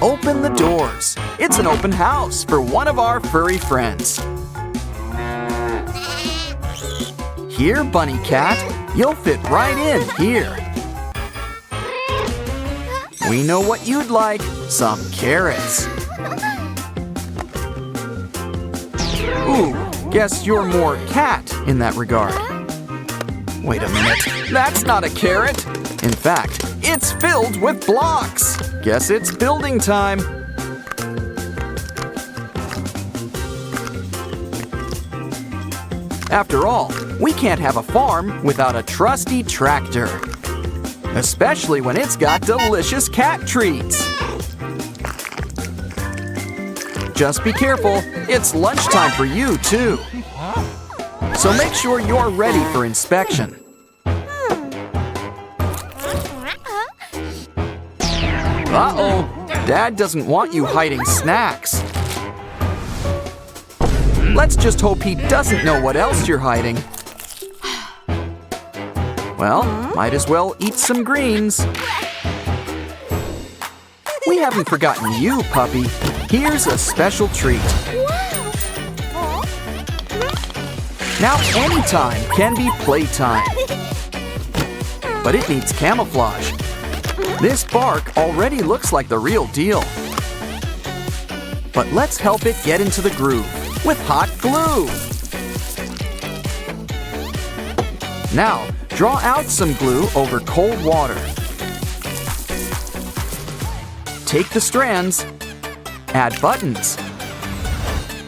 Open the doors. It's an open house for one of our furry friends. Here, Bunny Cat, you'll fit right in here. We know what you'd like, some carrots. Ooh, guess you're more cat in that regard. Wait a minute, that's not a carrot. In fact, it's filled with blocks. Guess it's building time. After all, we can't have a farm without a trusty tractor. Especially when it's got delicious cat treats. Just be careful, it's lunchtime for you too. So make sure you're ready for inspection. Uh-oh, Dad doesn't want you hiding snacks. Let's just hope he doesn't know what else you're hiding. Well, might as well eat some greens. We haven't forgotten you, puppy. Here's a special treat. Now anytime can be playtime. But it needs camouflage. This bark already looks like the real deal. But let's help it get into the groove with hot glue. Now, draw out some glue over cold water. Take the strands, add buttons,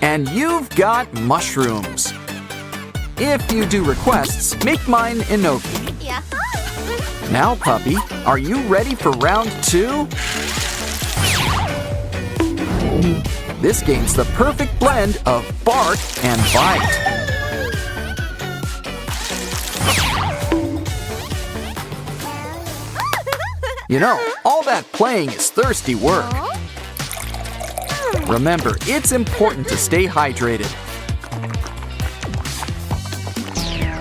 and you've got mushrooms. If you do requests, make mine enoki. Now, puppy, are you ready for round 2? This game's the perfect blend of bark and bite. You know, all that playing is thirsty work. Remember, it's important to stay hydrated.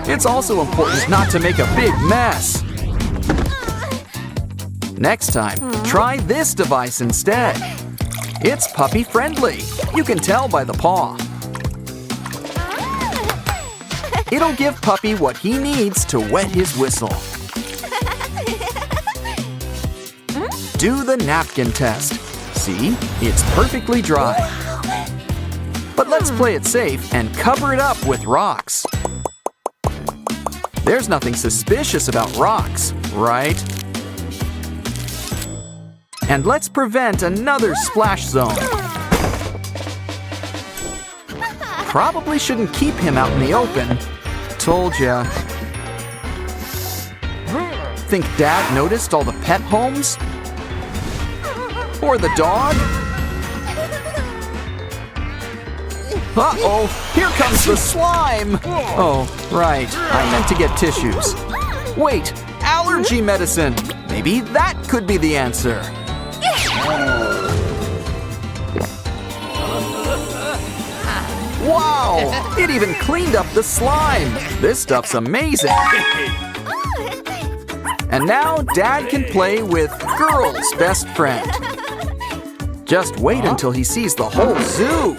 It's also important not to make a big mess. Next time, try this device instead. It's puppy friendly. You can tell by the paw. It'll give Puppy what he needs to wet his whistle. Do the napkin test. See, it's perfectly dry. But let's play it safe and cover it up with rocks. There's nothing suspicious about rocks, right? And let's prevent another splash zone. Probably shouldn't keep him out in the open. Told ya. Think Dad noticed all the pet homes? Or the dog? Uh-oh, here comes the slime! Oh, right, I meant to get tissues. Wait, allergy medicine! Maybe that could be the answer. Wow, it even cleaned up the slime. This stuff's amazing. And now Dad can play with Girl's best friend. Just wait until he sees the whole zoo.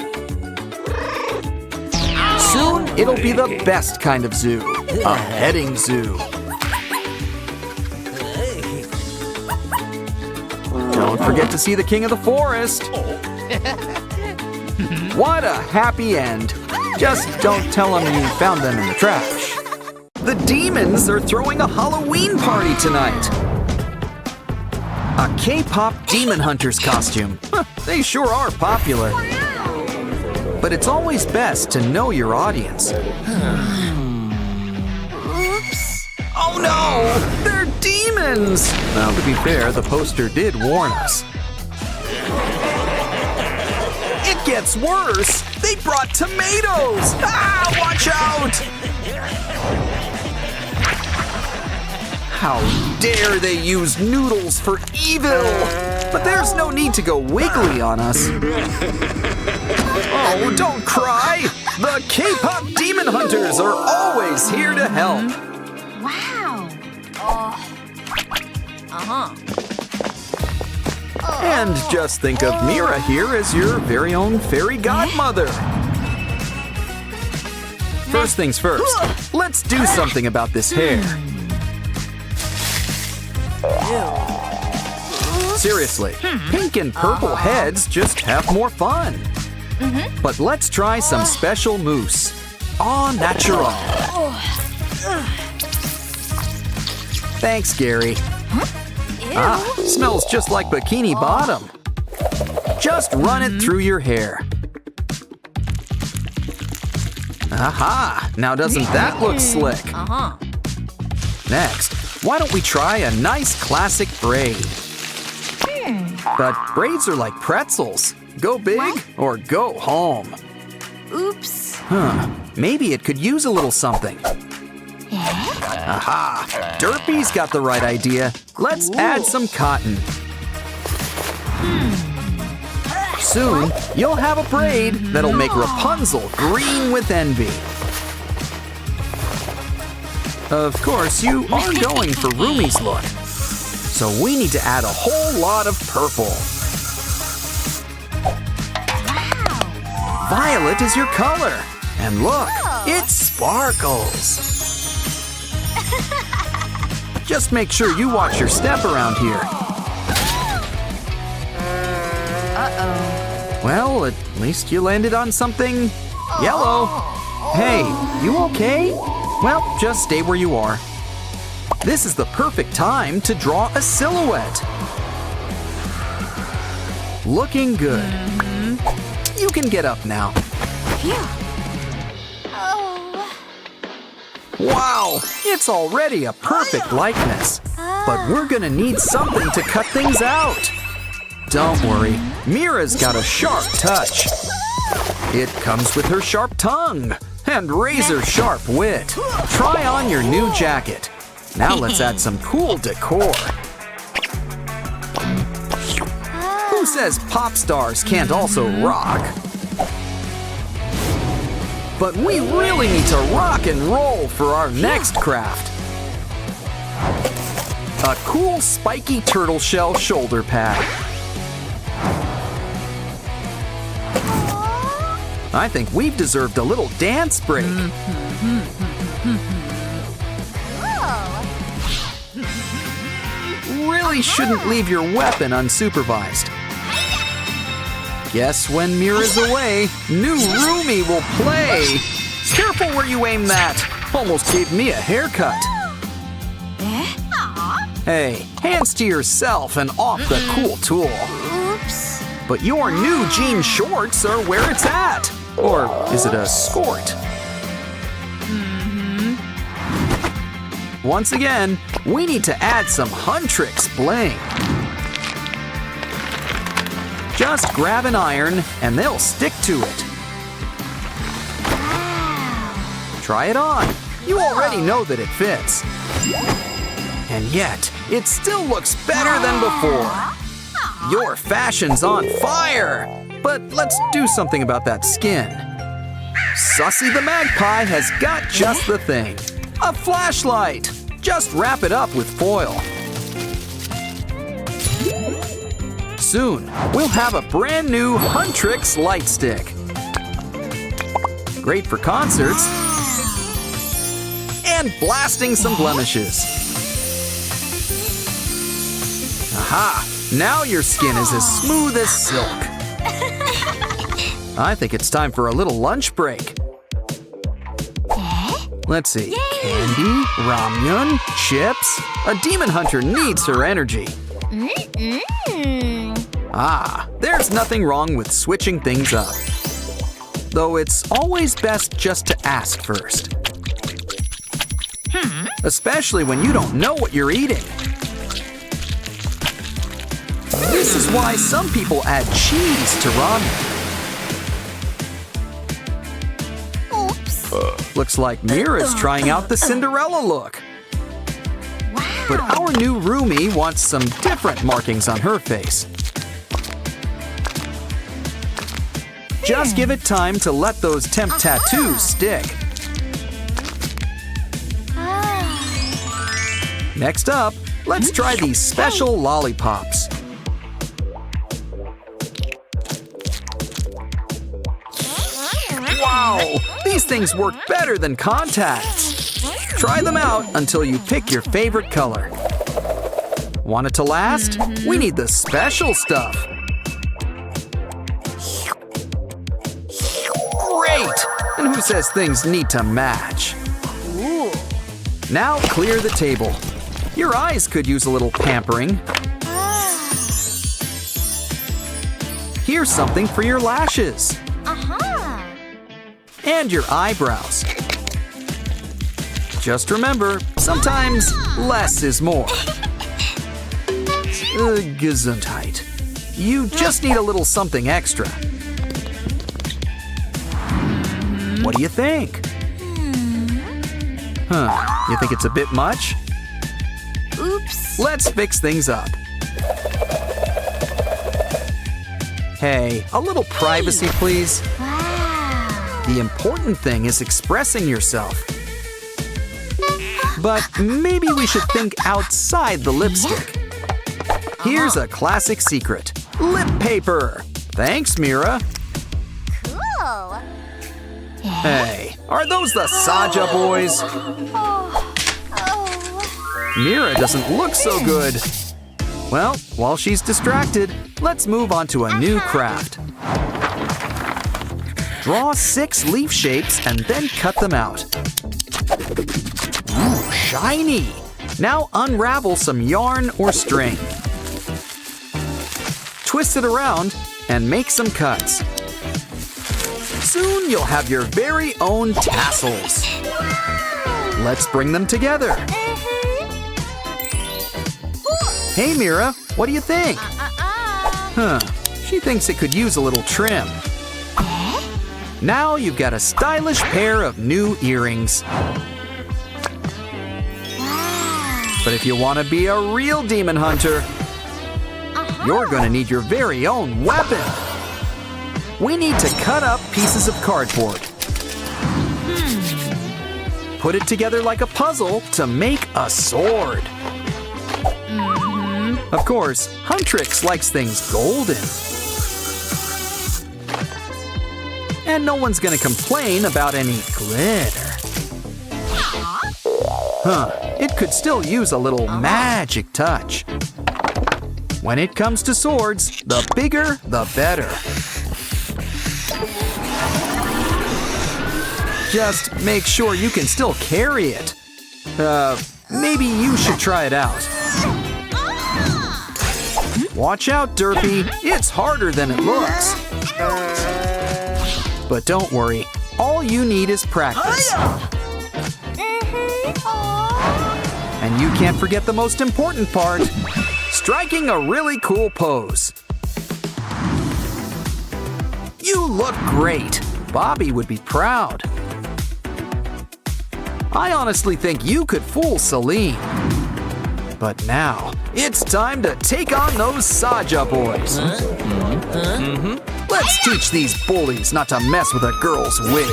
Soon, it'll be the best kind of zoo, a petting zoo. Don't forget to see the king of the forest. What a happy end. Just don't tell him you found them in the trash. The demons are throwing a Halloween party tonight. A K-pop demon hunters costume. They sure are popular. But it's always best to know your audience. Oops. Oh no! They're demons! Now, to be fair, the poster did warn us. It gets worse! They brought tomatoes! Ah, watch out! How dare they use noodles for evil! But there's no need to go wiggly on us. Oh, don't cry! The K-pop demon hunters are always here to help. Wow. And just think of Mira here as your very own fairy godmother. First things first, let's do something about this hair. Seriously, pink and purple heads just have more fun. But let's try some special mousse. Au natural. Thanks, Gary. Ah, smells just like Bikini Bottom. Just run it through your hair. Aha! Now doesn't that look slick? Next, why don't we try a nice classic braid? But braids are like pretzels. Go big or go home. Oops. Maybe it could use a little something. Aha! Derpy's got the right idea. Let's add some cotton. Soon, you'll have a braid that'll make Rapunzel green with envy. Of course, you are going for Rumi's look. So we need to add a whole lot of purple. Violet is your color. And look, it sparkles. Just make sure you watch your step around here. Well, at least you landed on something yellow. Hey, you okay? Well, just stay where you are. This is the perfect time to draw a silhouette. Looking good. You can get up now. Wow, it's already a perfect likeness. But we're gonna need something to cut things out. Don't worry, Mira's got a sharp touch. It comes with her sharp tongue and razor-sharp wit. Try on your new jacket. Now let's add some cool decor. says pop stars can't also rock? But we really need to rock and roll for our next craft. A cool spiky turtle shell shoulder pad. I think we've deserved a little dance break. Really shouldn't leave your weapon unsupervised. Guess when Mira's away, new Rumi will play. Careful where you aim that. Almost gave me a haircut. Hey, hands to yourself and off the cool tool. Oops. But your new jean shorts are where it's at. Or is it a skort? Once again, we need to add some Huntrix bling. Just grab an iron and they'll stick to it. Try it on. You already know that it fits. And yet, it still looks better than before. Your fashion's on fire. But let's do something about that skin. Sussy the Magpie has got just the thing. A flashlight. Just wrap it up with foil. Soon, we'll have a brand new Huntrix light stick. Great for concerts and blasting some blemishes. Aha! Now your skin is as smooth as silk. I think it's time for a little lunch break. Let's see. Candy, ramyun, chips. A demon hunter needs her energy. Ah, there's nothing wrong with switching things up. Though it's always best just to ask first. Especially when you don't know what you're eating. This is why some people add cheese to ramen. Looks like Mira's trying out the Cinderella look. Wow. But our new Rumi wants some different markings on her face. Just give it time to let those temp tattoos stick. Next up, let's try these special lollipops. Wow! These things work better than contacts. Try them out until you pick your favorite color. Want it to last? We need the special stuff. Great! And who says things need to match? Now clear the table. Your eyes could use a little pampering. Here's something for your lashes. And your eyebrows. Just remember, sometimes less is more. Gesundheit. You just need a little something extra. What do you think? You think it's a bit much? Oops. Let's fix things up. Hey, a little privacy, please. Wow. The important thing is expressing yourself. But maybe we should think outside the lipstick. Here's a classic secret. Lip paper. Thanks, Mira. Cool. Hey, are those the Saja boys? Mira doesn't look so good. Well, while she's distracted, let's move on to a new craft. Draw 6 leaf shapes and then cut them out. Ooh, shiny! Now unravel some yarn or string. Twist it around and make some cuts. Soon you'll have your very own tassels. Let's bring them together. Hey Mira, what do you think? She thinks it could use a little trim. Now you've got a stylish pair of new earrings. But if you want to be a real demon hunter, You're gonna need your very own weapon. We need to cut up pieces of cardboard. Put it together like a puzzle to make a sword. Of course, Huntrix likes things golden. And no one's gonna complain about any glitter. It could still use a little magic touch. When it comes to swords, the bigger, the better. Just make sure you can still carry it. Maybe you should try it out. Watch out, Derpy. It's harder than it looks. But don't worry, all you need is practice. And you can't forget the most important part, striking a really cool pose. You look great. Bobby would be proud. I honestly think you could fool Celine. But now, it's time to take on those Saja boys. Let's teach these bullies not to mess with a girl's wig.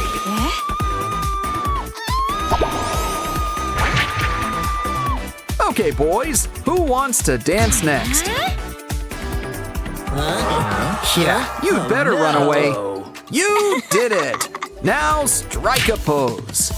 Okay, boys, who wants to dance next? Yeah, you'd better run away. You did it. Now strike a pose.